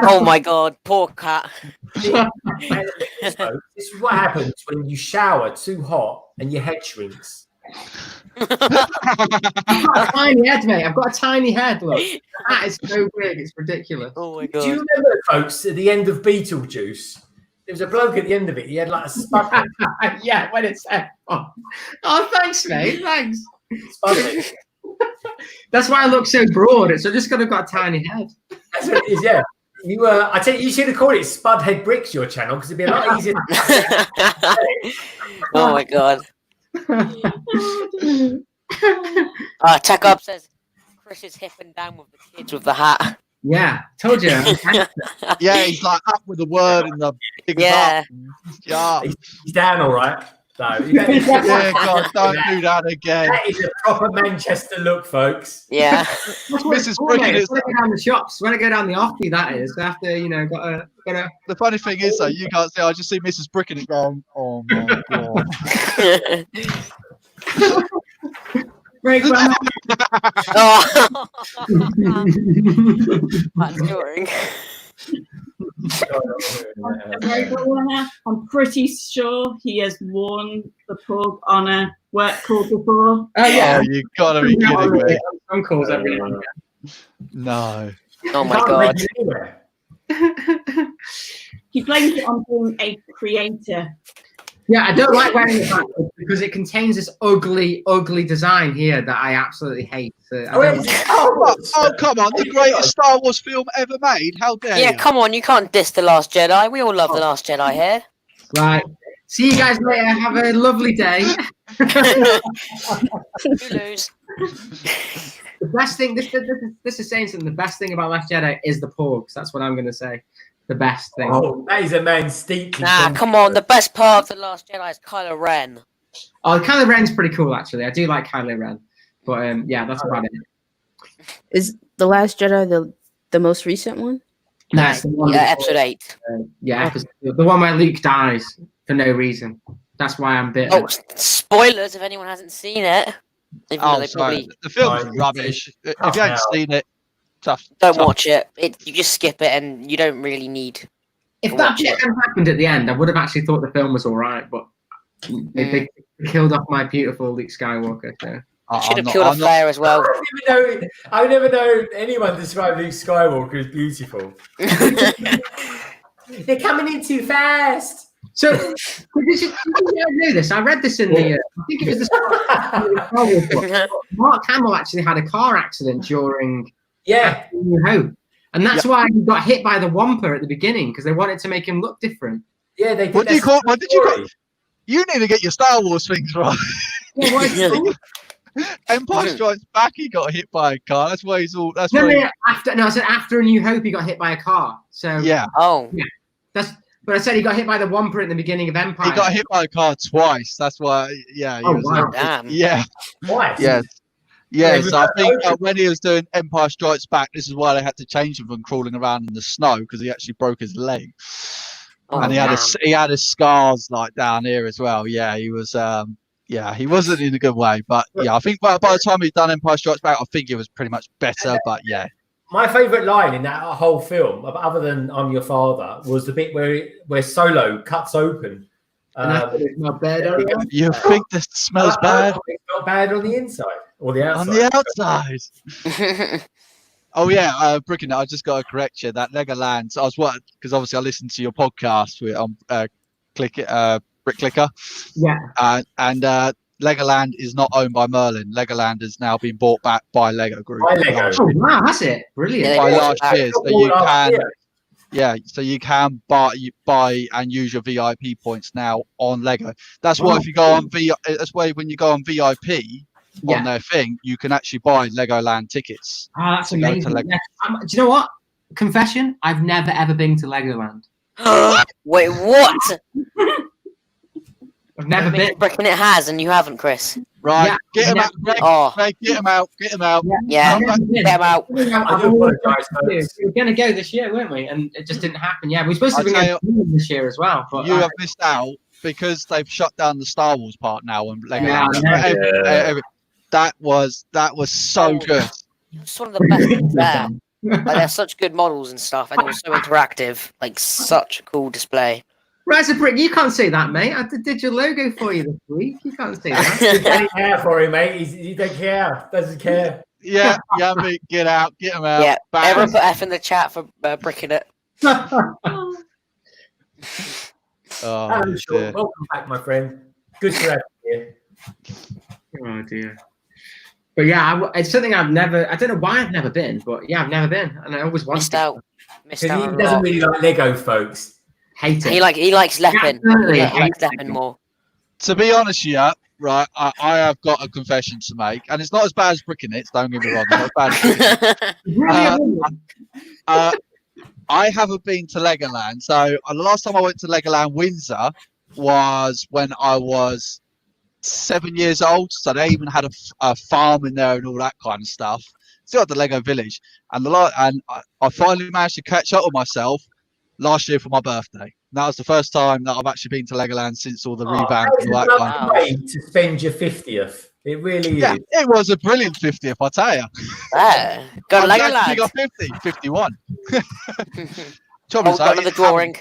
Oh my God, poor cat. This is what happens when you shower too hot and your head shrinks. I've got a tiny head, mate. I've got a tiny head. Look, that is so big. It's ridiculous. Oh my Do you God. remember, folks, at the end of Beetlejuice? There was a bloke at the end of it. He had like a spud head. Yeah, when it's oh, thanks, mate. Thanks. Spud head. That's why I look so broad. It's just because I've got a tiny head. That's what it is, yeah. I tell you should have called it Spudhead Bricks, your channel, because it'd be a lot easier. Oh my God. Tech Up says Chris is hipping down with the kids with the hat. Yeah, told you. Yeah, he's like up with the word in the big Yeah. Yeah. He's down all right. So, Yeah, God, don't do that again. that is a proper Manchester look, folks. Yeah. That's what Mrs. it's for, mate. Bricken is- When I go down the shops, when I go down the offie, that is after got a. The funny thing is, though, you can't see. I just see Mrs. Bricken going, oh my God. Great grandma. Oh. That's boring. Great grandma. I'm pretty sure he has worn the pug on a work call before. Oh yeah, Oh, you gotta be kidding me. Some calls every now No. Oh my Can't God. make it anywhere. He blames it on being a creator. Yeah, I don't like wearing it backwards because it contains this ugly, ugly design here that I absolutely hate. So I don't- Oh, come on. The greatest Star Wars film ever made. How dare Yeah, you? come on, you can't diss The Last Jedi. We all love The Last Jedi here. Right. See you guys later. Have a lovely day. You lose. The best thing, this is saying something. The best thing about Last Jedi is the porgs. That's what I'm going to say. The best thing. Oh, that is a man steeped. in Nah, con- come on. The best part of The Last Jedi is Kylo Ren. Oh, Kylo Ren's pretty cool, actually. I do like Kylo Ren. But yeah, that's about it. Is The Last Jedi the most recent one? No, it's the one Yeah, before, episode 8. the one where Luke dies for no reason. That's why I'm bitter. Oh, spoilers if anyone hasn't seen it. Even though Oh, they sorry. probably The film's Right. rubbish. If you haven't seen it, tough. don't tough. watch it. You just skip it and you don't really need. If that Watch bit it. hadn't happened at the end, I would have actually thought the film was all right. But they killed off my beautiful Luke Skywalker. So. Should have killed a flare as well. I never know anyone describe Luke Skywalker as beautiful. They're coming in too fast. So, did you know this? I read this in the. I think it was the Star Wars book. Mark Hamill actually had a car accident during Yeah. New Hope, and that's why he got hit by the Wampa at the beginning because they wanted to make him look different. Yeah, they did. What do you that's call? the What did you story. call? You need to get your Star Wars things right. Yeah, what is it? Empire Strikes Back. He got hit by a car. That's why he's all. That's No, why. no, I said after A New Hope, he got hit by a car. So Yeah, Oh, but I said he got hit by the Wampa at the beginning of Empire. he got hit by a car twice. That's why. Yeah. He Oh, was, wow. damn. Yeah. Twice. Yeah. Yeah, Yeah, it was so I like think open. when he was doing Empire Strikes Back, this is why they had to change him from crawling around in the snow because he actually broke his leg, Oh, and damn. he had his scars like down here as well. Yeah, he was. Yeah, he wasn't in a good way, but yeah, I think by the time he'd done Empire Strikes Back, I think it was pretty much better. But yeah, My favourite line in that whole film, other than "I'm your father," was the bit where Solo cuts open. And I thought it's not bad. Oh, yeah. you think this smells bad It's not bad on the inside or the outside. on the outside? Oh yeah, Bricken, I just got to correct you. That Legoland, I was because obviously I listened to your podcast with Brick Clicker. Yeah. And Legoland is not owned by Merlin. Legoland has now been bought back by Lego Group. By Lego. Oh wow, that's it. Brilliant. Yeah, By they last bought it year, back. so you Last can, year. yeah, so you can buy and use your VIP points now on Lego. That's why if you go on that's why when you go on VIP Yeah. on their thing, you can actually buy Legoland tickets. Oh, that's to go to amazing. Lego. Yeah. Do you know what? Confession: I've never ever been to Legoland. Wait, what? I've never been. Bricken it has, and you haven't, Chris. Right, Yeah, get him yeah. out. Greg, Oh, Greg, get him out. Get him out. yeah. No, Get them out. I do apologise, folks. We were going to go this year, weren't we? And it just didn't happen. Yeah, we were supposed to be I going this year as well. But You have missed out because they've shut down the Star Wars part now and Lego. Yeah, That was so good. It's one of the best things there. Like, they're such good models and stuff, and it was so interactive. Like, such a cool display. Rise of Brick, you can't say that, mate. I did your logo for you this week. You can't say that. He doesn't care for him, mate. He don't care. Doesn't care. Yeah, mate, get out, get him out. Yeah, Bang. everyone put F in the chat for bricking it. Oh, Sure. dear. Welcome back, my friend. Good to have you here. Oh dear. But yeah, it's something I don't know why I've never been, but yeah, I've never been, and I always wanted Missed to. out. Missed Because out. he A doesn't lot. really like Lego, folks. Hate it. He likes Leppin. Absolutely He hate likes Lego. Leppin more. To be honest, yeah, right, I have got a confession to make, and it's not as bad as bricking it. Don't get me wrong, it's not as bad as I haven't been to Legoland. So the last time I went to Legoland Windsor was when I was 7 years old. So they even had a farm in there and all that kind of stuff. Still at the Lego Village, and I finally managed to catch up with myself last year for my birthday. That was the first time that I've actually been to Legoland since all the revamp and all that kind of Wow. Way to spend your 50th. It really Yeah, is. it was a brilliant 50th, I tell you. Yeah. Got a Lego I lad. got 50, 51. Oh, got another drawing.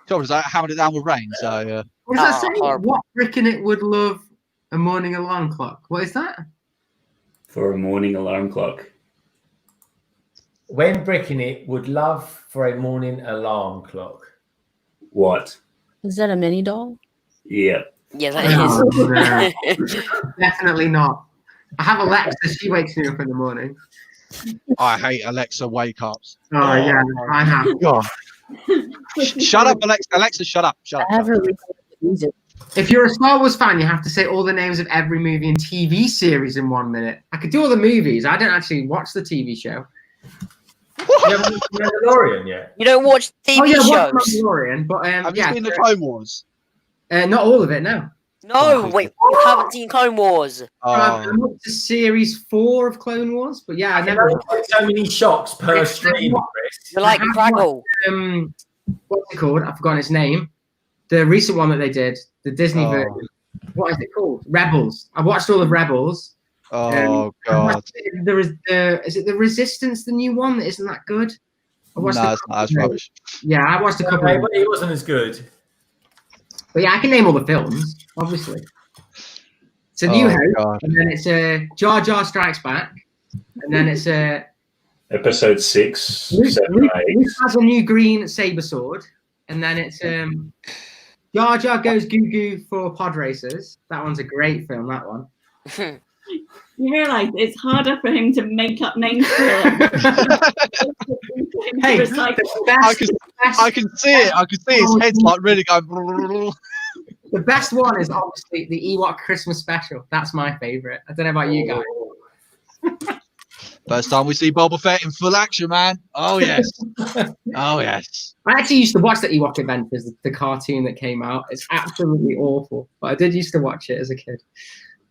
Trouble is, I hammered it down with rain. So What does that say? horrible. What Bricking It would love a morning alarm clock? What is that? For a morning alarm clock. When bricking it, would love for a morning alarm clock. What? Is that a mini doll? Yeah. Yeah, that is. No, definitely not. I have Alexa. She wakes me up in the morning. I hate Alexa wake ups. Oh yeah, I have. God. Shut up, Alexa. Alexa, shut up. Shut up. I have her listen to music. If you're a Star Wars fan, you have to say all the names of every movie and TV series in 1 minute. I could do all the movies. I don't actually watch the TV show. You haven't watched Mandalorian yet? You don't watch TV Oh yeah, shows? watch Mandalorian, but Have yeah, you seen the Clone Wars? not all of it. No. No, wait, you haven't seen Clone Wars. I'm up to series 4 of Clone Wars, but yeah, I I never. never get so many shocks per stream, Chris. You're like I have Craggle. What's it called? I've forgotten its name. The recent one that they did, the Disney Oh. version. What is it called? Rebels. I watched all of Rebels. Oh, I God. watched is it the Resistance, the new one that isn't that good? I No, watched it's not. That's rubbish. Yeah, I watched a couple. Okay, but it wasn't as good. But yeah, I can name all the films, obviously. It's a New Oh, Hope, God. and then it's Jar Jar Strikes Back, and then it's Episode 6, Luke 7, 8. has a new green saber sword, and then it's Jar Jar goes goo goo for pod racers. That one's a great film. That one. You realise it's harder for him to make up names for it. Hey, Recycle. I can see it. I can see his head's like really going. The best one is obviously the Ewok Christmas special. That's my favorite. I don't know about you guys. First time we see Boba Fett in full action, man. Oh, yes. Oh, yes. I actually used to watch the Ewok Adventures, the cartoon that came out. It's absolutely awful, but I did used to watch it as a kid.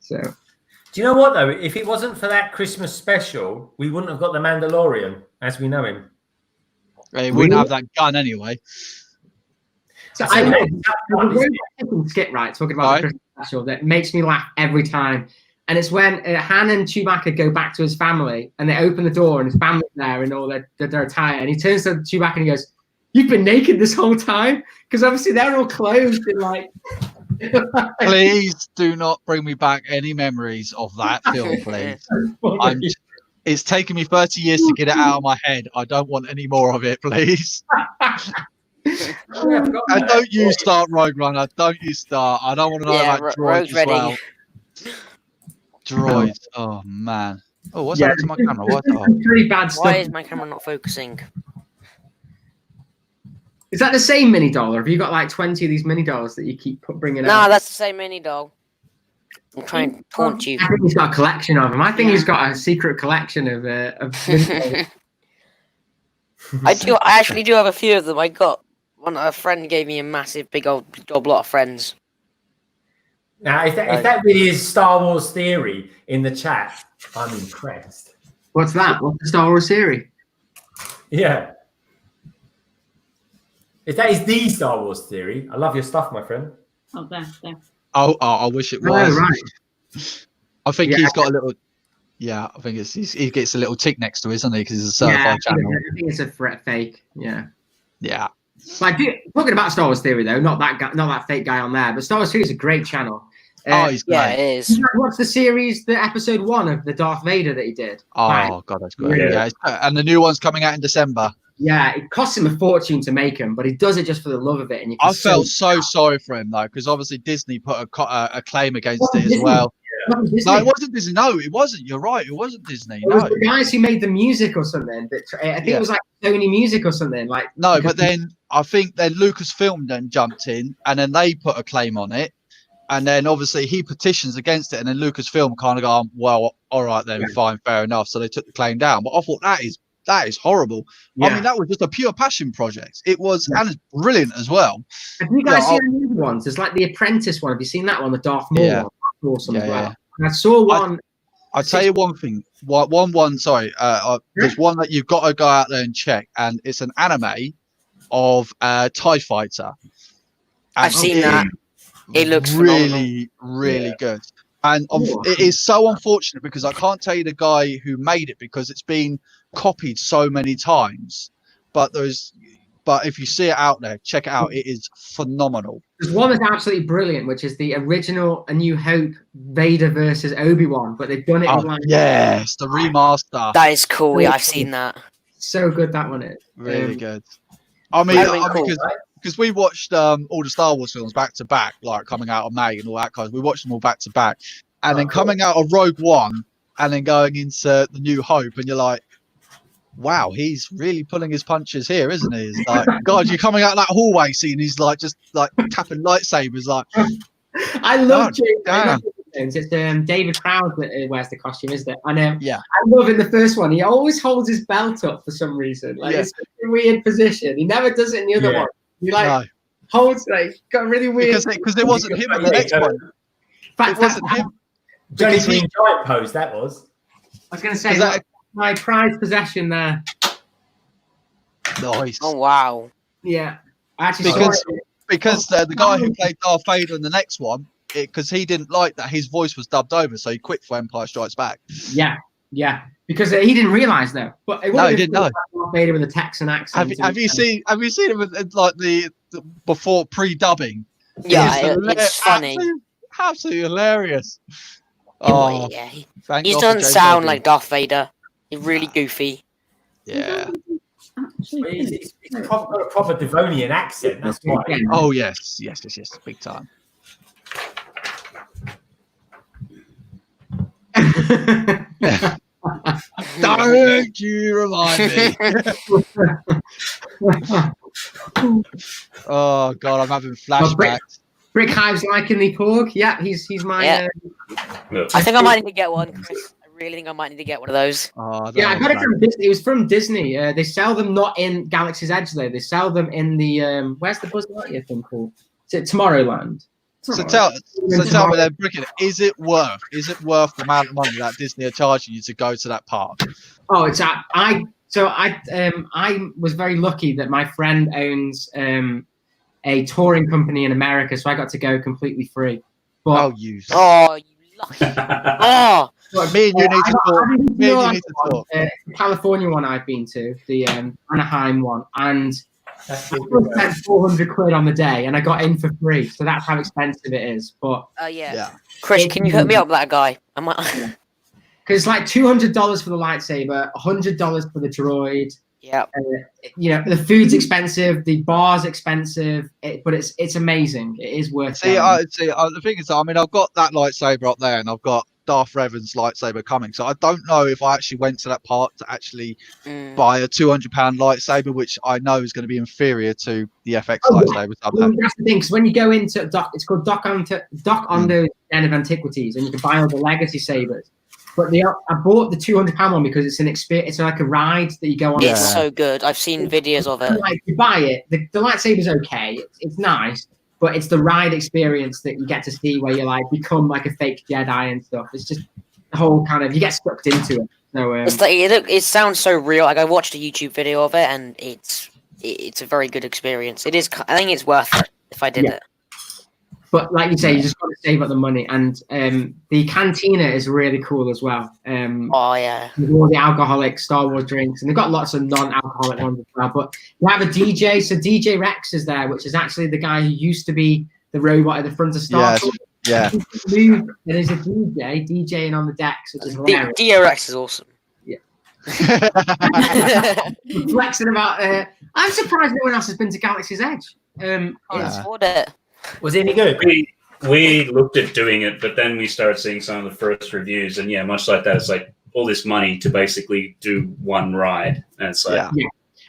So Do you know what, though? If it wasn't for that Christmas special, we wouldn't have got the Mandalorian as we know him. He wouldn't have that gun anyway. So That's I okay. know there's a skit, right, talking about the Christmas special that makes me laugh every time. And it's when Han and Chewbacca go back to his family and they open the door and his family's there in all their attire. And he turns to Chewbacca and he goes, "You've been naked this whole time?" Because obviously they're all clothed in like. Please do not bring me back any memories of that film, please. It's taken me 30 years to get it out of my head. I don't want any more of it, please. And don't you start Rogue Runner. Don't you start. I don't want to know about droids Rogue's as ready. well. Droids. Oh, man. Oh, what's happened to my camera? What? Oh. Pretty bad stuff. Why is my camera not focusing? Is that the same mini doll, or have you got like 20 of these mini dolls that you keep bringing No, out? that's the same mini doll. I'm trying to taunt you. I think he's got a collection of them. I think he's got a secret collection of mini dolls. I actually do have a few of them. I got one. A friend gave me a massive, big old block of friends. Now, if that really is Star Wars theory in the chat, I'm impressed. What's that? What's the Star Wars theory? Yeah. If that is the Star Wars theory, I love your stuff, my friend. Oh, there. Oh, I wish it Oh, was. right. I think Yeah. he's got a little. Yeah, I think he gets a little tick next to it, doesn't he? Because it's a Yeah, certified channel. I think it's a threat fake. Yeah. Yeah. Like, talking about Star Wars theory though, not that guy, not that fake guy on there, but Star Wars theory is a great channel. Oh, he's great. Yeah, it is. You guys watched the series, the episode 1 of the Darth Vader that he did? Oh God, that's great. Yeah. And the new one's coming out in December. Yeah, it costs him a fortune to make him, but he does it just for the love of it. And you can I felt see- so sorry for him though, because obviously Disney put a claim against Wasn't it as Disney. well. Wasn't Disney. No, it wasn't Disney. No, it wasn't. You're right. It wasn't Disney. It was No, the guys who made the music or something. I think Yeah. it was like Sony Music or something. Like no. But then I think then Lucasfilm then jumped in, and then they put a claim on it, and then obviously he petitions against it, and then Lucasfilm kind of go, well, all right then, fine, fair enough. So they took the claim down. But I thought that is horrible. Yeah. I mean, that was just a pure passion project. It was, and it's brilliant as well. Have you guys Yeah, seen the new ones? There's like the Apprentice one. Have you seen that one? The Darth Maul Yeah. one. That's awesome as Yeah, well. yeah. And I saw one. I'll tell you one thing. Sorry. There's one that you've got to go out there and check, and it's an anime of TIE Fighter. I've And seen that. It looks really, really good. And Ooh. it is so unfortunate because I can't tell you the guy who made it because it's been copied so many times. But if you see it out there, check it out. It is phenomenal. There's one that's absolutely brilliant, which is the original A New Hope Vader versus Obi-Wan, but they've done it Oh, in like yes, the remaster. That is cool. Yeah, I've seen that. so good that one is. Really good. I mean, Very cool, because we watched all the Star Wars films back to back, like coming out of May and all that kind of. We watched them all back to back, and then coming out of Rogue One, and then going into the New Hope, and you're like, wow, he's really pulling his punches here, isn't he? It's like, God, you're coming out that hallway scene. He's like just like tapping lightsabers, like. I love James. damn. It's David Prowse that wears the costume, isn't it? And Yeah. I love in the first one, he always holds his belt up for some reason. Like Yeah. it's such a weird position. He never does it in the other Yeah. one. He like No, holds like got really weird. because it wasn't him in the next one. It wasn't him. Johnny Because he- Green Giant pose, that was. I was going to say Is that- my prized possession there. Nice. Oh wow. Yeah, I actually Because- saw it. Because the guy who played Darth Vader in the next one, because he didn't like that his voice was dubbed over, so he quit for Empire Strikes Back. Yeah, because he didn't realize though. But it No, he would've didn't been know. Darth Vader with a Texan accent. Have you seen him in, like the before pre-dubbing? Yeah, It's it's funny. Absolutely hilarious. Oh, Oh, yeah, he thank just God for doesn't James sound Duffy. like Darth Vader. He's really goofy. Yeah. He's got a proper Devonian accent. That's why. Oh yes, big time. Don't you remind me? Oh God, I'm having flashbacks. Brick Hive's liking the porg. Yeah, he's my. Yeah. Look, I think I might need to get one, Chris. I really think I might need to get one of those. Oh, Yeah, I got it from Disney. It was from Disney. They sell them not in Galaxy's Edge though. They sell them in the where's the Buzz Lightyear thing called? Is it Tomorrowland? So tell me then, Brickett, is it worth the amount of money that Disney are charging you to go to that park? Oh, it's I was very lucky that my friend owns a touring company in America, so I got to go completely free. But Oh, you. Oh, you lucky. Oh, Me and you need to talk. I Me and you need to talk. the California one I've been to, the Anaheim one, and That's I good. spent 400 quid on the day, and I got in for free. So that's how expensive it is. But yeah. Yeah. Chris, can you hook me up with that guy? I might. because it's like $200 for the lightsaber, $100 for the droid. Yeah. You know, the food's expensive, the bar's expensive, but it's amazing. It is worth it. The thing is, I mean, I've got that lightsaber up there, and I've got Darth Revan's lightsaber coming. So I don't know if I actually went to that park to actually buy a £200 lightsaber, which I know is going to be inferior to the FX lightsabers. Well, that's the thing, because when you go into it's called Doc Ondo's Den of Antiquities, and you can buy all the legacy sabers. But I bought the £200 one because it's an experience. It's like a ride that you go on. It's so good. I've seen videos of it. Like you buy it, the lightsaber's okay. It's nice, but it's the ride experience that you get to see where you like become like a fake Jedi and stuff. It's just the whole kind of, you get sucked into it. So It's like it sounds so real. Like I watched a YouTube video of it, and it's a very good experience. It is. I think it's worth it if I did it. But like you say, you just got to save up the money, and the cantina is really cool as well. Oh yeah, with all the alcoholic Star Wars drinks, and they've got lots of non-alcoholic ones as well. But you have a DJ, so DJ Rex is there, which is actually the guy who used to be the robot at the front of Star Wars. Yeah. And there's a DJ DJing on the decks, which is hilarious. DRX is awesome. Yeah. Flexing about. I'm surprised no one else has been to Galaxy's Edge. Can't afford it. Was it any good? We looked at doing it, but then we started seeing some of the first reviews, and much like that, it's like all this money to basically do one ride, and it's like,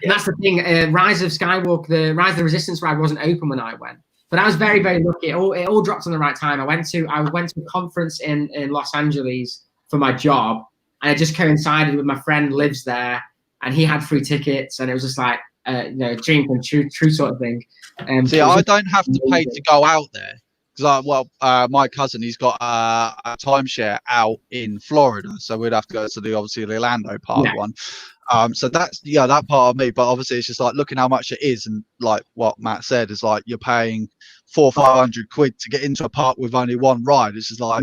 And that's the thing. Rise of Skywalker, the Rise of the Resistance ride wasn't open when I went, but I was very, very lucky. It all dropped on the right time. I went to a conference in Los Angeles for my job, and it just coincided with my friend lives there, and he had free tickets, and it was just like dream come true sort of thing. See, I don't have to pay to go out there because my cousin, he's got a timeshare out in Florida, so we'd have to go to the Orlando part one. So that's that part of me, but obviously it's just like looking how much it is, and like what Matt said is like you're paying 400 or 500 quid to get into a park with only one ride. It's just like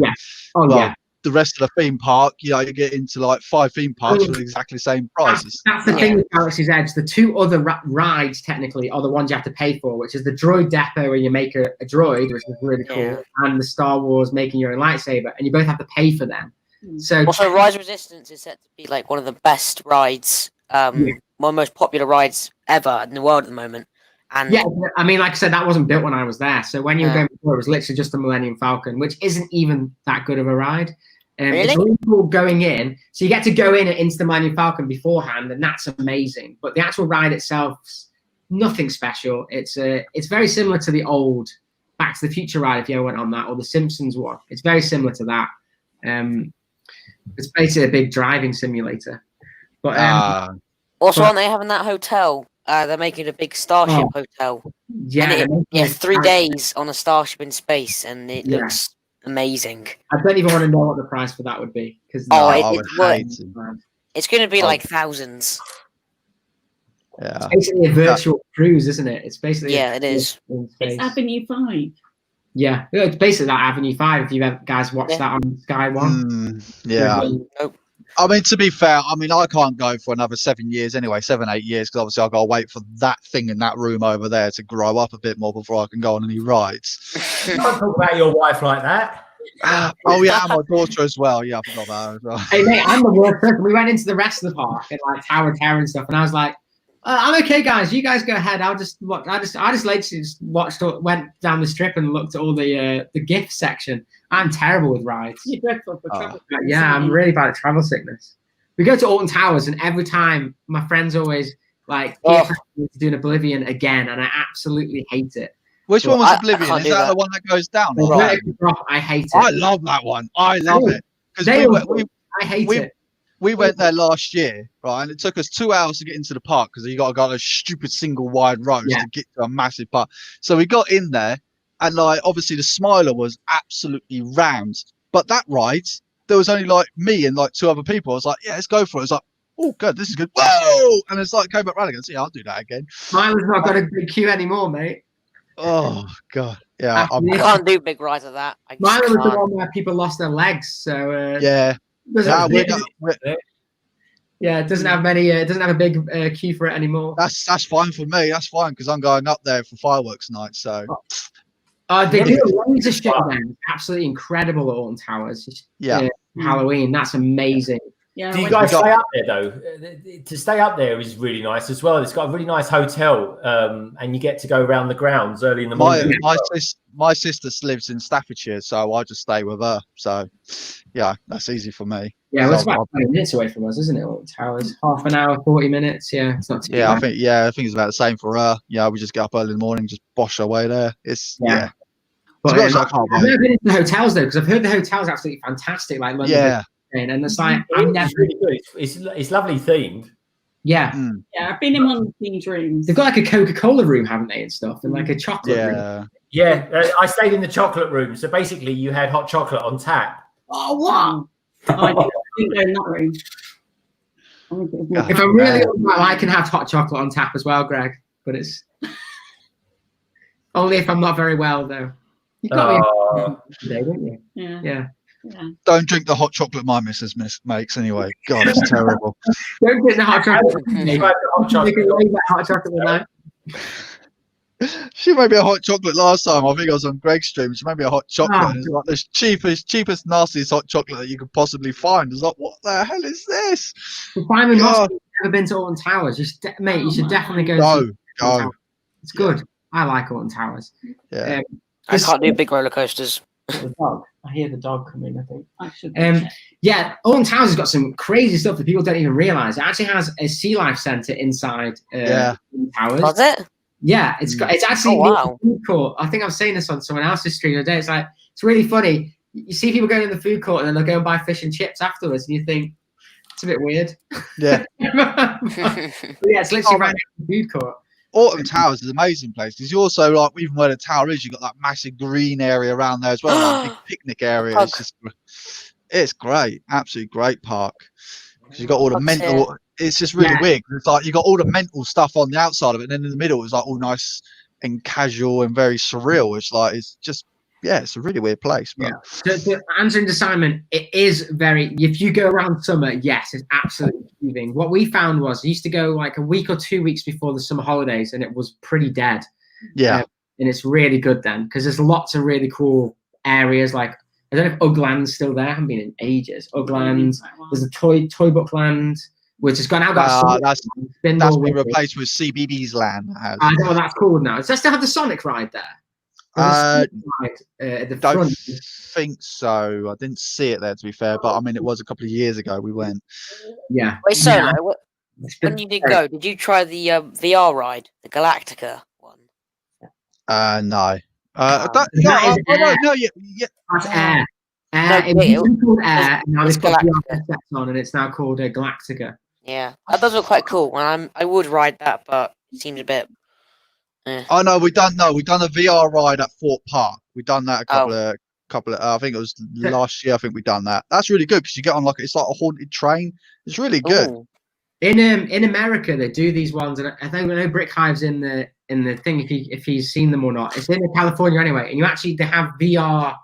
the rest of the theme park, you get into like 5 theme parks with exactly the same prices. That's the thing with Galaxy's Edge. The 2 other rides technically are the ones you have to pay for, which is the droid depot where you make a droid, which is really cool, and the Star Wars making your own lightsaber, and you both have to pay for them. So also, Rise of Resistance is set to be like one of the best rides, one of the most popular rides ever in the world at the moment. And I mean, like I said, that wasn't built when I was there. So when you were going before, it was literally just the Millennium Falcon, which isn't even that good of a ride. Really? It's really cool going in. So you get to go in into the Millennium Falcon beforehand, and that's amazing. But the actual ride itself's nothing special. It's very similar to the old Back to the Future ride, if you ever went on that, or the Simpsons one. It's very similar to that. It's basically a big driving simulator. But also, aren't they having that hotel? They're making a big Starship hotel. Yeah, 3 days on a Starship in space, and it looks amazing. I don't even want to know what the price for that would be, because it's going to be like thousands. Yeah, it's basically a virtual cruise, isn't it? It's basically it is. It's Avenue 5. Yeah, it's basically that Avenue 5. If you guys watched that on Sky One. Nope. I mean, to be fair, I can't go for another 7 years anyway, 7-8 years, because obviously I've got to wait for that thing in that room over there to grow up a bit more before I can go on any rides. Don't talk about your wife like that. Oh yeah, and my daughter as well. Yeah, I forgot about her as well. Hey mate, I'm the worst person. We went into the rest of the park and like Tower and stuff, and I was like, I'm okay, guys. You guys go ahead. I just literally just went down the strip and looked at all the gift section. I'm terrible with rides. You're dreadful for travel. Yeah, I'm really bad at travel sickness. We go to Alton Towers, and every time my friends always like doing Oblivion again, and I absolutely hate it. Which one was Oblivion? Is that the one that goes down? Right. I hate it. I love that one. I love it because I hate it. We went there last year, right? And it took us 2 hours to get into the park because you got to go on a stupid single wide road to get to a massive park. So we got in there, and like obviously the Smiler was absolutely rammed. But that ride, there was only like me and like 2 other people. I was like, yeah, let's go for it. It's like, oh, good, this is good. Whoa! And it's like came back round again. So, yeah, I'll do that again. Smiler's not got a big queue anymore, mate. Oh god, yeah. I can't do big rides of that. Smiler was the one where people lost their legs. So yeah. It doesn't have many. It doesn't have a big queue for it anymore. That's fine for me. That's fine because I'm going up there for fireworks night. So they do a laser show then. Absolutely incredible at Alton Towers. Halloween. That's amazing. Yeah. Do you guys stay up there though? To stay up there is really nice as well. It's got a really nice hotel, and you get to go around the grounds early in the morning. My sister lives in Staffordshire, so I just stay with her. So yeah, that's easy for me. Yeah, well, it's about 20 minutes away from us, isn't it? Alton Towers, half an hour, 40 minutes. Yeah, it's not too bad. I think it's about the same for her. Yeah, we just get up early in the morning, just bosh our way there. It's But I've never been into the hotels though, because I've heard the hotels absolutely fantastic, like London. Yeah. And it's like it's really good. It's lovely themed. Yeah. Yeah, I've been in one of the themed rooms. They've got like a Coca-Cola room, haven't they, and stuff, and like a chocolate room. Yeah, I stayed in the chocolate room. So basically, you had hot chocolate on tap. Oh, what? Oh, I didn't go in that room. I think it was more- If I'm really unwell, I can have hot chocolate on tap as well, Greg. But it's only if I'm not very well, though. You got me today, didn't you? Yeah. Yeah. Yeah. Don't drink the hot chocolate my missus makes anyway. God, it's terrible. Don't drink the hot chocolate. Describe the hot chocolate. You can leave that hot chocolate tonight. She made me a hot chocolate last time. I think I was on Greg's stream. She made me a hot chocolate. And it's like the cheapest, nastiest hot chocolate that you could possibly find. It's like, what the hell is this? If Simon God. Moss has never been to Alton Towers, mate, you should definitely go. Go, to go. Alton Towers. It's good. I like Alton Towers. Yeah. I can't do big roller coasters. The dog. I hear the dog coming, I think. I should Yeah, Alton Towers has got some crazy stuff that people don't even realise. It actually has a sea life centre inside Yeah. Alton Towers. Was it? Yeah, it's actually Oh, wow. near the food court. I think I was saying this on someone else's stream the other day. It's like, it's really funny. You see people going in the food court and then they'll go and buy fish and chips afterwards, and you think it's a bit weird. Yeah. But yeah, it's literally right next to the food court. Alton Towers is an amazing place because you also, like, even where the tower is, you've got that massive green area around there as well, like a big picnic area. It's great, absolutely great park. Because you've got all the mental. It's just really weird. It's like you got all the mental stuff on the outside of it, and then in the middle it's like all nice and casual and very surreal. It's like it's just it's a really weird place. But. Yeah. So answering to Simon, it is very. If you go around summer, yes, it's absolutely moving. What we found was, I used to go like a week or 2 weeks before the summer holidays, and it was pretty dead. Yeah, and it's really good then because there's lots of really cool areas. Like I don't know if Ugland's still there. I haven't been in ages. Ugland. There's a toy book land, which has gone out. That's been replaced with CBBS land. I don't know what that's called now. Does that still have the Sonic ride there? At the don't front. think so. I didn't see it there, to be fair, but I mean, it was a couple of years ago we went. Yeah. Wait, so Yeah. when you did go, did you try the VR ride, the Galactica one? No. That is No, yeah. That's Air. No, It used to be called Air, and now it's they've got Galactica. VR sets on, and it's now called Galactica. Yeah, that does look quite cool. And I would ride that, but it seems a bit. Oh no, we done a VR ride at Fort Park. We done that a couple of. I think it was last year. I think we done that. That's really good because you get on it's like a haunted train. It's really good. Ooh. In America, they do these ones, and I think I know Brick Hive's in the thing. If he's seen them or not, it's in California anyway. And they have VR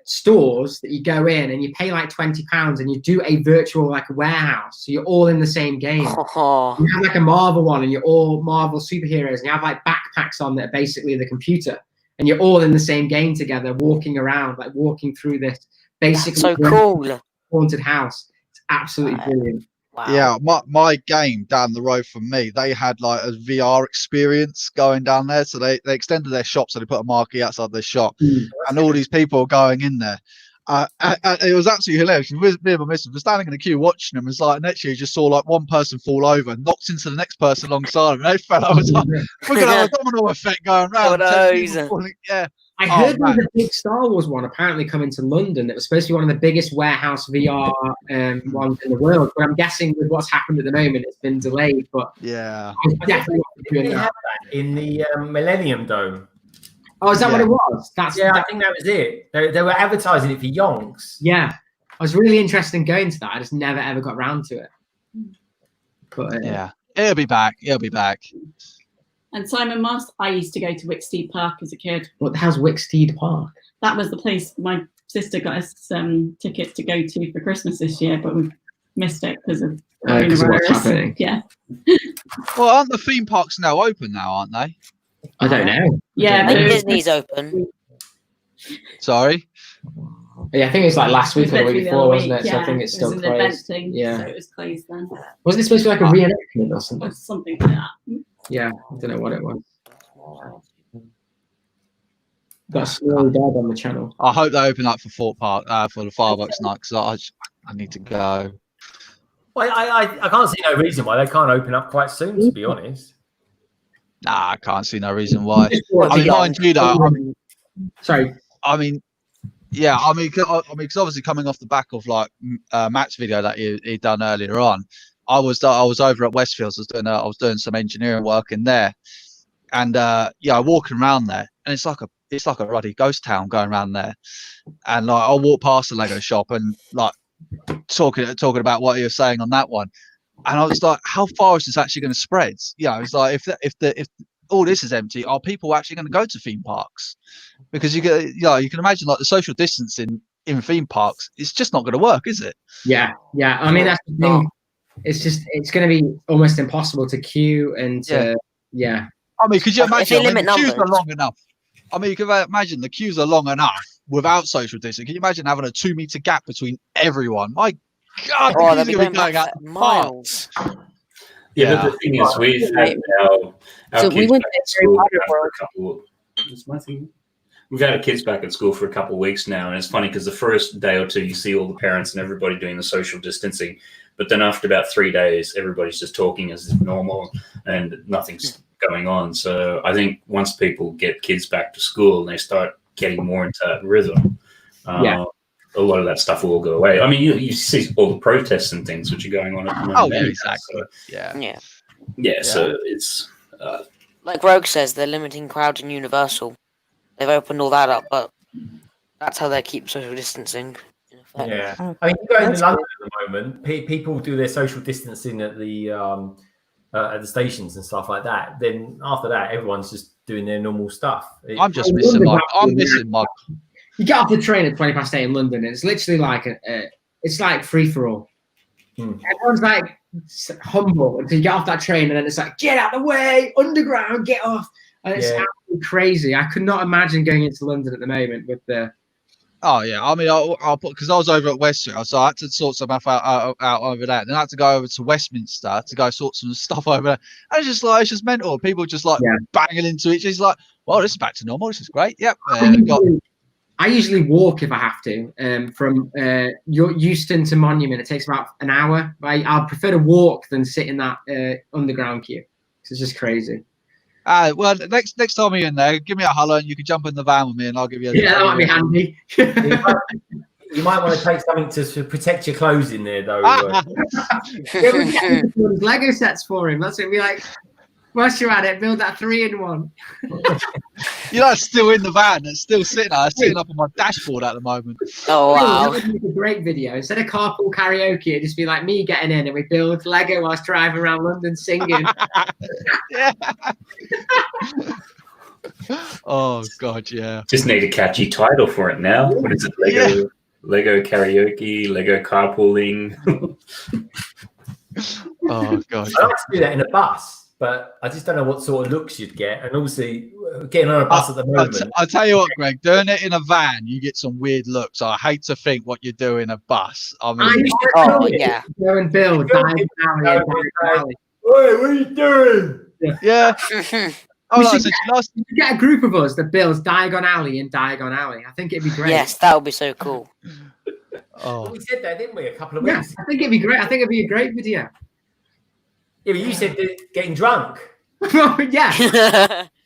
stores that you go in and you pay like £20 and you do a virtual like warehouse. So you're all in the same game. Oh. You have like a Marvel one and you're all Marvel superheroes and you have like backpacks on that are basically the computer and you're all in the same game together, walking around, like walking through this basically so cool haunted house. It's absolutely brilliant. Wow. Yeah, my game down the road from me, they had like a VR experience going down there. So they extended their shop, so they put a marquee outside their shop, and all these people going in there. It was absolutely hilarious. Me and my missus were standing in the queue watching them. It's like next year you just saw like one person fall over and knocked into the next person alongside them. And they fell over. Like, we're gonna have a domino effect going around. Yeah. I heard there was a big Star Wars one apparently coming to London that was supposed to be one of the biggest warehouse VR ones in the world. But I'm guessing with what's happened at the moment, it's been delayed. But yeah, I definitely They had that in the Millennium Dome. Oh, is that what it was? I think that was it. They were advertising it for yonks. Yeah, I was really interested in going to that. I just never ever got round to it. But yeah, it'll be back. It'll be back. And Simon Mast, I used to go to Wicksteed Park as a kid. What the hell's Wicksteed Park? That was the place my sister got us tickets to go to for Christmas this year, but we missed it because of what's happening. Yeah. Well, aren't the theme parks now open now, aren't they? I don't know. Yeah, I think Disney's open. Sorry. Yeah, I think it was like last week or the week before, wasn't it? Yeah, So I think it's still an event closed. thing, Yeah. so it was closed then. Wasn't it supposed to be like a reenactment or something? Or something like that. Yeah, I don't know what it was. Got a Snowy Dad on the channel. I hope they open up for Fort Park for the fireworks night because I need to go. Well, I can't see no reason why they can't open up quite soon, to be honest. Nah, I can't see no reason why. I mean, mind you, though. Sorry. I mean, yeah. I mean, because obviously coming off the back of like Matt's video that he done earlier on, I was over at Westfields. I was doing some engineering work in there, and walking around there, and it's like a it's like a ruddy ghost town going around there. And like I'll walk past the Lego shop and like talking about what you're saying on that one, and I was like, how far is this actually going to spread? You know, it's like if all this is empty, are people actually going to go to theme parks? Because you can imagine like the social distancing in theme parks, it's just not going to work, is it? Yeah. I mean, that's the thing. It's going to be almost impossible to queue and yeah. I mean, could you imagine? limit the queues numbers. are long enough. I mean, you can imagine the queues are long enough without social distancing. Can you imagine having a 2-meter gap between everyone? My God, Oh, the they'll be queues are going going out back the park. miles. Yeah, but the thing is, we've had our So kids we went back to at school Harry now for Potter a couple. Is my thing? We've had our kids back at school for a couple of weeks now, and it's funny because the first day or two you see all the parents and everybody doing the social distancing, but then after about 3 days, everybody's just talking as normal and nothing's going on. So I think once people get kids back to school and they start getting more into that rhythm, a lot of that stuff will go away. I mean, you see all the protests and things which are going on at the moment. Oh yeah, anyway, exactly. Yeah. Yeah, so it's Like Rogue says, they're limiting crowds in Universal. They've opened all that up, but that's how they keep social distancing. In effect. Yeah, Oh, I mean, you go into that's London at the moment. People do their social distancing at the stations and stuff like that. Then after that, everyone's just doing their normal stuff. I'm just missing my. You get off the train at 8:20 in London, and it's literally like it's like free for all. Everyone's like humble until you get off that train, and then it's like, get out the way, underground, get off. And it's absolutely crazy. I could not imagine going into London at the moment with the. Oh yeah, I mean, I'll put, because I was over at Westminster, so I had to sort some stuff out over there. Then I had to go over to Westminster to go sort some stuff over there. And it's just mental. People just like banging into it. It's like, well, this is back to normal. This is great. Yep. I usually walk if I have to. From Euston to Monument, it takes about an hour. I'll prefer to walk than sit in that underground queue. It's just crazy. Well, next time you're in there, give me a holler and you can jump in the van with me and I'll give you a that might be handy. You might want to take something to protect your clothes in there, though. Lego sets for him. That's what it'd be like. Whilst you're at it, build that 3-in-1. You know, it's still in the van. It's still sitting there. It's sitting up on my dashboard at the moment. Oh, wow. That would make a great video. Instead of carpool karaoke, it'd just be like me getting in and we build Lego whilst driving around London singing. Yeah. Oh, God, yeah. just need a catchy title for it now. What is it? Lego karaoke, Lego carpooling. Oh, God. I like to do that in a bus, but I just don't know what sort of looks you'd get. And obviously, getting on a bus at the moment. I'll tell you what, Greg, doing it in a van, you get some weird looks. I hate to think what you do in a bus. I mean, yeah. Go and build. Hey, what are you doing? Yeah. Oh, no, you get a group of us that builds Diagon Alley in Diagon Alley. I think it'd be great. Yes, that would be so cool. Oh. We said that, didn't we, a couple of Yeah, weeks? I think it'd be great. I think it'd be a great video. Yeah, but you said getting drunk. Yeah. Yeah, you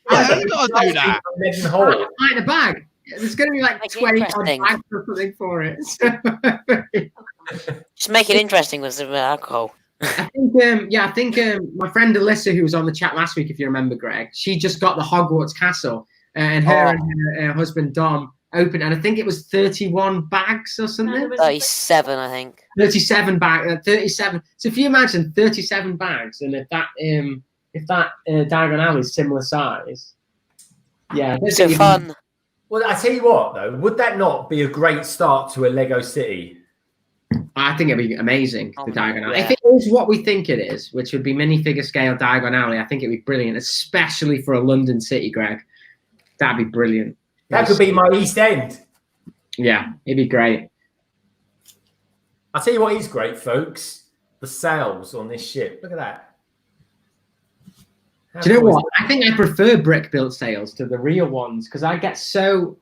gotta do that. Legend Hall. Right in a bag. There's going to be like Make it 20 interesting. bags or something for it. Just make it interesting with some alcohol. I think my friend Alyssa, who was on the chat last week, if you remember, Greg, she just got the Hogwarts Castle, and her and her husband Dom opened, and I think it was 31 bags or something. 37, I think. 37 bags. 37. So if you imagine 37 bags, and if that Diagon Alley is similar size, yeah, So fun. Well, I tell you what, though, would that not be a great start to a Lego City? I think it'd be amazing, the Diagon Alley. Yeah. If it is what we think it is, which would be minifigure scale Diagon Alley, I think it'd be brilliant, especially for a London city, Greg. That'd be brilliant. That could be my East End. Yeah, it'd be great. I'll tell you what is great, folks. The sails on this ship. Look at that. Do you know what? I think I prefer brick-built sails to the real ones because I get so...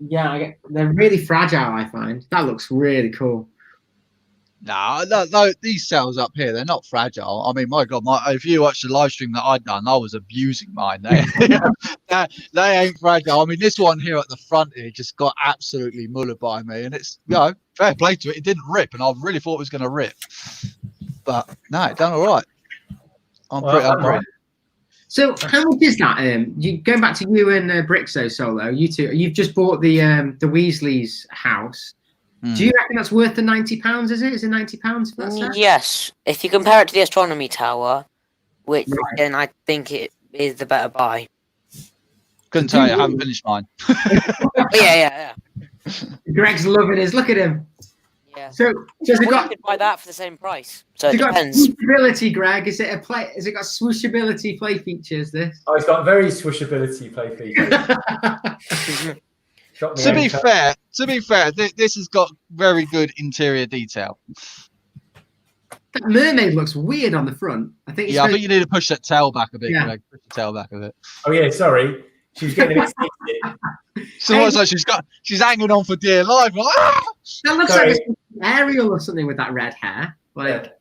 Yeah, they're really fragile, I find. That looks really cool. No, these cells up here, they're not fragile. I mean, my God, if you watched the live stream that I'd done, I was abusing mine. They ain't fragile. I mean, this one here at the front here just got absolutely mullered by me. And it's, fair play to it. It didn't rip. And I really thought it was going to rip. But no, it done all right. I'm pretty. So how much is that? You going back to you and Brixo Solo, you two, you've just bought the Weasleys house. Do you reckon that's worth the £90? Is it? Is it £90 for that set? Yes. If you compare it to the astronomy tower, which Right. then I think it is the better buy. Couldn't tell you. I haven't finished mine. But yeah. Greg's loving his. Look at him. Yeah. So has it Well, got? you could buy that for the same price. So Has it it got depends. swooshability, Greg? Is it a play? Has it got swooshability play features? This. Oh, it's got very swishability play features. Shot me To be over. fair, this has got very good interior detail. That mermaid looks weird on the front. I think. It's Yeah, I think you need to push that tail back a bit, Yeah. Greg. Push the tail back a bit. Oh yeah, sorry. She was getting a bit sticky. So it's like she's hanging on for dear life. Ah! That looks Sorry. like it's Ariel or something with that red hair. Like.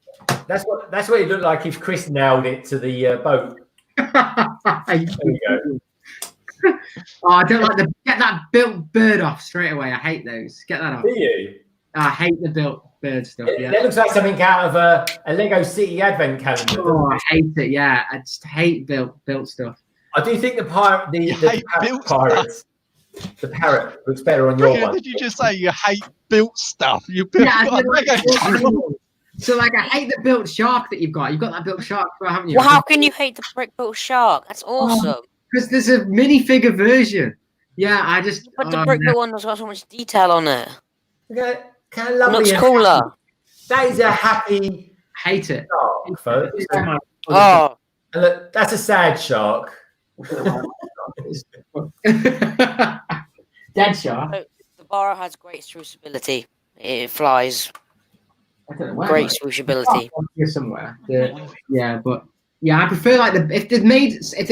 That's what it looked like if Chris nailed it to the boat. There we go. Oh, I don't like get that built bird off straight away. I hate those. Get that off. Do you? I hate the built bird stuff. Yeah. That looks like something out of a Lego City Advent calendar. Oh, I hate it. Yeah, I just hate built stuff. I do think the pirate, the hate parrot built pirates, the parrot looks better on your Brilliant, one. did you just say you hate built stuff? You built Yeah, I like feel so like I hate the built shark that you've got. You've got that built shark, haven't you? Well, how can you hate the brick built shark? That's awesome. Because there's a minifigure version. Yeah, I just. But the brick built one has got so much detail on it. Okay, kind of It lovely. looks and cooler. happy. That is a happy hate it. shark, folks. Oh, And look, that's a sad shark. Dead shark. the bar has great swooshability. It flies. I don't know where. Great swooshability. Here somewhere. Yeah, but yeah, I prefer like if they've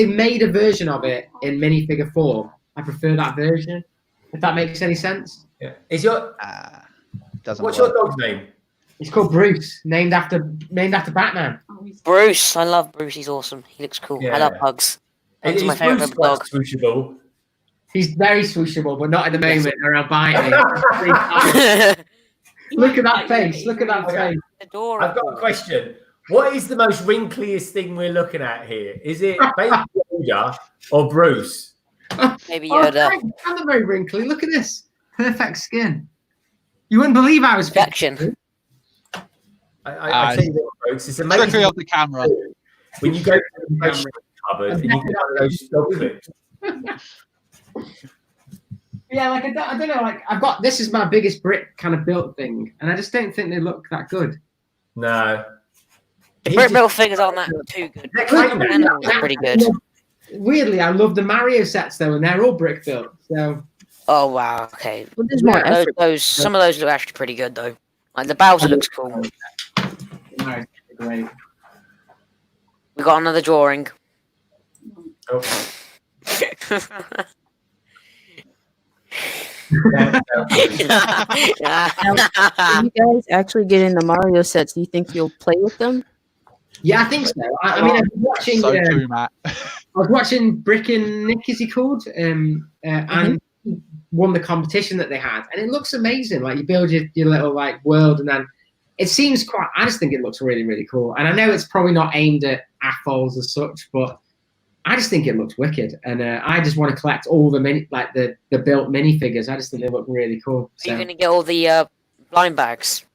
made a version of it in minifigure form, I prefer that version. If that makes any sense. Yeah. Is your doesn't what's work. your dog's name? It's called Bruce, named after Batman. Bruce, I love Bruce. He's awesome. He looks cool. Yeah. I love Hugs. Hugs Is is my favorite Bruce dog. quite swooshable? He's very swooshable, but not at the moment, or I'll bite him. Look at that face. Look at that face. Adorable. I've got a question. What is the most wrinkliest thing we're looking at here? Is it Baby Yoda or Bruce? Maybe Oh, Yoda. I'm not very wrinkly. Look at this. Perfect skin. You wouldn't believe I was Perfection. I tell you what, folks, it's Trickery amazing of the camera. when you go to the vegetable cupboard and you get one of those dog clips. Yeah, like I don't know. Like I've got this is my biggest brick kind of built thing, and I just don't think they look that good. No. The brick built figures aren't that too good. They're The kind of- animals are pretty good. Weirdly, I love the Mario sets though, and they're all brick built. So Oh wow, okay. Well, there's more Those, effort. some of those look actually pretty good though. Like the Bowser looks cool. Mario's great. We got another drawing. Oh. If you guys actually get in the Mario sets, do you think you'll play with them? Yeah, I think so. I mean, I was watching. So true, Matt. I was watching Brick and Nick, is he called? And he won the competition that they had, and it looks amazing. Like you build your little like world, and then it seems quite. I just think it looks really, really cool. And I know it's probably not aimed at AFOLs as such, but I just think it looks wicked. And I just want to collect all the the built minifigures. I just think they look really cool. Are So. you gonna get all the blind bags?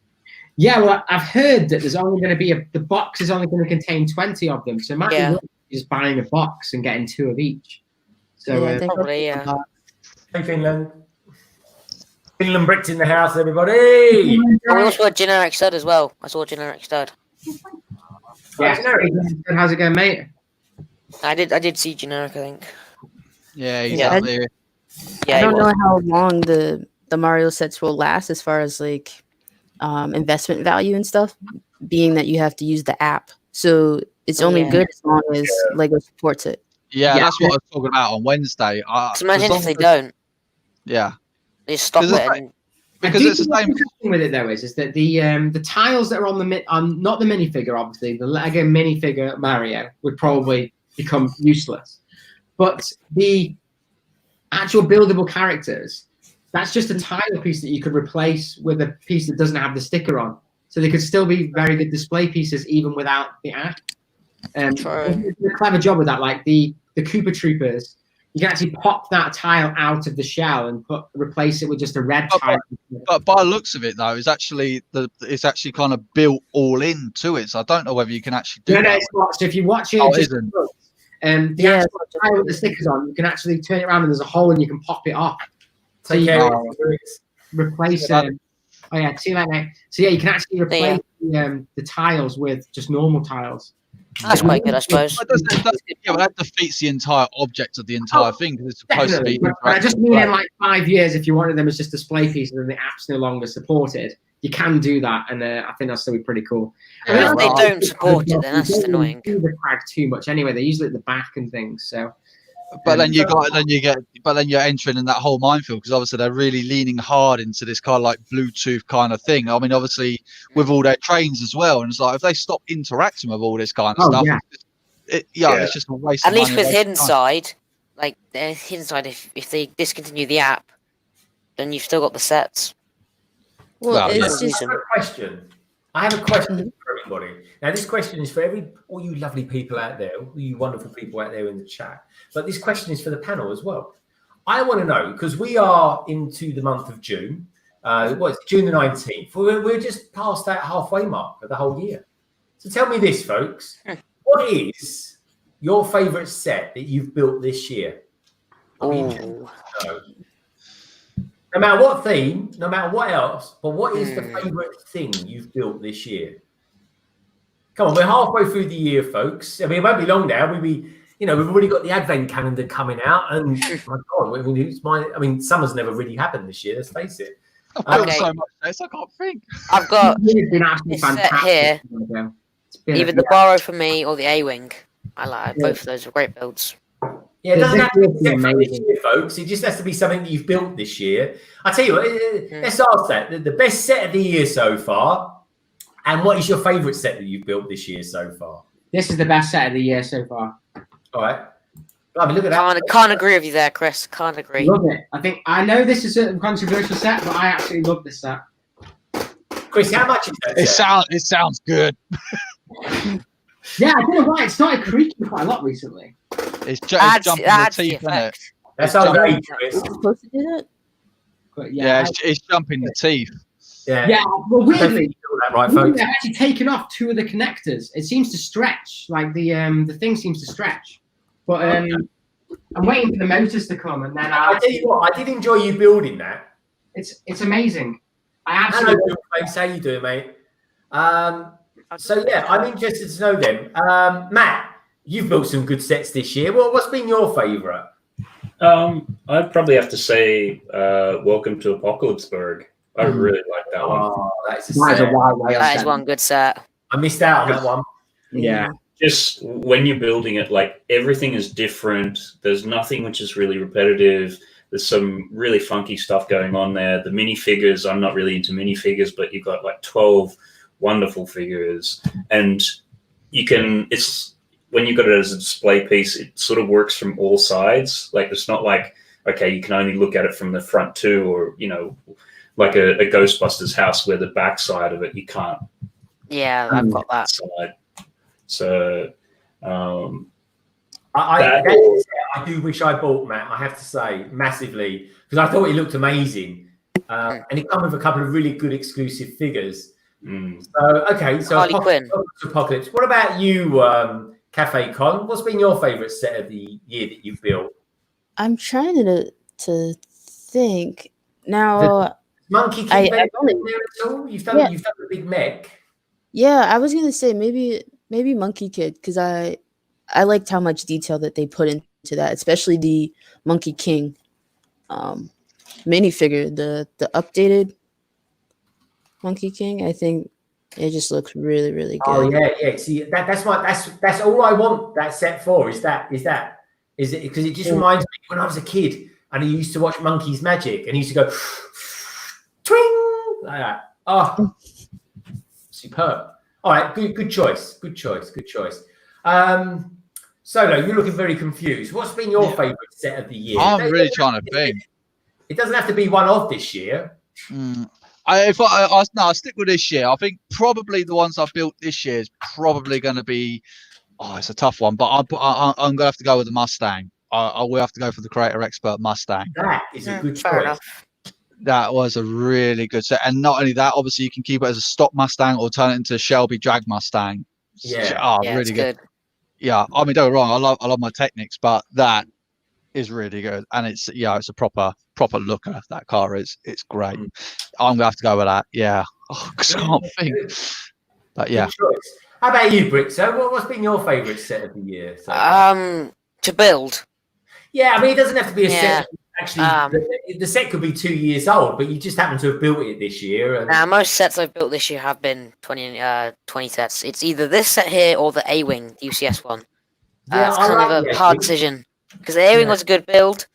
Yeah, well, I've heard that there's only going to be the box is only going to contain 20 of them, so it might be worth just buying a box and getting 2 of each. So Yeah, I think Probably, yeah. Hey, Finland. Finland bricks in the house, everybody. Oh, we also got generic stud as well. I saw generic stud. yeah, how's it going, mate? I did see generic, I think. Yeah, he's Yeah. out there. Yeah, I he don't was. know how long the Mario sets will last as far as like investment value and stuff, being that you have to use the app. So it's only Yeah. good as long as Lego supports it. Yeah, Yeah. that's what I was talking about on Wednesday. So imagine if they don't. Yeah, They just stop it. Because it's And, because I do it's the think what's same. interesting with it though is that the tiles that are on not the minifigure, obviously the Lego minifigure Mario would probably become useless, but the actual buildable characters, that's just a tile piece that you could replace with a piece that doesn't have the sticker on, so they could still be very good display pieces even without the app. True. Did a clever job with that. Like the Cooper Troopers, you can actually pop that tile out of the shell and replace it with just a red tile. But by the looks of it, though, it's actually kind of built all into it. So I don't know whether you can actually do No, that. it's not. So if you watch it, Oh, it just isn't. the actual tile with the stickers on, you can actually turn it around and there's a hole and you can pop it off. So Take you care can of it. replace it. Oh yeah, see that, mate. So yeah, you can actually replace the tiles with just normal tiles. That's quite good, I suppose. But that defeats the entire object of the entire thing because it's supposed to be. But I just mean in like 5 years, if you wanted them as just display pieces and the app's no longer supported, you can do that, and I think that's still be pretty cool. Yeah, if they don't support it, then that's They don't annoying. do the tag too much anyway. They're usually at the back and things. So, But then you're entering in that whole minefield because obviously they're really leaning hard into this kind of like Bluetooth kind of thing. I mean, obviously with all their trains as well, and it's like if they stop interacting with all this kind of stuff, it's just a waste. At of least money, with a waste of Hidden time. Side, like the Hidden Side, if they discontinue the app, then you've still got the sets. Well, Well, it's just I have a question. I have a question for everybody. Now, this question is for all you lovely people out there, all you wonderful people out there in the chat. But this question is for the panel as well. I want to know, because we are into the month of June. It's June the 19th. We're just past that halfway mark of the whole year. So tell me this, folks. What is your favourite set that you've built this year? Oh, No matter what theme, no matter what else, but what is the favourite thing you've built this year? Come on, we're halfway through the year, folks. I mean, it won't be long now. We've already got the advent calendar coming out, and my God, I mean, summer's never really happened this year. Let's face it. I've built Okay. so much this, I can't think. I've got it's been absolutely this set fantastic. here. It's been Either the Borrow for me or the A-Wing. I like both of those are great builds. Yeah, it doesn't have to be This is set from this amazing. year, folks. It just has to be something that you've built this year. I tell you what, let's ask that. The best set of the year so far, and what is your favourite set that you've built this year so far? This is the best set of the year so far. All right. I mean, look at that. Can't agree with you there, Chris. Can't agree. Love it. I know this is a controversial set, but I actually love this set. Chris, how much is that set? It sounds good. Yeah, I don't know why. It started creaking quite a lot recently. It's Adds jumping the the teeth, isn't it? effect. That's It's our jumping- age, Chris. it's supposed to do that. But Yeah, it's jumping the teeth. yeah. Well, weirdly, That right, folks. I've actually taken off two of the connectors. It seems to stretch. Like the thing seems to stretch. But I'm waiting for the motors to come, and then I tell you what, I did enjoy you building that. it's amazing. I Hello, absolutely. Bill, how you doing, mate? So yeah, I'm interested to know then. Matt, you've built some good sets this year. What's been your favourite? I'd probably have to say Welcome to Apocalypseburg. I really like that one. Oh, that's a That is a set. wild way of That is set. one good set. I missed out on that one. Yeah. Just when you're building it, like everything is different. There's nothing which is really repetitive. There's some really funky stuff going on there. The minifigures, I'm not really into minifigures, but you've got like 12 wonderful figures. And it's when you've got it as a display piece, it sort of works from all sides. Like it's not like, okay, you can only look at it from the front too, or, like a Ghostbusters house where the back side of it, you can't. Yeah, I've got that. Side. So, I do wish I bought, Matt, I have to say, massively, because I thought it looked amazing. And it come with a couple of really good exclusive figures. So Harley Quinn. Apocalypse. What about you, Cafe Con? What's been your favourite set of the year that you've built? I'm trying to think now. Monkey King I there only- at all? You've done the big mech. Yeah, I was gonna say maybe Monkey Kid because I liked how much detail that they put into that, especially the Monkey King minifigure, the updated Monkey King. I think it just looks really, really good. Oh yeah. See, that's all I want that set for. Is it because it just reminds me when I was a kid and I used to watch Monkey's Magic and he used to go twing like that. Oh, superb. All right, good choice. Solo, you're looking very confused. What's been your favourite set of the year? I'm really trying to think. It doesn't have to be one of this year. I'll stick with this year. I think probably the ones I've built this year is probably going to be Oh, it's a tough one, but I'm gonna have to go with the Mustang. I will have to go for the Creator Expert Mustang. That is a good Fair choice. enough. That was a really good set, and not only that, obviously you can keep it as a stock Mustang or turn it into a Shelby drag Mustang. Yeah. Oh, Yeah, really it's good. good. Yeah, I mean, don't get me wrong, I love my Technics, but that is really good, and it's a proper looker. That car is, it's great. I'm gonna have to go with that. Yeah, I can't think, but yeah. Good choice. How about you, Britt? So, what's been your favourite set of the year? So To build. yeah, I mean, it doesn't have to be a Yeah. set. Actually, the set could be 2 years old, but you just happen to have built it this year. And Most sets I've built this year have been 20 sets. It's either this set here or the A-Wing, the UCS one. yeah, It's I kind like of the a hard A-Wing. decision because the A-Wing Yeah. was a good build,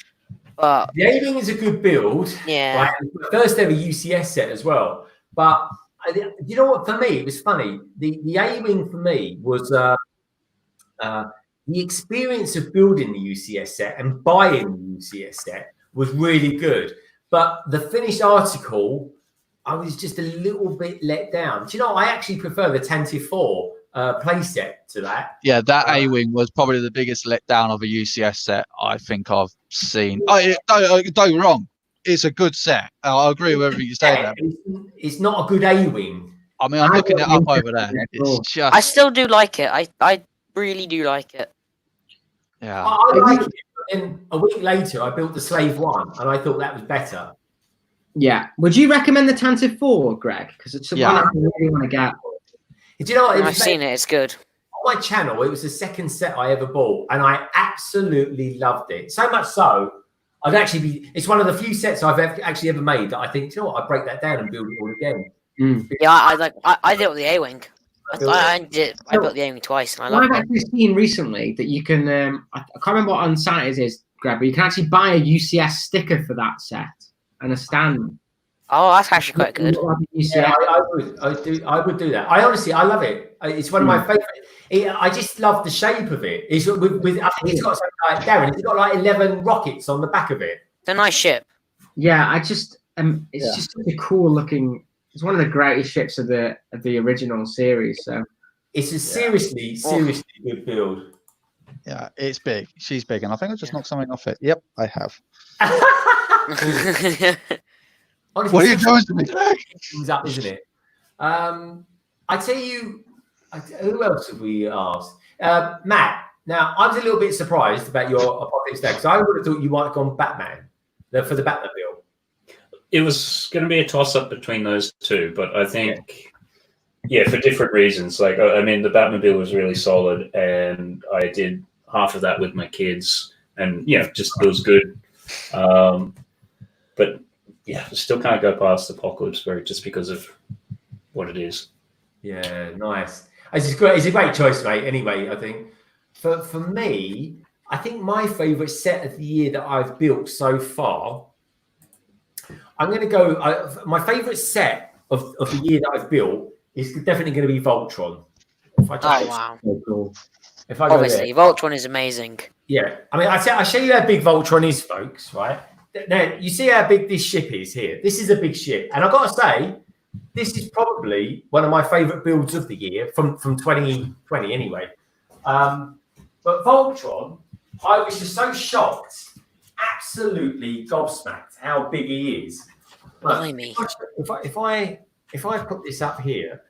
but The A-Wing is a good build. yeah, Right? It's the first ever UCS set as well. But you know what? For me, it was funny. The A-Wing for me was the experience of building the UCS set and buying the UCS set was really good. But the finished article, I was just a little bit let down. Do you know, I actually prefer the Tantive 4 playset to that. Yeah, that A-Wing was probably the biggest letdown of a UCS set I think I've seen. Don't get me wrong, it's a good set. I agree with everything you say there. It's not a good A-Wing. I mean, I'm looking it up over there. It's just, I still do like it. I really do like it. yeah. I like it. And a week later, I built the Slave 1, and I thought that was better. Yeah. Would you recommend the Tantive 4, Greg? Because it's the one I really want to get. Do you know what? I've seen it. It's good. On my channel, it was the second set I ever bought, and I absolutely loved it. So much so, it's one of the few sets I've actually ever made that I think, you know what, I'd break that down and build it all again. Yeah, I did it with the A-Wing. I built the A-Wing twice, and I I've loved it. actually seen recently that you can, I can't remember what on Saturdays is, Greg, but you can actually buy a UCS sticker for that set and a stand. Oh, that's actually quite good. Yeah, I would do that. I love it. It's one of my favorite. I just love the shape of it. It's with I think it's got something like Darren. It's got like 11 rockets on the back of it. It's a nice ship. Yeah, it's just such a cool looking. It's one of the greatest ships of the original series. So it's a seriously good build. Yeah, it's big. She's big, and I think I just knocked something off it. Yep, I have. Honestly, What are you doing to me? Things up, isn't it? I tell you, who else have we asked? Matt. Now, I was a little bit surprised about your Apocalypse Day because I would have thought you might have gone Batman for the Batmobile. It was going to be a toss-up between those two, but I think, for different reasons. Like, I mean, the Batmobile was really solid, and I did half of that with my kids, and just feels good. But still can't go past Apocalypse just because of what it is. Yeah, nice. It's a great choice, mate. Anyway, I think for me, I think my favourite set of the year that I've built so far, I'm going to go. My favourite set of the year that I've built is definitely going to be Voltron. Wow! If I go Obviously, there. Voltron is amazing. Yeah, I mean, I show you how big Voltron is, folks. Right now, you see how big this ship is here. This is a big ship, and I've got to say, this is probably one of my favourite builds of the year from 2020, anyway. But Voltron, I was just so shocked, absolutely gobsmacked how big he is. Blimey. If I put this up here,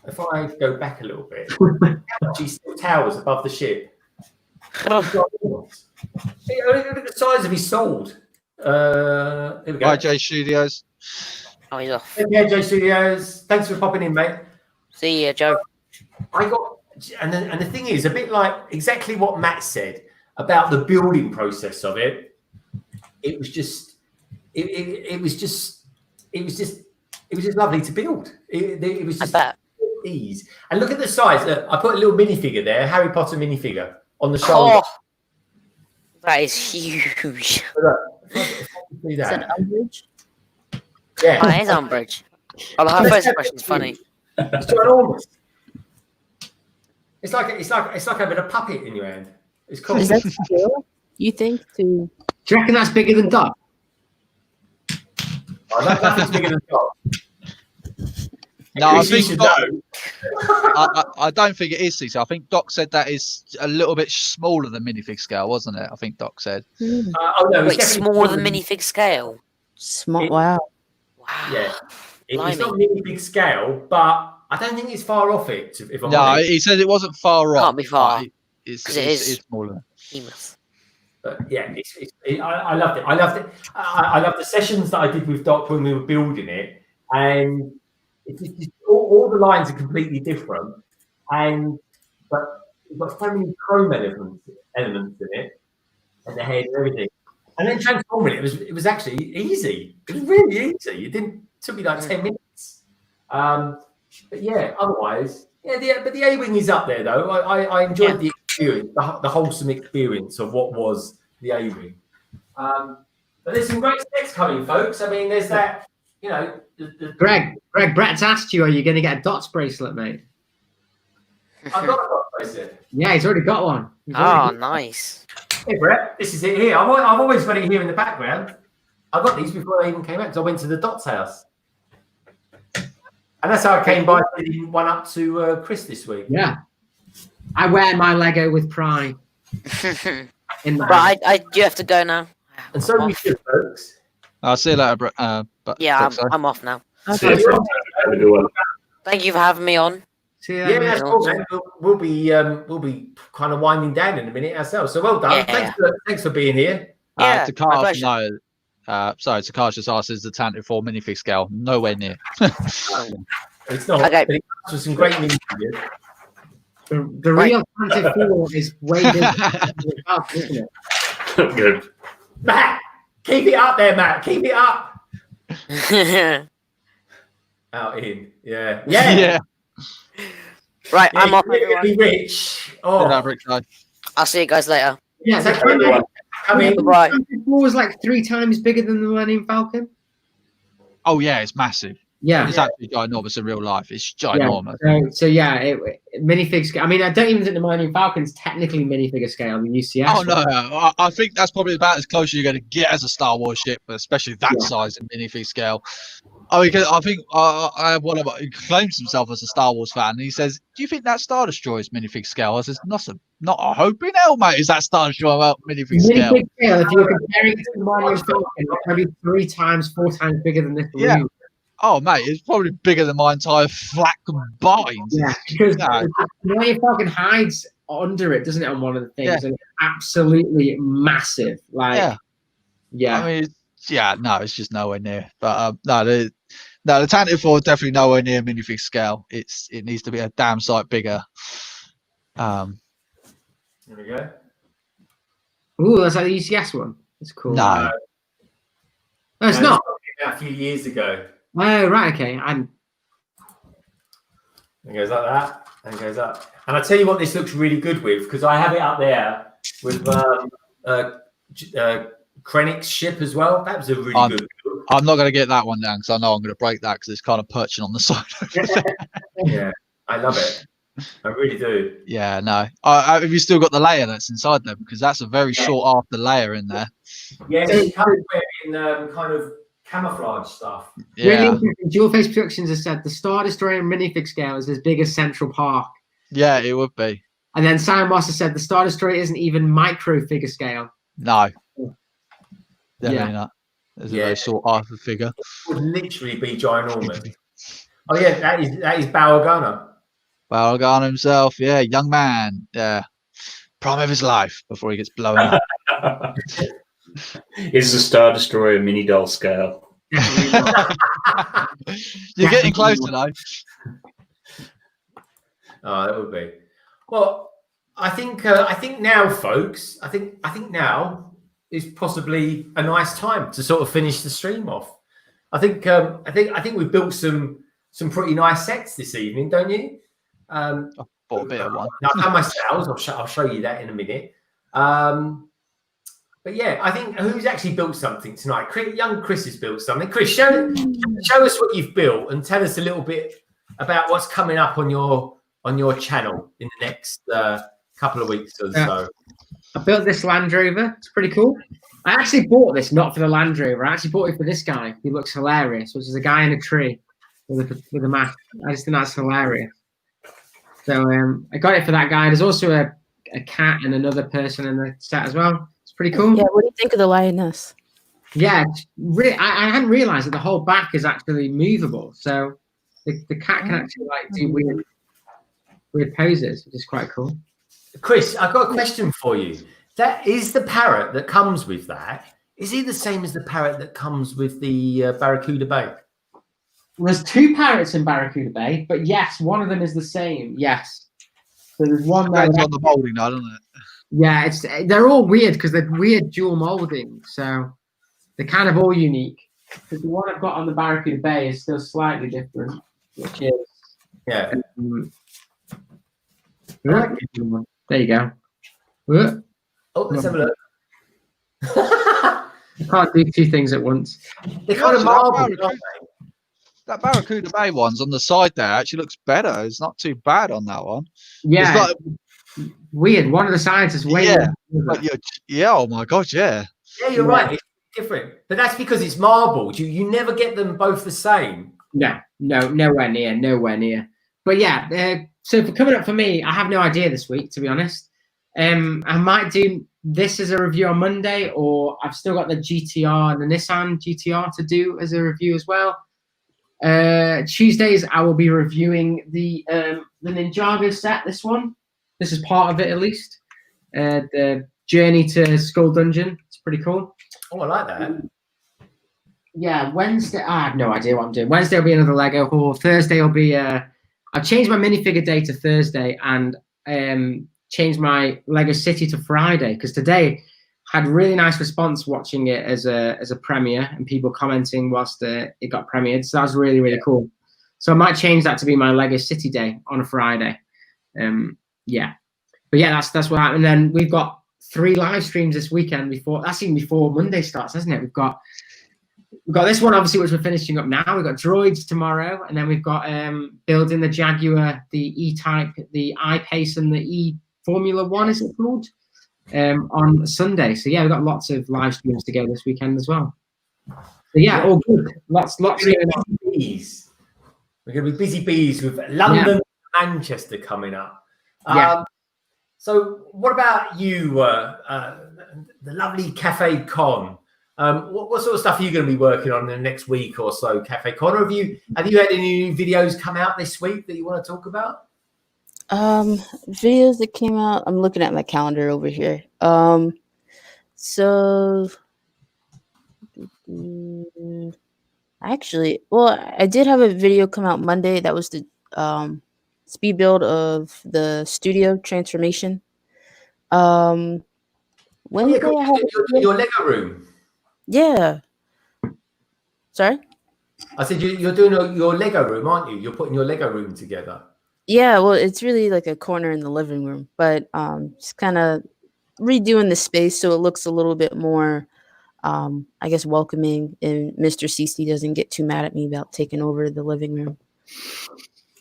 if I go back a little bit, how much he still towers above the ship. Look at the size of his sword. Here we go. YJ Studios. Oh, he's off. Yeah, J Studios. Thanks for popping in, mate. See ya, Joe. And the thing is, a bit like exactly what Matt said about the building process of it. It was just lovely to build. It was just ease. And look at the size. Look, I put a little minifigure there, Harry Potter minifigure on the shoulder. Oh, that is huge. If I could do that. Is that Umbridge? Yeah. Oh, it is Umbridge. Oh, her first impression is funny. It's enormous. It's like having a puppet in your hand. It's cool. Is that skill, you think, to... Do you reckon that's bigger than Doc? Nothing's bigger than Doc. No, I Chris, you think should Doc, know. I don't think it is, CC. I think Doc said that is a little bit smaller than minifig scale, wasn't it? I think Doc said. Oh no, it's Wait, definitely smaller than minifig scale. Smart. It- Wow. Wow. Yeah, it's not Blimey. mini big scale, but I don't think it's far off it. If I'm No, honest. he said it wasn't far off. Can't be far, but It's 'cause it is. smaller. Behemoth. But yeah, I loved it. I loved it. I loved the sessions that I did with Doc when we were building it, and all the lines are completely different, but you've got so many chrome elements in it, and the head and everything. And then transforming it was actually easy. It was really easy. It took me like 10 minutes. But yeah, otherwise, but the A-Wing is up there though. I enjoyed the experience, the wholesome experience of what was the A-Wing. But there's some great sets coming, folks. I mean, there's that, Greg, Brett's asked you, are you going to get a dots bracelet, mate? I've got a box bracelet. Yeah, he's already got one. Oh, nice. Hey, Brett, this is it here. I've always got it here in the background. I got these before I even came out because I went to the Dots house. And that's how I came by leading one up to Chris this week. Yeah. I wear my Lego with pride. In the Right, I do have to go now. And so we should, folks. I'll see you later, Brett. But Yeah, sorry. I'm off now. See you soon. Have a good one. Thank you for having me on. See you Yeah, later. that's cool, man. We'll be kind of winding down in a minute ourselves. So well done. Yeah. Thanks for being here. Yeah, my Takash, pleasure. no. Sorry, Takash just asked, is the Tantive 4 minifig scale? Nowhere near. It's not. Okay. But it comes with some great news. The real Tantive 4 is way bigger than the house, isn't it? Good. Matt, keep it up there, Matt. Keep it up. Out in. Yeah. Yeah. Right, Yeah, I'm off, you're gonna everyone. be rich. Oh, Good, Brick, no. I'll see you guys later. Yeah, the Take care, everyone. I mean, Bye. Tantive 4 was like 3 times bigger than the Millennium Falcon. Oh, yeah, it's massive. Yeah. It's actually ginormous in real life. It's ginormous. So yeah, minifig scale. I mean, I don't even think the Millennium Falcon's technically minifigure scale in UCS. Oh, no. I think that's probably about as close as you're going to get as a Star Wars ship, but especially that size in minifig scale. I think I have one of who claims himself as a Star Wars fan, and he says, "Do you think that Star Destroyer is minifig scale?" I says, "Not a hope in hell, mate. Is that Star Destroyer about minifig scale?" Minifig scale, if you're comparing it to the Millennium Falcon, it's probably 3 times, 4 times bigger than this. Yeah. balloon. Oh, mate, it's probably bigger than my entire flat combined. Yeah, because No. the Millennium Falcon hides under it, doesn't it, on one of the things? Yeah. And it's absolutely massive. Like, yeah. I mean, it's just nowhere near. But the Tantive 4 is definitely nowhere near minifig scale. It needs to be a damn sight bigger. There we go. Ooh, that's like the UCS one. That's cool. No. No, it's not. A few years ago. Oh, right, okay. It goes like that and goes up. And I tell you what, this looks really good with, because I have it up there with Krennic's ship as well. That was a really good build. I'm not going to get that one down because I know I'm going to break that because it's kind of perching on the side. Yeah, I love it. I really do. Yeah, no. Have you still got the layer that's inside there? Because that's a very short after layer in there. Yeah, it's covered in kind of camouflage stuff. Really Yeah, interesting. Dual Face Productions has said the Star Destroyer minifig scale is as big as Central Park. yeah, it would be. And then Simon Moss has said the Star Destroyer isn't even micro figure scale. No, definitely Yeah. not. There's a very short after figure. It would literally be ginormous. Oh yeah, that is Bauergana. Balgan himself, yeah, young man, yeah, prime of his life before he gets blown up. Is the Star Destroyer mini doll scale? You're getting closer though. Oh, that would be. Well, I think now, folks. I think now is possibly a nice time to sort of finish the stream off. I think we've built some pretty nice sets this evening, don't you? Bought a bit of one. I've done my sales. I'll show you that in a minute. But yeah, I think who's actually built something tonight? Young Chris has built something. Chris, show us what you've built and tell us a little bit about what's coming up on your channel in the next couple of weeks or so. I built this Land Rover. It's pretty cool. I actually bought this not for the Land Rover. I actually bought it for this guy. He looks hilarious, which is a guy in a tree. with a mask. I just think that's hilarious. So I got it for that guy. There's also a cat and another person in the set as well. It's pretty cool. Yeah, what do you think of the lioness? Yeah, I hadn't realized that the whole back is actually movable. So the cat can actually like do weird poses, which is quite cool. Chris, I've got a question for you. That is the parrot that comes with that. Is he the same as the parrot that comes with the Barracuda Bay? There's 2 parrots in Barracuda Bay, but yes, one of them is the same. Yes. So there's one there. Depends on the molding, now, doesn't it? Yeah, they're all weird because they're weird dual molding. So they're kind of all unique. But the one I've got on the Barracuda Bay is still slightly different, which is Yeah. There you go. Oh, let's have a look. Can't do 2 things at once. They're kind of marble, aren't they? That Barracuda Bay one's on the side there actually looks better. It's not too bad on that one. Yeah, It's weird. One of the sides is way. Yeah. Yeah. Oh my god. Yeah. Yeah, you're right. It's different, but that's because it's marble. You never get them both the same. No, nowhere near. But yeah, so for coming up for me, I have no idea this week, to be honest. I might do this as a review on Monday, or I've still got the GTR, the Nissan GTR to do as a review as well. Tuesdays, I will be reviewing the Ninjago set. This is part of it at least. The Journey to Skull Dungeon. It's pretty cool. Oh, I like that. Yeah, Wednesday. I have no idea what I'm doing. Wednesday will be another Lego haul. Thursday will be. I've changed my minifigure day to Thursday and changed my Lego City to Friday because today had really nice response watching it as a premiere and people commenting whilst it got premiered. So that was really cool. So I might change that to be my Lego City day on a Friday. Yeah, but yeah, that's what happened. And then we've got 3 live streams this weekend even before Monday starts, hasn't it? We've got this one obviously which we're finishing up now. We've got droids tomorrow, and then we've got building the Jaguar, the E-Type, the I-Pace, and the E Formula One, is it called? On Sunday. So yeah, we've got lots of live streams to go this weekend as well. So yeah, all good. Lots going on. We're going to be busy bees with London, Manchester coming up. Yeah. So what about you, the lovely Cafe Con? What sort of stuff are you going to be working on in the next week or so, Cafe Con? Or have you had any new videos come out this week that you want to talk about? Videos that came out. I'm looking at my calendar over here. So actually, well, I did have a video come out Monday. That was the speed build of the studio transformation. Wednesday, I had your Lego room. Yeah. Sorry? I said you're doing your Lego room, aren't you? You're putting your Lego room together. Yeah, well, it's really like a corner in the living room, but just kind of redoing the space so it looks a little bit more, I guess, welcoming, and Mr. CC doesn't get too mad at me about taking over the living room.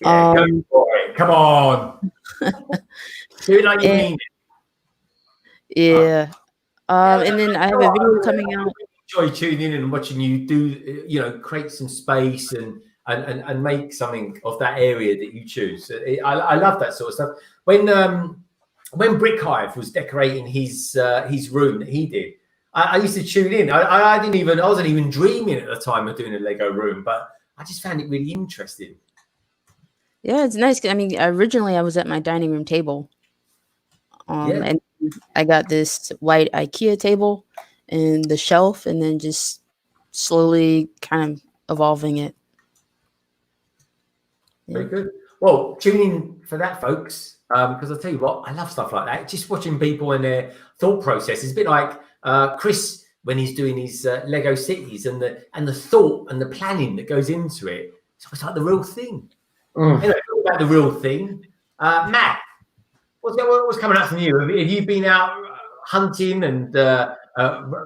Yeah, go for it. Come on. Do it like you mean it. Yeah. And then I have a video coming out. I enjoy tuning in and watching you do, create some space and make something of that area that you choose. I love that sort of stuff. When Brick Hive was decorating his room that he did, I used to tune in. I wasn't even dreaming at the time of doing a Lego room, but I just found it really interesting. Yeah, it's nice. I mean, originally I was at my dining room table, and I got this white IKEA table and the shelf, and then just slowly kind of evolving it. Very good. Well, tune in for that, folks, because I'll tell you what, I love stuff like that. Just watching people and their thought process. It's a bit like Chris when he's doing his Lego cities and the thought and the planning that goes into it. It's like the real thing. Anyway, talk about the real thing. Matt, what's coming up from you? Have you been out hunting and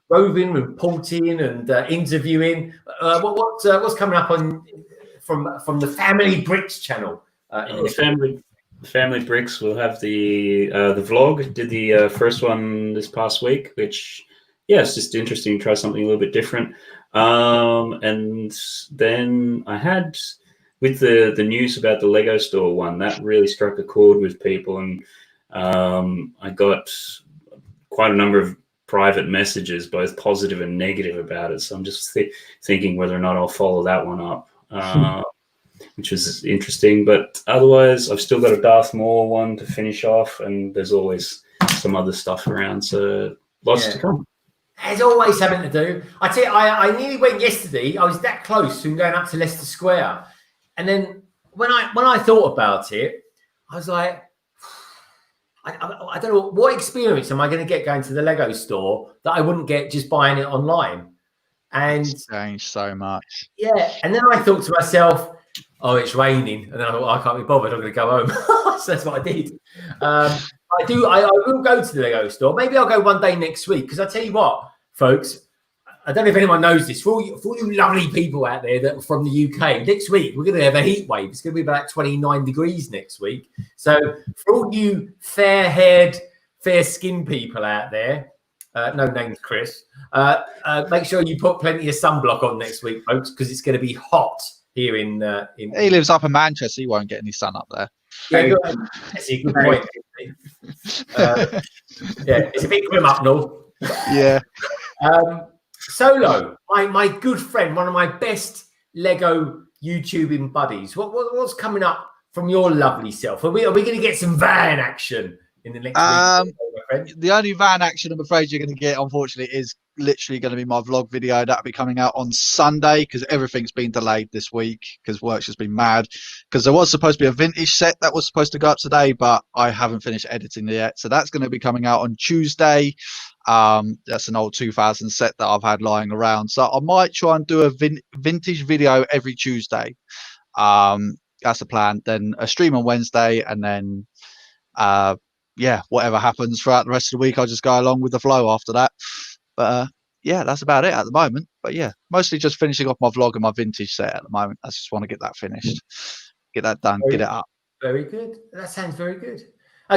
roving, reporting, and interviewing? What's coming up from the Family Bricks channel? Family Bricks will have the vlog. Did the first one this past week, which it's just interesting to try something a little bit different. And then I had with the news about the Lego store one, that really struck a chord with people, and I got quite a number of private messages, both positive and negative, about it. So I'm just thinking whether or not I'll follow that one up, which was interesting. But otherwise, I've still got a Darth Maul one to finish off, and there's always some other stuff around. So lots to come. There's always something to do. I tell you, I nearly went yesterday. I was that close to going up to Leicester Square, and then when I thought about it, I was like, I don't know what experience am I going to get going to the Lego store that I wouldn't get just buying it online. And It's changed so much. yeah, and then I thought to myself, oh, it's raining, and then I thought, I can't be bothered. I'm going to go home. So that's what I did. I will go to the Lego store. Maybe I'll go one day next week, because I tell you what, folks, I don't know if anyone knows this. For all you lovely people out there that are from the UK, next week we're going to have a heat wave. It's going to be about 29 degrees next week. So for all you fair-haired, fair-skinned people out there, no name's Chris, make sure you put plenty of sunblock on next week, folks, because it's going to be hot here in. He lives up in Manchester. He won't get any sun up there. Yeah, that's a good point. Yeah, it's a bit grim up north. Yeah. Solo, my good friend, one of my best Lego YouTubing buddies. What's coming up from your lovely self? Are we going to get some van action in the next week? The only van action I'm afraid you're going to get, unfortunately, is literally going to be my vlog video. That'll be coming out on Sunday, because everything's been delayed this week because work's just been mad. Because there was supposed to be a vintage set that was supposed to go up today, but I haven't finished editing it yet. So that's going to be coming out on Tuesday. That's an old 2000 set that I've had lying around. So I might try and do a vintage video every Tuesday. That's the plan. Then a stream on Wednesday, and then yeah, whatever happens throughout the rest of the week, I'll just go along with the flow after that. But yeah, that's about it at the moment. But yeah, mostly just finishing off my vlog and my vintage set at the moment. I just want to get that finished, get that done, get it up. Very good. That sounds very good.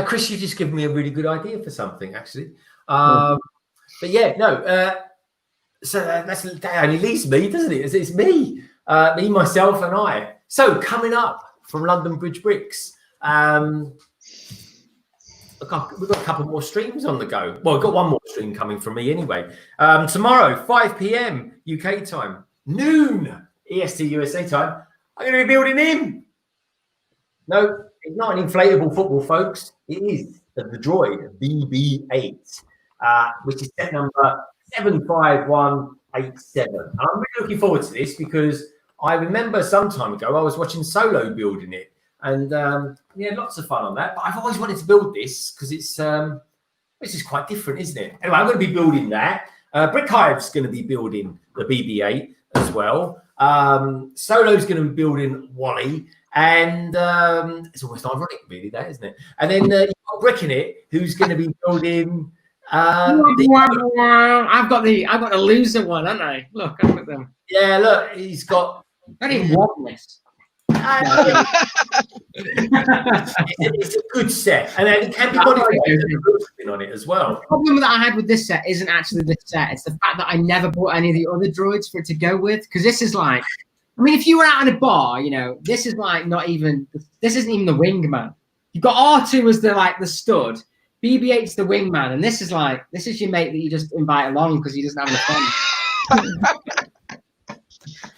Chris, you just given me a really good idea for something, actually. But yeah, no. So that only leaves me, doesn't it? It's me, myself, and I. So coming up from London Bridge Bricks. We've got a couple more streams on the go. Well, we've got one more stream coming from me anyway. Tomorrow, 5 p.m. UK time, noon EST USA time, I'm going to be building him. No, it's not an inflatable football, folks. It is the droid BB-8, which is set number 75187. I'm really looking forward to this, because I remember some time ago I was watching Solo building it. And yeah, lots of fun on that. But I've always wanted to build this, because it's this is quite different, isn't it? Anyway, I'm going to be building that. Brick Hive's going to be building the BB-8 as well. Solo's going to be building Wally, and it's almost ironic, really, that, isn't it? And then you've got Brick in it, who's going to be building. I've got the loser one, haven't I? Look at them. Yeah, look, he's got. I didn't want this. It's a good set, and then it can be modified on it as well. The problem that I had with this set isn't actually the set; it's the fact that I never bought any of the other droids for it to go with. Because this is like, I mean, if you were out in a bar, you know, this is like not even. This isn't even the wingman. You've got R2 as the stud, BB-8's the wingman, and this is your mate that you just invite along because he doesn't have any fun.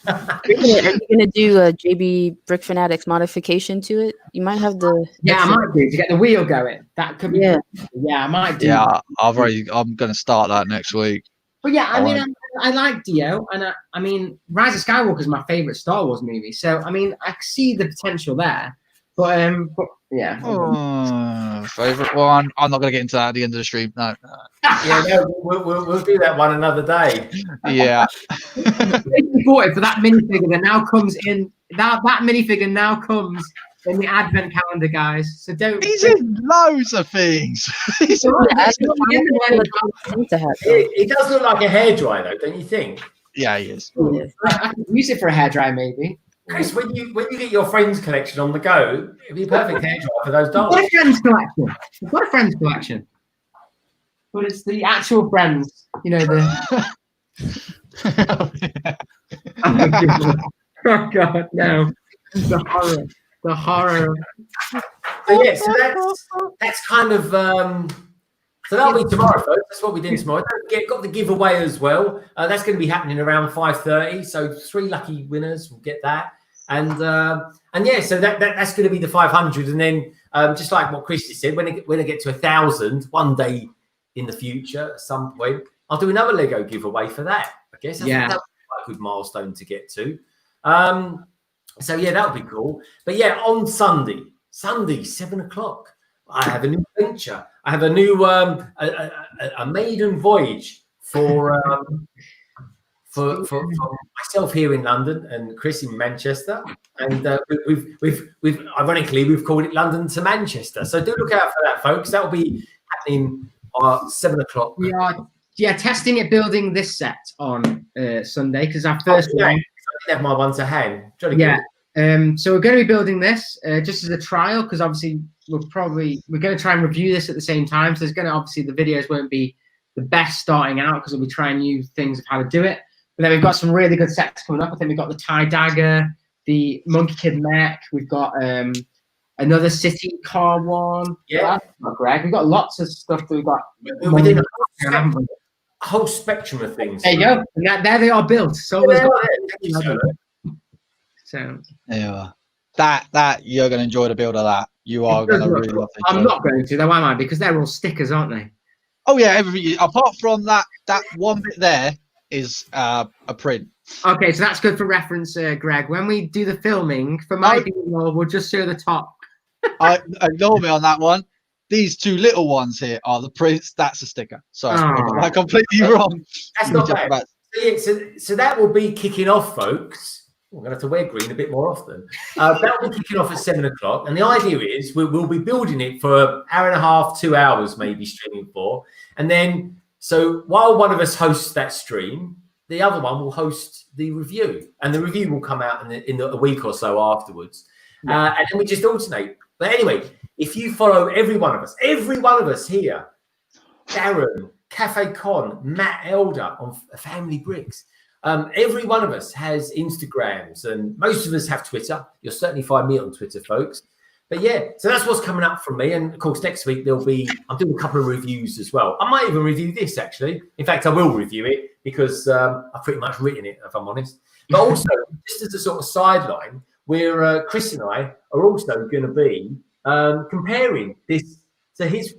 Are you gonna do a JB Brick Fanatics modification to it? You might have the. Yeah, I might do to get the wheel going. That could be. Yeah, I might do. Yeah, I'm going to start that next week. But yeah, I mean, I like Dio, and I mean, Rise of Skywalker is my favorite Star Wars movie. So I mean, I see the potential there. But yeah. Favorite one. I'm not going to get into that at the end of the stream. No. Yeah, no, we'll do that one another day. Yeah. You bought it for that minifigure that now comes in. That minifigure now comes in the advent calendar, guys. So don't. He's in loads of things. It does look like a hairdryer, though, don't you think? Yeah, he is. I could use it for a hairdryer, maybe. Chris, when you get your friends collection on the go, it'd be a perfect hairdryer for those dolls. What a friends collection! What a friends collection! But it's the actual friends, you know the. Oh God, no! The horror. The horror. So yeah, so that's kind of so that'll be tomorrow, folks. That's what we're doing tomorrow. Don't forget, got the giveaway as well. That's going to be happening around 5:30. So 3 lucky winners will get that. And yeah, so that's going to be the 500. And then just like what Christy said, when I get to 1,000 one day in the future at some point, I'll do another Lego giveaway for that. I guess that's quite a good milestone to get to. So yeah, that'll be cool. But yeah, on Sunday 7 o'clock, I have a new venture. I have a new a maiden voyage for myself here in London and Chris in Manchester, and we've ironically we've called it London to Manchester. So do look out for that, folks. That will be happening 7 o'clock. We are testing it, building this set on Sunday because our first one. I didn't have my one to hand. So we're going to be building this just as a trial because obviously we're going to try and review this at the same time. So there's going to obviously the videos won't be the best starting out because we'll be trying new things of how to do it. But then we've got some really good sets coming up. I think we've got the TIE Dagger, the Monkey Kid mech. We've got another city car one. Yeah, Greg. We've got lots of stuff that we've got. We did a whole spectrum of things. There you go. And there they are built. So yeah, that you're going to enjoy the build of that. You are going to really love it. I'm not going to, though, am I? Because they're all stickers, aren't they? Oh yeah, everything. Apart from that one bit there is a print. Okay, so that's good for reference, Greg. When we do the filming for my B-roll, we'll just show the top. Ignore me on that one. These 2 little ones here are the prints. That's a sticker. Sorry, I'm completely wrong. That's not bad. So that will be kicking off, folks. I'm going to have to wear green a bit more often. That will be kicking off at 7 o'clock. And the idea is we'll be building it for an hour and a half, 2 hours, maybe streaming for. And then, so while one of us hosts that stream, the other one will host the review. And the review will come out in a week or so afterwards. And then we just alternate. But anyway, if you follow every one of us here, Darren, Cafe Con, Matt Elder on Family Bricks, every one of us has Instagrams and most of us have Twitter. You'll certainly find me on Twitter, folks. But yeah, so that's what's coming up from me. And of course, next week I'm doing a couple of reviews as well. I might even review this actually. In fact, I will review it because I've pretty much written it, if I'm honest. But also, just as a sort of sideline, Chris and I are also going to be comparing this to his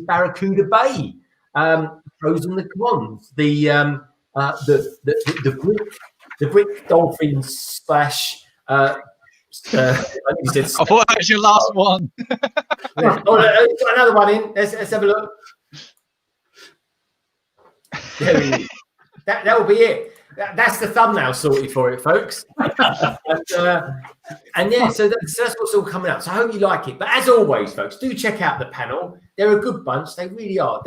Barracuda Bay, pros and the cons, the brick dolphin slash. I thought that was your last one. Got another one in. Let's have a look. That will be it. That's the thumbnail sorted for it, folks. And yeah, so that's what's all coming up. So I hope you like it. But as always, folks, do check out the panel. They're a good bunch. They really are.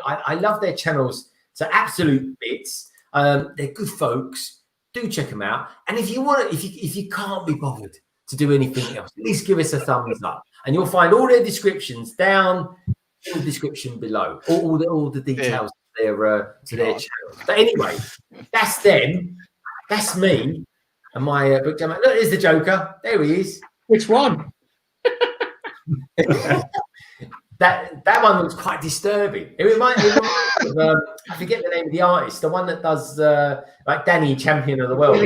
I love their channels to absolute bits. They're good folks. Do check them out. And if you want, if you can't be bothered to do anything else, at least give us a thumbs up. And you'll find all their descriptions down in the description below. All the details to their channel. But anyway, that's them. That's me. And my book. Look, there's the Joker. There he is. Which one? That one looks quite disturbing. It reminds me of, I forget the name of the artist, the one that does like Danny, Champion of the World. I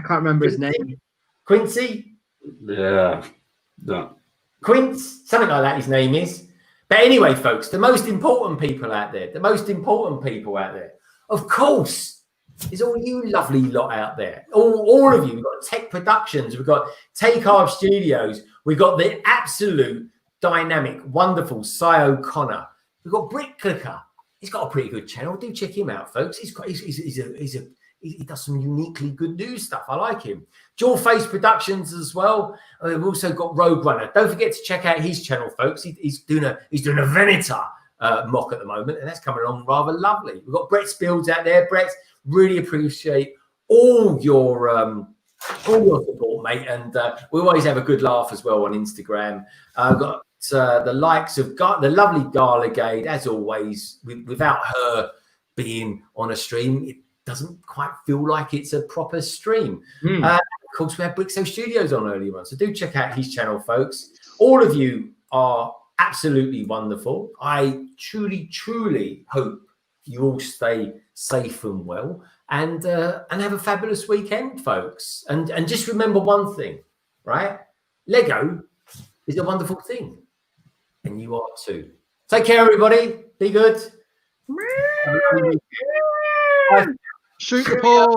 can't remember his name. Quincy? Yeah. No. Quince? Something like that his name is. But anyway, folks, the most important people out there, of course, is all you lovely lot out there. All of you. We've got Tech Productions. We've got Take Art Studios. We've got the absolute dynamic, wonderful Cy O'Connor. We've got Brick Clicker. He's got a pretty good channel. Do check him out, folks. He does some uniquely good news stuff. I like him. Jewel Face Productions as well. We've also got Rogue Runner. Don't forget to check out his channel, folks. He's doing a Venator mock at the moment, and that's coming along rather lovely. We've got Brett's builds out there. Brett, really appreciate all your support, mate. And we always have a good laugh as well on Instagram. I've got the likes of the lovely Garligade, as always. Without her being on a stream, it doesn't quite feel like it's a proper stream. Of course, we had Brixo Studios on earlier on. So do check out his channel, folks. All of you are absolutely wonderful. I truly, truly hope you all stay safe and well, and have a fabulous weekend, folks. And just remember one thing, right? Lego is a wonderful thing, and you are too. Take care, everybody. Be good. Shoot the porg.